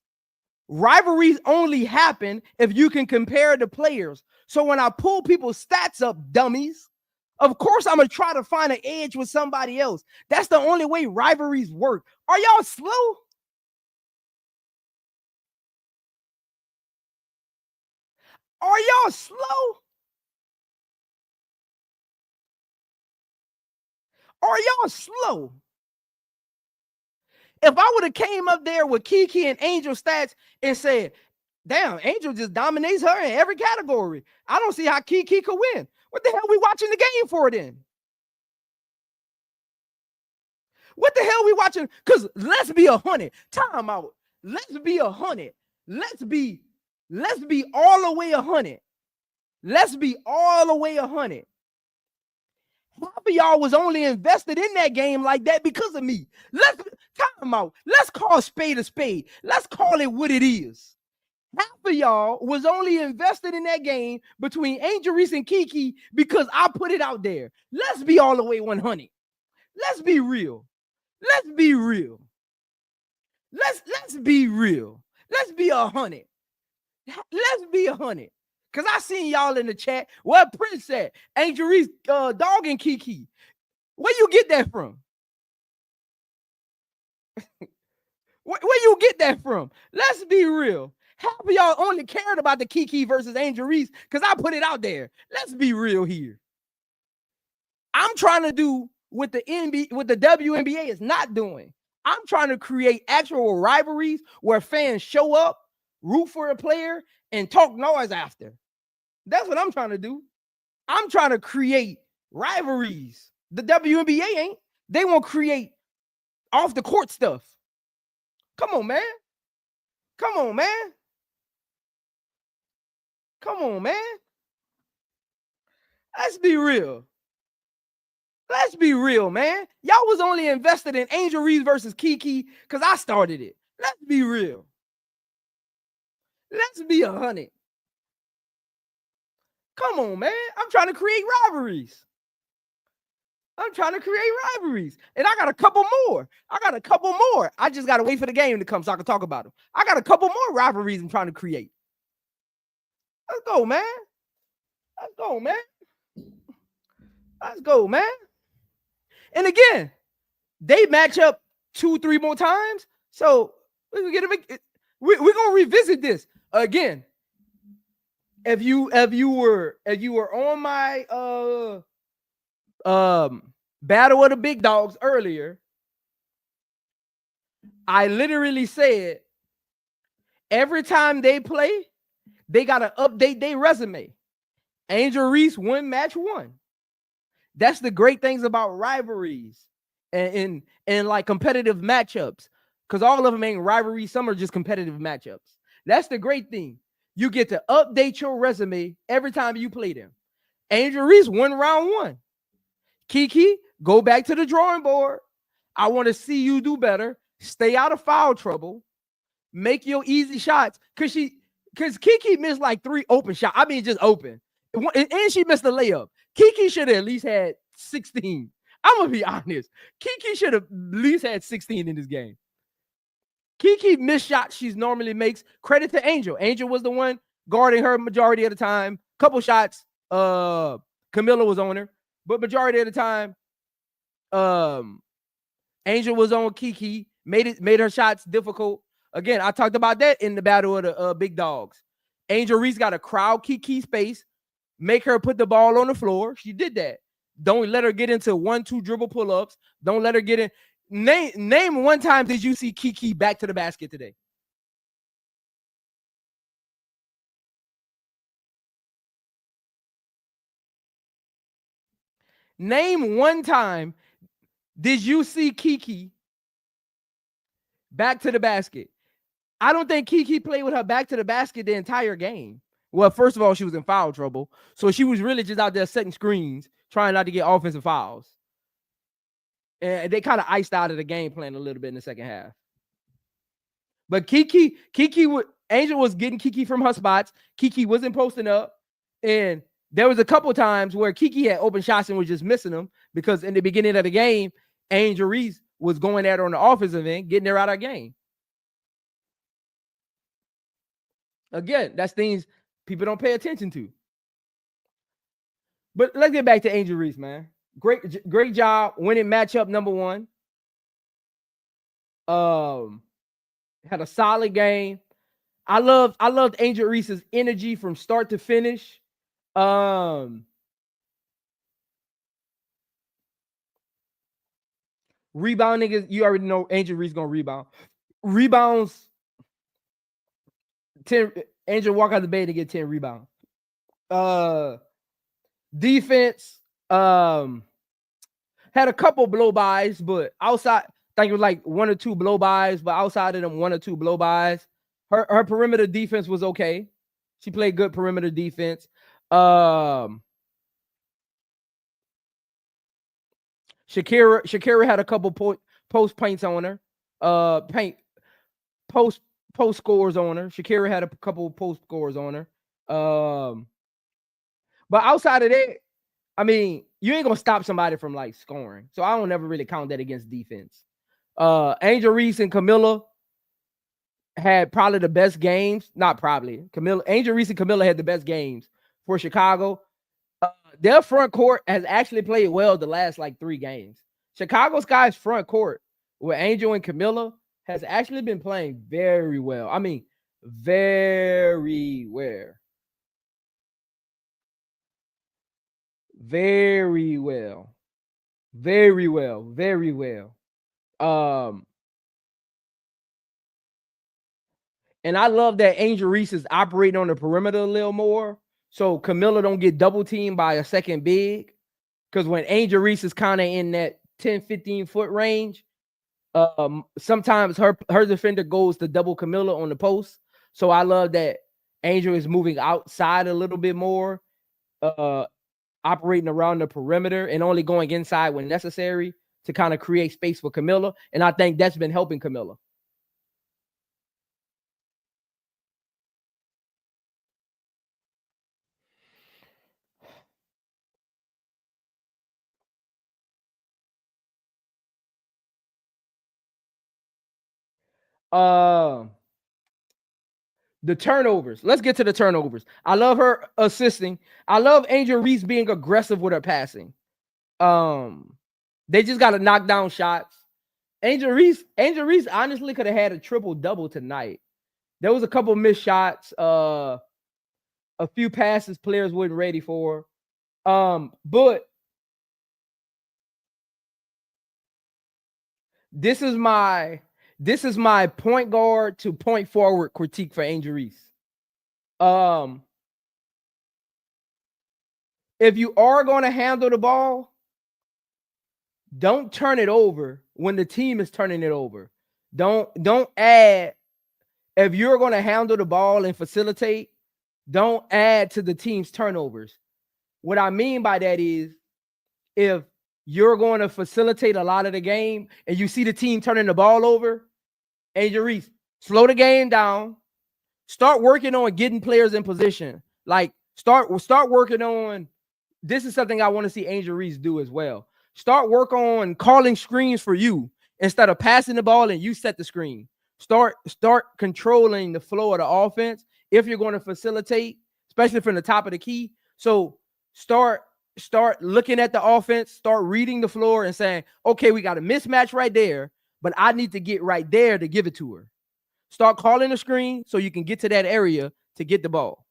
[SPEAKER 2] Rivalries only happen if you can compare the players. So when I pull people's stats up, dummies, of course I'm going to try to find an edge with somebody else. That's the only way rivalries work. Are y'all slow? Are y'all slow? Are y'all slow? If I would have came up there with Kiki and Angel stats and said, damn, Angel just dominates her in every category, I don't see how Kiki could win. What the hell are we watching the game for then? What the hell are we watching? Because let's be 100. Time out. Let's be 100. Let's be all the way 100. Let's be all the way 100. Half of y'all was only invested in that game like that because of me. Let's time out. Let's call a spade a spade. Let's call it what it is. Half of y'all was only invested in that game between Angel Reese and Kiki because I put it out there. Let's be all the way 100. Let's be real. Let's be real. Let's be real. Let's be 100. Let's be 100. Because I seen y'all in the chat. What Prince said. Angel Reese dogging Kiki. Where you get that from? Where you get that from? Let's be real. Half of y'all only cared about the Kiki versus Angel Reese because I put it out there. Let's be real here. I'm trying to do what the WNBA is not doing. I'm trying to create actual rivalries where fans show up, root for a player, and talk noise after. That's what I'm trying to do. I'm trying to create rivalries. The WNBA ain't. They won't create off the court stuff. Come on, man. Come on, man. Come on, man. Let's be real. Let's be real, man. Y'all was only invested in Angel Reese versus Kiki because I started it. Let's be real. Let's be 100. Come on, man. I'm trying to create rivalries. I'm trying to create rivalries. And I got a couple more. I just got to wait for the game to come so I can talk about them. I got a couple more rivalries I'm trying to create. Let's go, man. Let's go, man. Let's go, man. And again, they match up 2-3 more times. So we're going to revisit this again. If you were on my Battle of the Big Dogs earlier, I literally said every time they play, they gotta update their resume. Angel Reese won match 1. That's the great things about rivalries and like competitive matchups, because all of them ain't rivalries. Some are just competitive matchups. That's the great thing. You get to update your resume every time you play them. Angel Reese won round 1. Kiki, go back to the drawing board. I want to see you do better. Stay out of foul trouble. Make your easy shots. Because Kiki missed like 3 open shots. I mean, just open. And she missed the layup. Kiki should have at least had 16. I'm going to be honest. Kiki should have at least had 16 in this game. Kiki missed shots she normally makes. Credit to Angel. Angel was the one guarding her majority of the time. Couple shots, Kamilla was on her. But majority of the time, Angel was on Kiki. Made her shots difficult. Again, I talked about that in the battle of the big dogs. Angel Reese got to crowd Kiki space, make her put the ball on the floor. She did that. Don't let her get into 1-2 dribble pull-ups. Don't let her get in. Name one time did you see Kiki back to the basket today? Name one time did you see Kiki back to the basket? I don't think Kiki played with her back to the basket the entire game. Well, first of all, she was in foul trouble. So she was really just out there setting screens, trying not to get offensive fouls. And they kind of iced out of the game plan a little bit in the second half. But Angel was getting Kiki from her spots. Kiki wasn't posting up. And there was a couple times where Kiki had open shots and was just missing them because in the beginning of the game, Angel Reese was going at her on the offensive end, getting her out of the game. Again, that's things people don't pay attention to. But let's get back to Angel Reese, man. Great job winning matchup number 1. Had a solid game. I loved Angel Reese's energy from start to finish. Rebounding is, you already know Angel Reese gonna rebound. Rebounds, 10. Angel walk out the bed to get 10 rebounds. Defense, had a couple blow-bys, but outside, I think it was like 1 or 2 blow-bys, but outside of them 1 or 2 blow-bys, her perimeter defense was okay. She played good perimeter defense. Shakira had a couple post paints on her. Post scores on her. Shakira had a couple post scores on her. But outside of that, I mean, you ain't gonna stop somebody from like scoring. So I don't ever really count that against defense. Angel Reese and Kamilla had probably the best games. Not probably. Angel Reese and Kamilla had the best games for Chicago. Their front court has actually played well the last like 3 games. Chicago Sky's front court with Angel and Kamilla has actually been playing very well. I mean, very well. Very well. Very well. Very well. And I love that Angel Reese is operating on the perimeter a little more. So Kamilla don't get double teamed by a second big. Because when Angel Reese is kind of in that 10-15 foot range, sometimes her defender goes to double Kamilla on the post. So I love that Angel is moving outside a little bit more, operating around the perimeter and only going inside when necessary to kind of create space for Kamilla. And I think that's been helping Kamilla. The turnovers. Let's get to the turnovers. I love her assisting. I love Angel Reese being aggressive with her passing. They just got to knock down shots. Angel Reese honestly could have had a triple-double tonight. There was a couple missed shots, a few passes players weren't ready for. But this is my point guard to point forward critique for Angel Reese. If you are going to handle the ball, don't turn it over when the team is turning it over. Don't add. If you're going to handle the ball and facilitate, don't add to the team's turnovers. What I mean by that is if you're going to facilitate a lot of the game and you see the team turning the ball over, Angel Reese, slow the game down. Start working on getting players in position. Like start working on. This is something I want to see Angel Reese do as well. Start work on calling screens for you instead of passing the ball and you set the screen. Start controlling the flow of the offense if you're going to facilitate, especially from the top of the key. So start looking at the offense, start reading the floor and saying, okay, we got a mismatch right there, but I need to get right there to give it to her. Start calling the screen so you can get to that area to get the ball.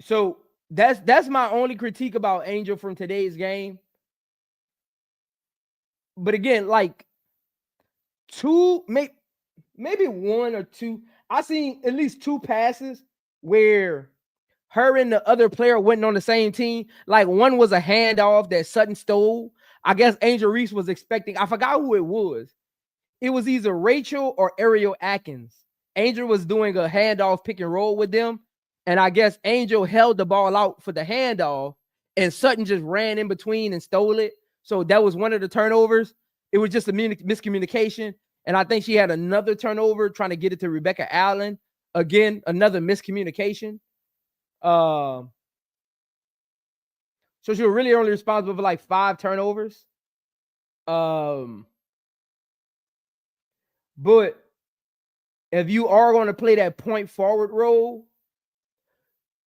[SPEAKER 2] So that's my only critique about Angel from today's game. But again, like maybe one or two. I seen at least two passes where her and the other player went on the same team. Like one was a handoff that Sutton stole. I guess Angel Reese was expecting. I forgot who it was. It was either Rachel or Ariel Atkins. Angel was doing a handoff pick and roll with them. And I guess Angel held the ball out for the handoff and Sutton just ran in between and stole it. So that was one of the turnovers. It was just a miscommunication. And I think she had another turnover trying to get it to Rebecca Allen. Again, another miscommunication. So she was really only responsible for like 5 turnovers. But if you are going to play that point forward role,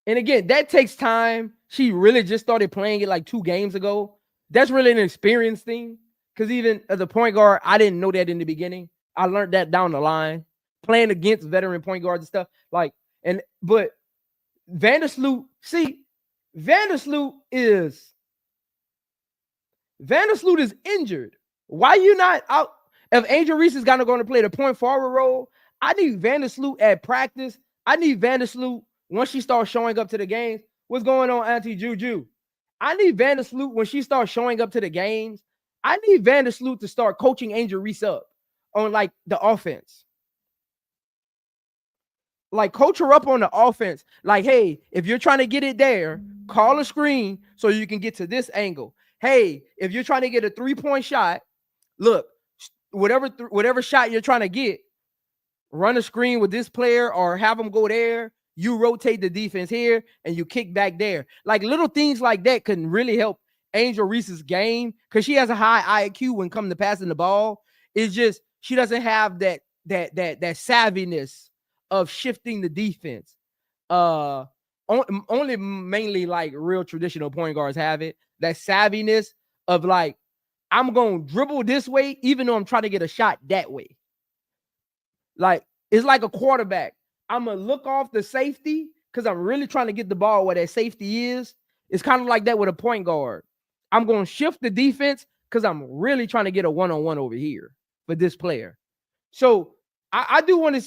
[SPEAKER 2] and again, that takes time. She really just started playing it like 2 games ago. That's really an experience thing. Because even as a point guard, I didn't know that in the beginning. I learned that down the line, playing against veteran point guards and stuff. But Vandersloot is injured. Why you not out? If Angel Reese is going to play the point forward role, I need Vandersloot at practice. I need Vandersloot once she starts showing up to the games. What's going on, Auntie Juju? I need Vandersloot when she starts showing up to the games. I need Vandersloot to start coaching Angel Reese up on like the offense. Like coach her up on the offense. Like, hey, if you're trying to get it there, call a screen so you can get to this angle. Hey, if you're trying to get a 3-point shot, look, whatever shot you're trying to get, run a screen with this player or have them go there. You rotate the defense here and you kick back there. Like little things like that can really help Angel Reese's game because she has a high IQ when it comes to passing the ball. It's just she doesn't have that savviness of shifting the defense. Only mainly like real traditional point guards have it. That savviness of like, I'm going to dribble this way, even though I'm trying to get a shot that way. Like, it's like a quarterback. I'm going to look off the safety because I'm really trying to get the ball where that safety is. It's kind of like that with a point guard. I'm going to shift the defense because I'm really trying to get a one-on-one over here for this player. So I do want to,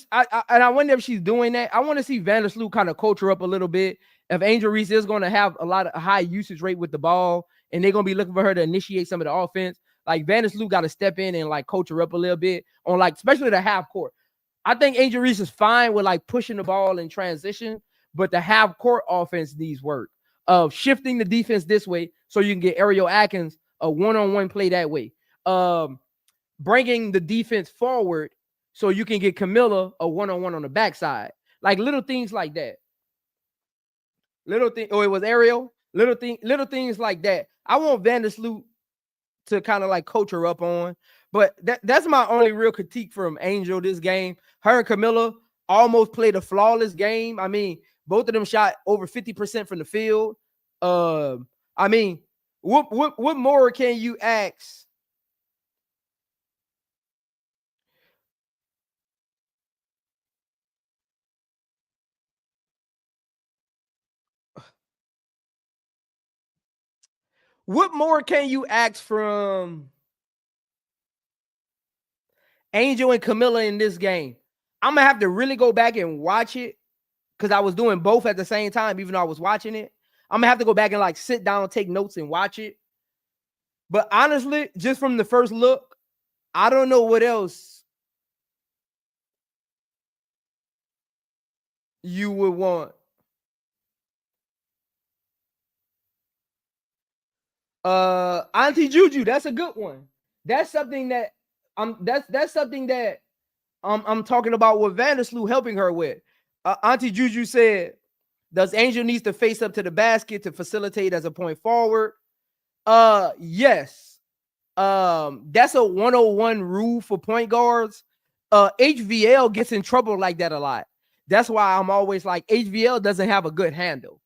[SPEAKER 2] and I wonder if she's doing that. I want to see Vandersloot kind of coach her up a little bit. If Angel Reese is going to have a lot of high usage rate with the ball, and they're going to be looking for her to initiate some of the offense, like Vandersloot got to step in and like coach her up a little bit on like, especially the half court. I think Angel Reese is fine with like pushing the ball in transition, but the half court offense needs work of shifting the defense this way so you can get Ariel Atkins a one-on-one play that way. Bringing the defense forward so you can get Kamilla a one-on-one on the backside. Like little things like that. It was Ariel. Little things like that. I want Vandersloot to kind of like coach her up on. But that's my only real critique from Angel this game. Her and Kamilla almost played a flawless game. I mean, both of them shot over 50% from the field. I mean, what more can you ask? What more can you ask from Angel and Kamilla in this game? I'm going to have to really go back and watch it because I was doing both at the same time, even though I was watching it. I'm going to have to go back and like sit down, take notes and watch it. But honestly, just from the first look, I don't know what else you would want. Auntie Juju, that's a good one. That's something that that's something that I'm talking about with Vandersloot helping her with. Auntie Juju said, does Angel needs to face up to the basket to facilitate as a point forward? Yes. That's a 101 rule for point guards. HVL gets in trouble like that a lot. That's why I'm always like, HVL doesn't have a good handle.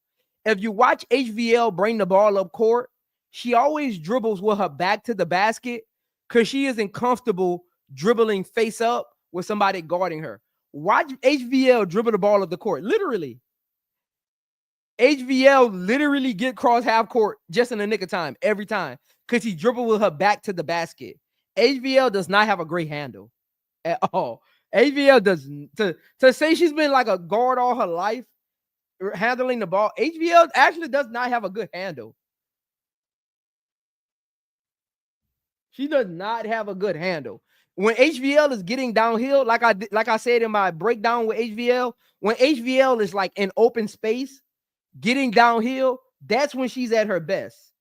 [SPEAKER 2] If you watch HVL bring the ball up court, she always dribbles with her back to the basket because she isn't comfortable dribbling face up with somebody guarding her. Watch HVL dribble the ball up the court. Literally. HVL literally get cross half court just in the nick of time every time because he dribbled with her back to the basket. HVL does not have a great handle at all. HVL does to say she's been like a guard all her life handling the ball. HVL actually does not have a good handle. She does not have a good handle. When HVL is getting downhill, like I said in my breakdown with HVL, when HVL is like in open space, getting downhill, that's when she's at her best.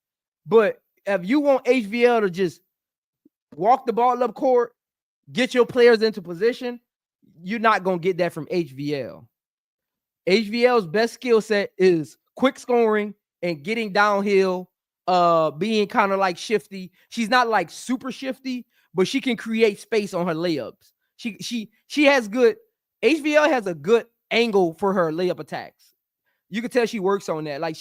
[SPEAKER 2] But if you want HVL to just walk the ball up court, get your players into position, you're not going to get that from HVL. HVL's best skill set is quick scoring and getting downhill, being kind of like shifty. She's not like super shifty, but she can create space on her layups. She has good, HVL has a good angle for her layup attacks. You can tell she works on that. Like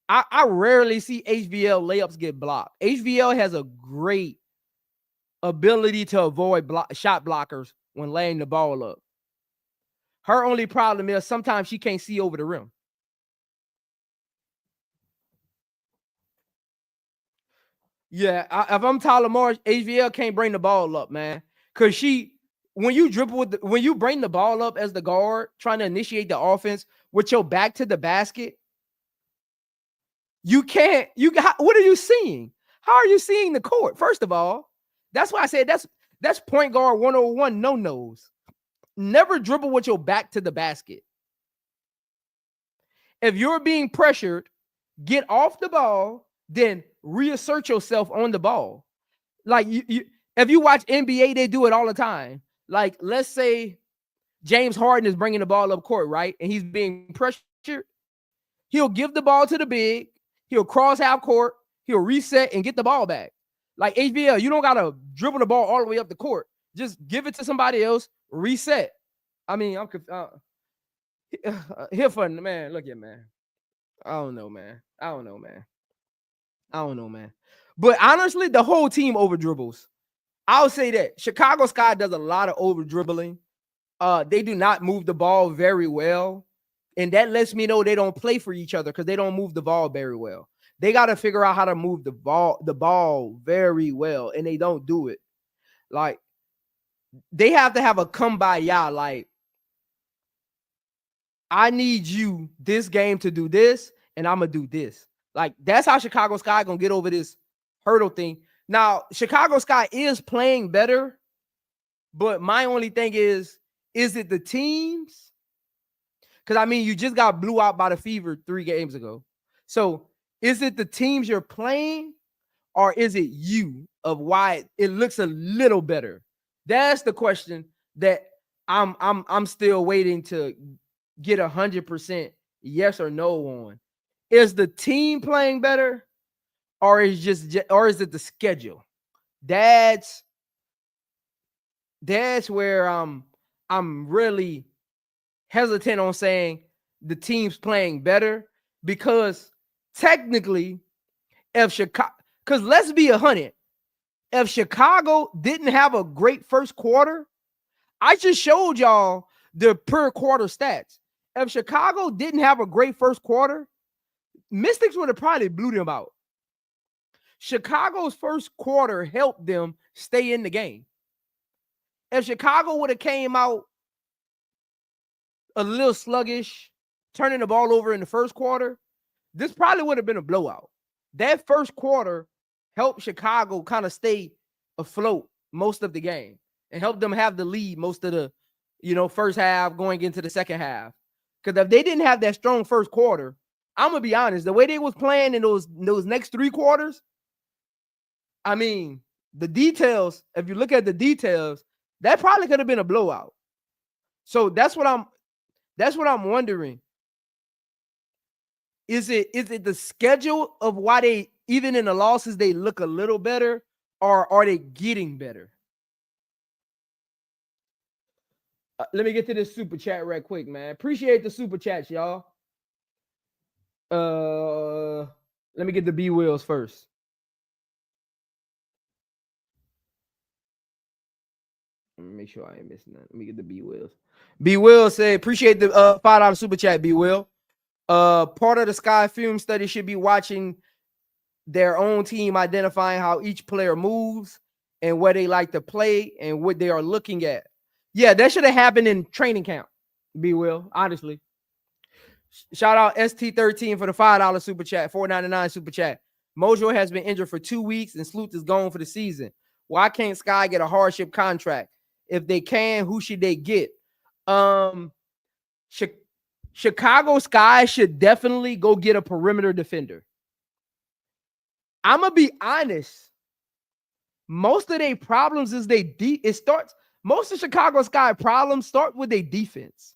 [SPEAKER 2] I rarely see HVL layups get blocked. HVL has a great ability to avoid shot blockers when laying the ball up. Her only problem is sometimes she can't see over the rim. Yeah, if I'm tylermarsh, HVL can't bring the ball up, man. Because when you dribble when you bring the ball up as the guard, trying to initiate the offense with your back to the basket, you can't. What are you seeing? How are you seeing the court? First of all, that's why I said that's point guard 101 no-nos. Never dribble with your back to the basket. If you're being pressured, get off the ball, then reassert yourself on the ball. Like if you watch NBA, they do it all the time. Like, let's say James Harden is bringing the ball up court, right? And he's being pressured. He'll give the ball to the big. He'll cross half court. He'll reset and get the ball back. Like HVL, you don't got to dribble the ball all the way up the court. Just give it to somebody else, reset. I mean, I'm here for man. Look at man. I don't know, man. But honestly, the whole team over dribbles. I'll say that Chicago Sky does a lot of over dribbling. They do not move the ball very well. And that lets me know they don't play for each other because they don't move the ball very well. They got to figure out how to move the ball very well, and they don't do it. Like, they have to have a kumbaya, like, I need you this game to do this, and I'm going to do this. Like, that's how Chicago Sky going to get over this hurdle thing. Now, Chicago Sky is playing better, but my only thing is it the teams? Because, I mean, you just got blew out by the Fever 3 games ago. So, is it the teams you're playing, or is it you of why it looks a little better? That's the question that I'm still waiting to get 100% yes or no on. Is the team playing better, or is it the schedule? That's where I'm really hesitant on saying the team's playing better, because technically, if Chicago, because let's be 100, if Chicago didn't have a great first quarter, I just showed y'all the per quarter stats. If Chicago didn't have a great first quarter, Mystics would have probably blew them out. Chicago's first quarter helped them stay in the game. If Chicago would have came out a little sluggish, turning the ball over in the first quarter, this probably would have been a blowout. That first quarter helped Chicago kind of stay afloat most of the game and helped them have the lead most of the, first half going into the second half. Because if they didn't have that strong first quarter, I'm going to be honest, the way they was playing in those next 3 quarters, I mean, the details, if you look at the details, that probably could have been a blowout. So that's what I'm wondering. Is it the schedule of why they, even in the losses, they look a little better, or are they getting better? Let me get to this super chat right quick, man. Appreciate the super chats, y'all. Let me get the B Wills first. Let me make sure I ain't missing that. Let me get the B Wills. B Will say, appreciate the $5 super chat, B Will. Part of the Sky Film study should be watching their own team, identifying how each player moves and where they like to play and what they are looking at. Yeah, that should have happened in training camp, B Will, honestly. Shout out ST13 for the $5 super chat, $4.99 super chat. Mojo has been injured for 2 weeks and Sleuth is gone for the season. Why can't Sky get a hardship contract? If they can, who should they get? Chicago Sky should definitely go get a perimeter defender. I'm gonna be honest. Most of their problems is most of Chicago Sky problems start with their defense.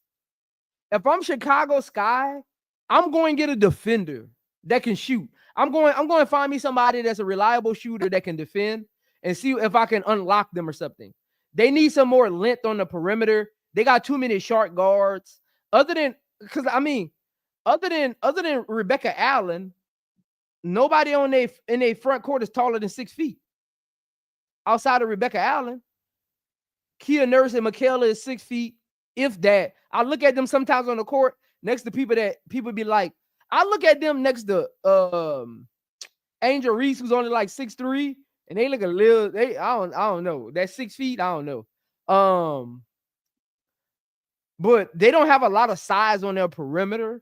[SPEAKER 2] If I'm Chicago Sky, I'm going to get a defender that can shoot. I'm going to find me somebody that's a reliable shooter that can defend and see if I can unlock them or something. They need some more length on the perimeter. They got too many short guards. Other than Rebecca Allen, nobody in their front court is taller than 6 feet. Outside of Rebecca Allen, Kia Nurse and Michaela is 6 feet. If that, I look at them sometimes on the court next to people that people be like, I look at them next to Angel Reese, who's only like 6'3", and they look a little. I don't know. That's 6 feet. I don't know. But they don't have a lot of size on their perimeter.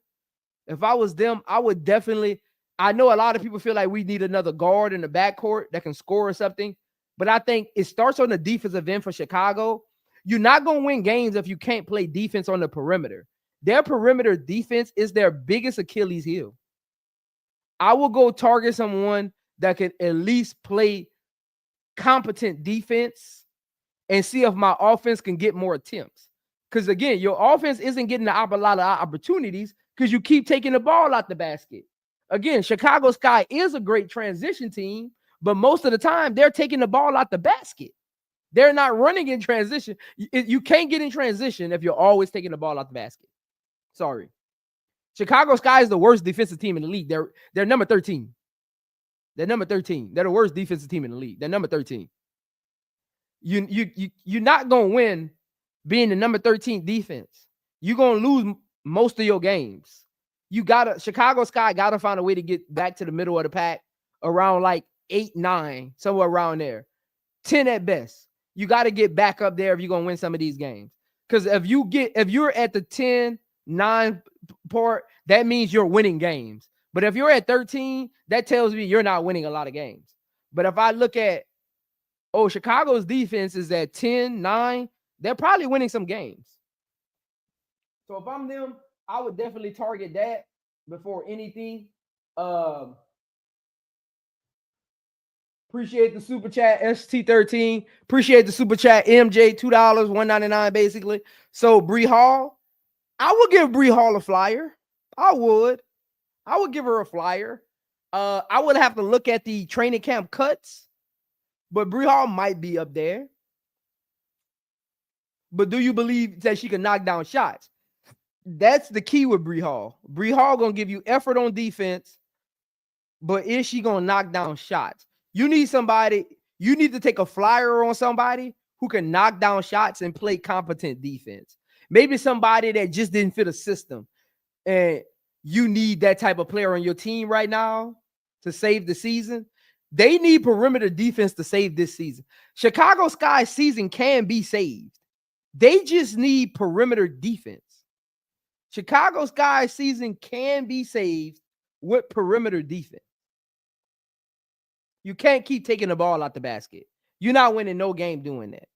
[SPEAKER 2] If I was them, I would definitely. I know a lot of people feel like we need another guard in the backcourt that can score or something, but I think it starts on the defensive end for Chicago. You're not going to win games if you can't play defense on the perimeter. Their perimeter defense is their biggest Achilles heel. I will go target someone that can at least play competent defense and see if my offense can get more attempts. Because, again, your offense isn't getting a lot of opportunities because you keep taking the ball out the basket. Again, Chicago Sky is a great transition team, but most of the time they're taking the ball out the basket. They're not running in transition. You can't get in transition if you're always taking the ball out the basket. Sorry. Chicago Sky is the worst defensive team in the league. They're number 13. They're number 13. They're the worst defensive team in the league. They're number 13. You're not going to win being the number 13 defense. You're going to lose most of your games. Chicago Sky got to find a way to get back to the middle of the pack around like 8, 9, somewhere around there. 10 at best. You got to get back up there if you're going to win some of these games. Because if you're at the 10, 9 part, that means you're winning games. But if you're at 13, that tells me you're not winning a lot of games. But if I look at, Chicago's defense is at 10, 9, they're probably winning some games. So if I'm them, I would definitely target that before anything. Appreciate the super chat, ST13. Appreciate the super chat, MJ, $2, $1.99 basically. So Bree Hall, I would give Bree Hall a flyer. I would give her a flyer. I would have to look at the training camp cuts, but Bree Hall might be up there. But do you believe that she can knock down shots? That's the key with Bree Hall. Bree Hall gonna give you effort on defense, but is she gonna knock down shots? You need to take a flyer on somebody who can knock down shots and play competent defense. Maybe somebody that just didn't fit a system. And you need that type of player on your team right now to save the season. They need perimeter defense to save this season. Chicago Sky season can be saved. They just need perimeter defense. Chicago Sky season can be saved with perimeter defense. You can't keep taking the ball out the basket. You're not winning no game doing that.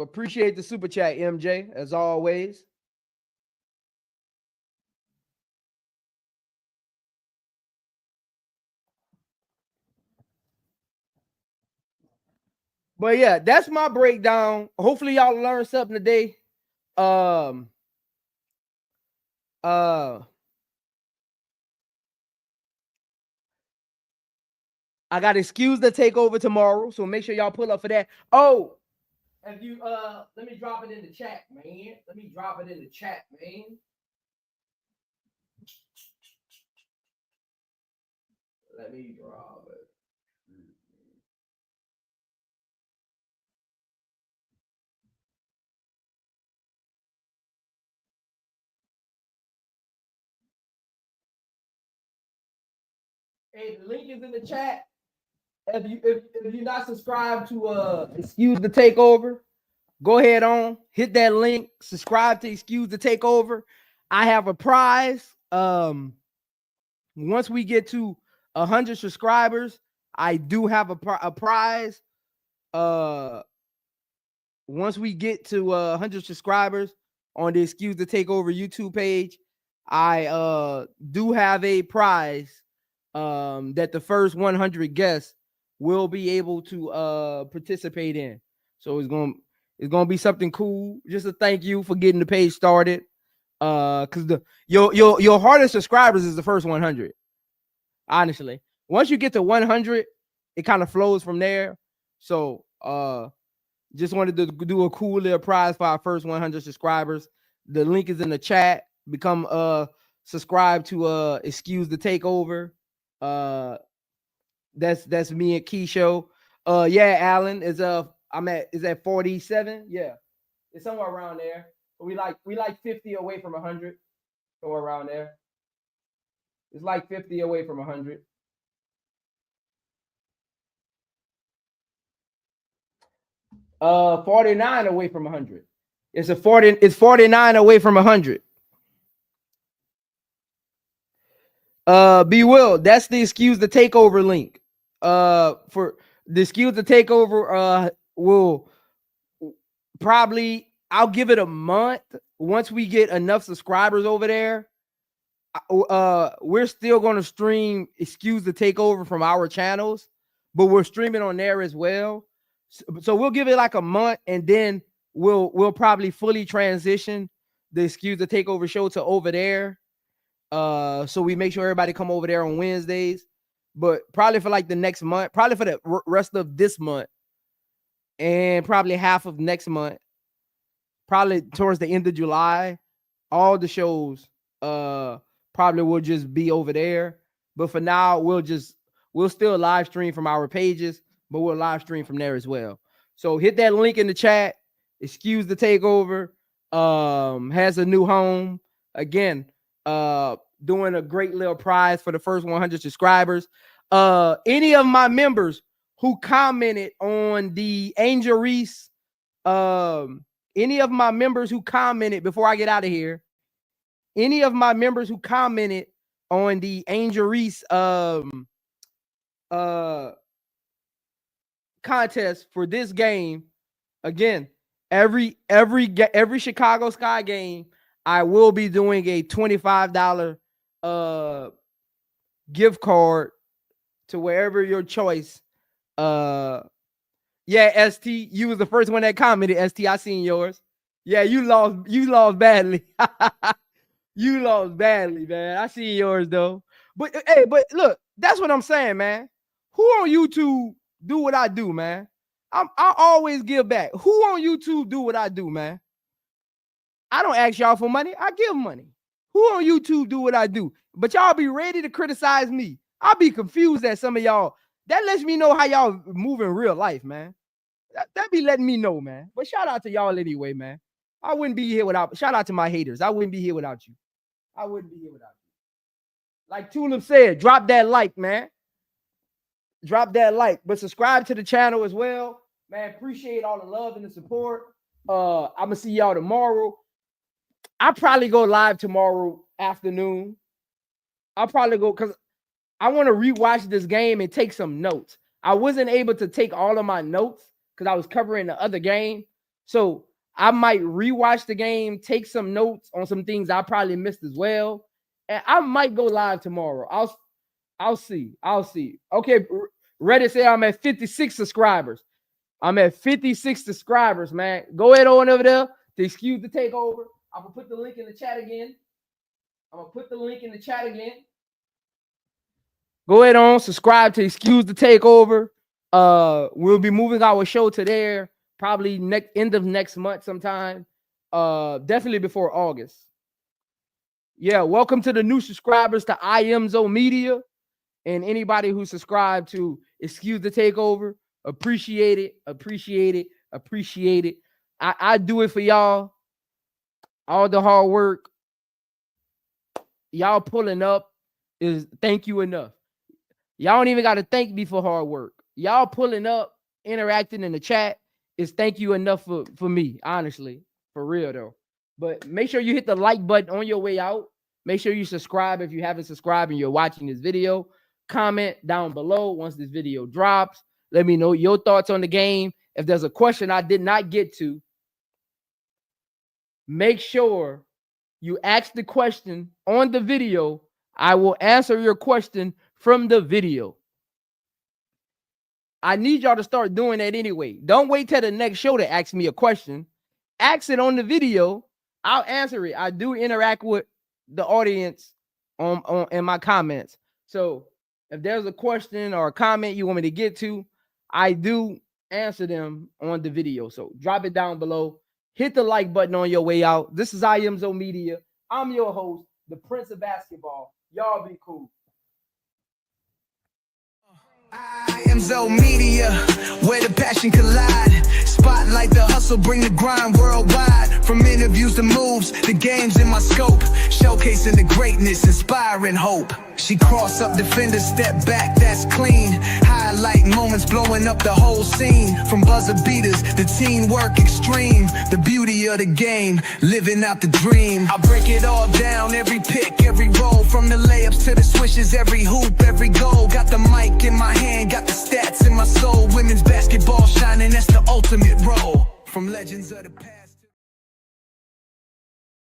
[SPEAKER 2] But appreciate the super chat, MJ, as always. But yeah, that's my breakdown. Hopefully y'all learned something today. I got excuse to take over tomorrow, so make sure y'all pull up for that. Oh, if you let me drop it in the chat, man. Let me drop it in the chat, man. Let me drop it. Hey, the link is in the chat. If you're not subscribed to Excuse the Takeover, go ahead on, hit that link, subscribe to Excuse the Takeover. I have a prize. Once we get to 100 subscribers, I do have a prize. Once we get to 100 subscribers on the Excuse the Takeover YouTube page, I do have a prize that the first 100 guests will be able to participate in. So it's gonna be something cool. Just a thank you for getting the page started. Because your hardest subscribers is the first 100. Honestly, once you get to 100, it kind of flows from there. So just wanted to do a cool little prize for our first 100 subscribers. The link is in the chat. Become subscribe to Excuse the Takeover. That's me and Keisho. Yeah, Alan is is at 47. Yeah, it's somewhere around there. We like 50 away from 100. Somewhere around there. It's like 50 away from 100. Uh, 49 away from 100. It's 49 away from 100. Be Will, that's the Excuse the Takeover link. For the Excuse the Takeover, will probably, I'll give it a month. Once we get enough subscribers over there, we're still going to stream Excuse the Takeover from our channels, but we're streaming on there as well. So we'll give it like a month, and then we'll probably fully transition the Excuse the Takeover show to over there. So we make sure everybody come over there on Wednesdays, but probably for like the next month, probably for the rest of this month, and probably half of next month, probably towards the end of July, all the shows probably will just be over there. But for now, we'll still live stream from our pages, but we'll live stream from there as well. So hit that link in the chat. Excuse the Takeover has a new home again. Doing a great little prize for the first 100 subscribers. Any of my members who commented on the angelreese, any of my members who commented before I get out of here, any of my members who commented on the angelreese contest for this game, again, every Chicago Sky game, I will be doing a $25 gift card to wherever your choice. Yeah, ST, you was the first one that commented. ST, I seen yours. Yeah, you lost badly. You lost badly, man. I see yours though. But hey, but look, that's what I'm saying, man. Who on YouTube do what I do, man? I always give back. Who on YouTube do what I do, man? I don't ask y'all for money. I give money. Who on YouTube do what I do? But y'all be ready to criticize me. I'll be confused at some of y'all. That lets me know how y'all move in real life, man. That be letting me know, man. But shout out to y'all anyway, man. I wouldn't be here without, shout out to my haters. I wouldn't be here without you. I wouldn't be here without you. Like Tulip said, drop that like, man. Drop that like. But subscribe to the channel as well. Man, appreciate all the love and the support. I'm going to see y'all tomorrow. I'll probably go live tomorrow afternoon. I'll probably go because I want to rewatch this game and take some notes. I wasn't able to take all of my notes because I was covering the other game. So I might rewatch the game, take some notes on some things I probably missed as well. And I might go live tomorrow. I'll see. Okay, Reddit say I'm at 56 subscribers. I'm at 56 subscribers, man. Go ahead on over there to Excuse the Takeover. I'm gonna put the link in the chat again. Go ahead on, subscribe to Excuse the Takeover. We'll be moving our show to there probably end of next month sometime. Definitely before August. Yeah, welcome to the new subscribers to iamzomedia and anybody who subscribed to Excuse the Takeover. Appreciate it. I do it for y'all. All the hard work. Y'all pulling up is thank you enough. Y'all don't even got to thank me for hard work. Y'all pulling up, interacting in the chat is thank you enough for me, honestly. For real, though. But make sure you hit the like button on your way out. Make sure you subscribe if you haven't subscribed and you're watching this video. Comment down below once this video drops. Let me know your thoughts on the game. If there's a question I did not get to, make sure you ask the question on the video. I will answer your question from the video. I need y'all to start doing that anyway. Don't wait till the next show to ask me a question. Ask it on the video. I'll answer it. I do interact with the audience in my comments. So if there's a question or a comment you want me to get to, I do answer them on the video. So drop it down below. Hit the like button on your way out. This is iamzomedia. I'm your host, the Prince of Basketball. Y'all be cool.
[SPEAKER 1] iamzomedia, where the passion collide. Spotlight the hustle, bring the grind worldwide. From interviews to moves, the game's in my scope. Showcasing the greatness, inspiring hope. She cross up defenders, step back, that's clean. Highlight moments, blowing up the whole scene. From buzzer beaters, the teamwork extreme. The beauty of the game, living out the dream. I break it all down, every pick, every roll. From the layups to the swishes, every hoop, every goal. Got the mic in my hand, got the stats in my soul. Women's basketball shining, that's the ultimate role. From legends of the past.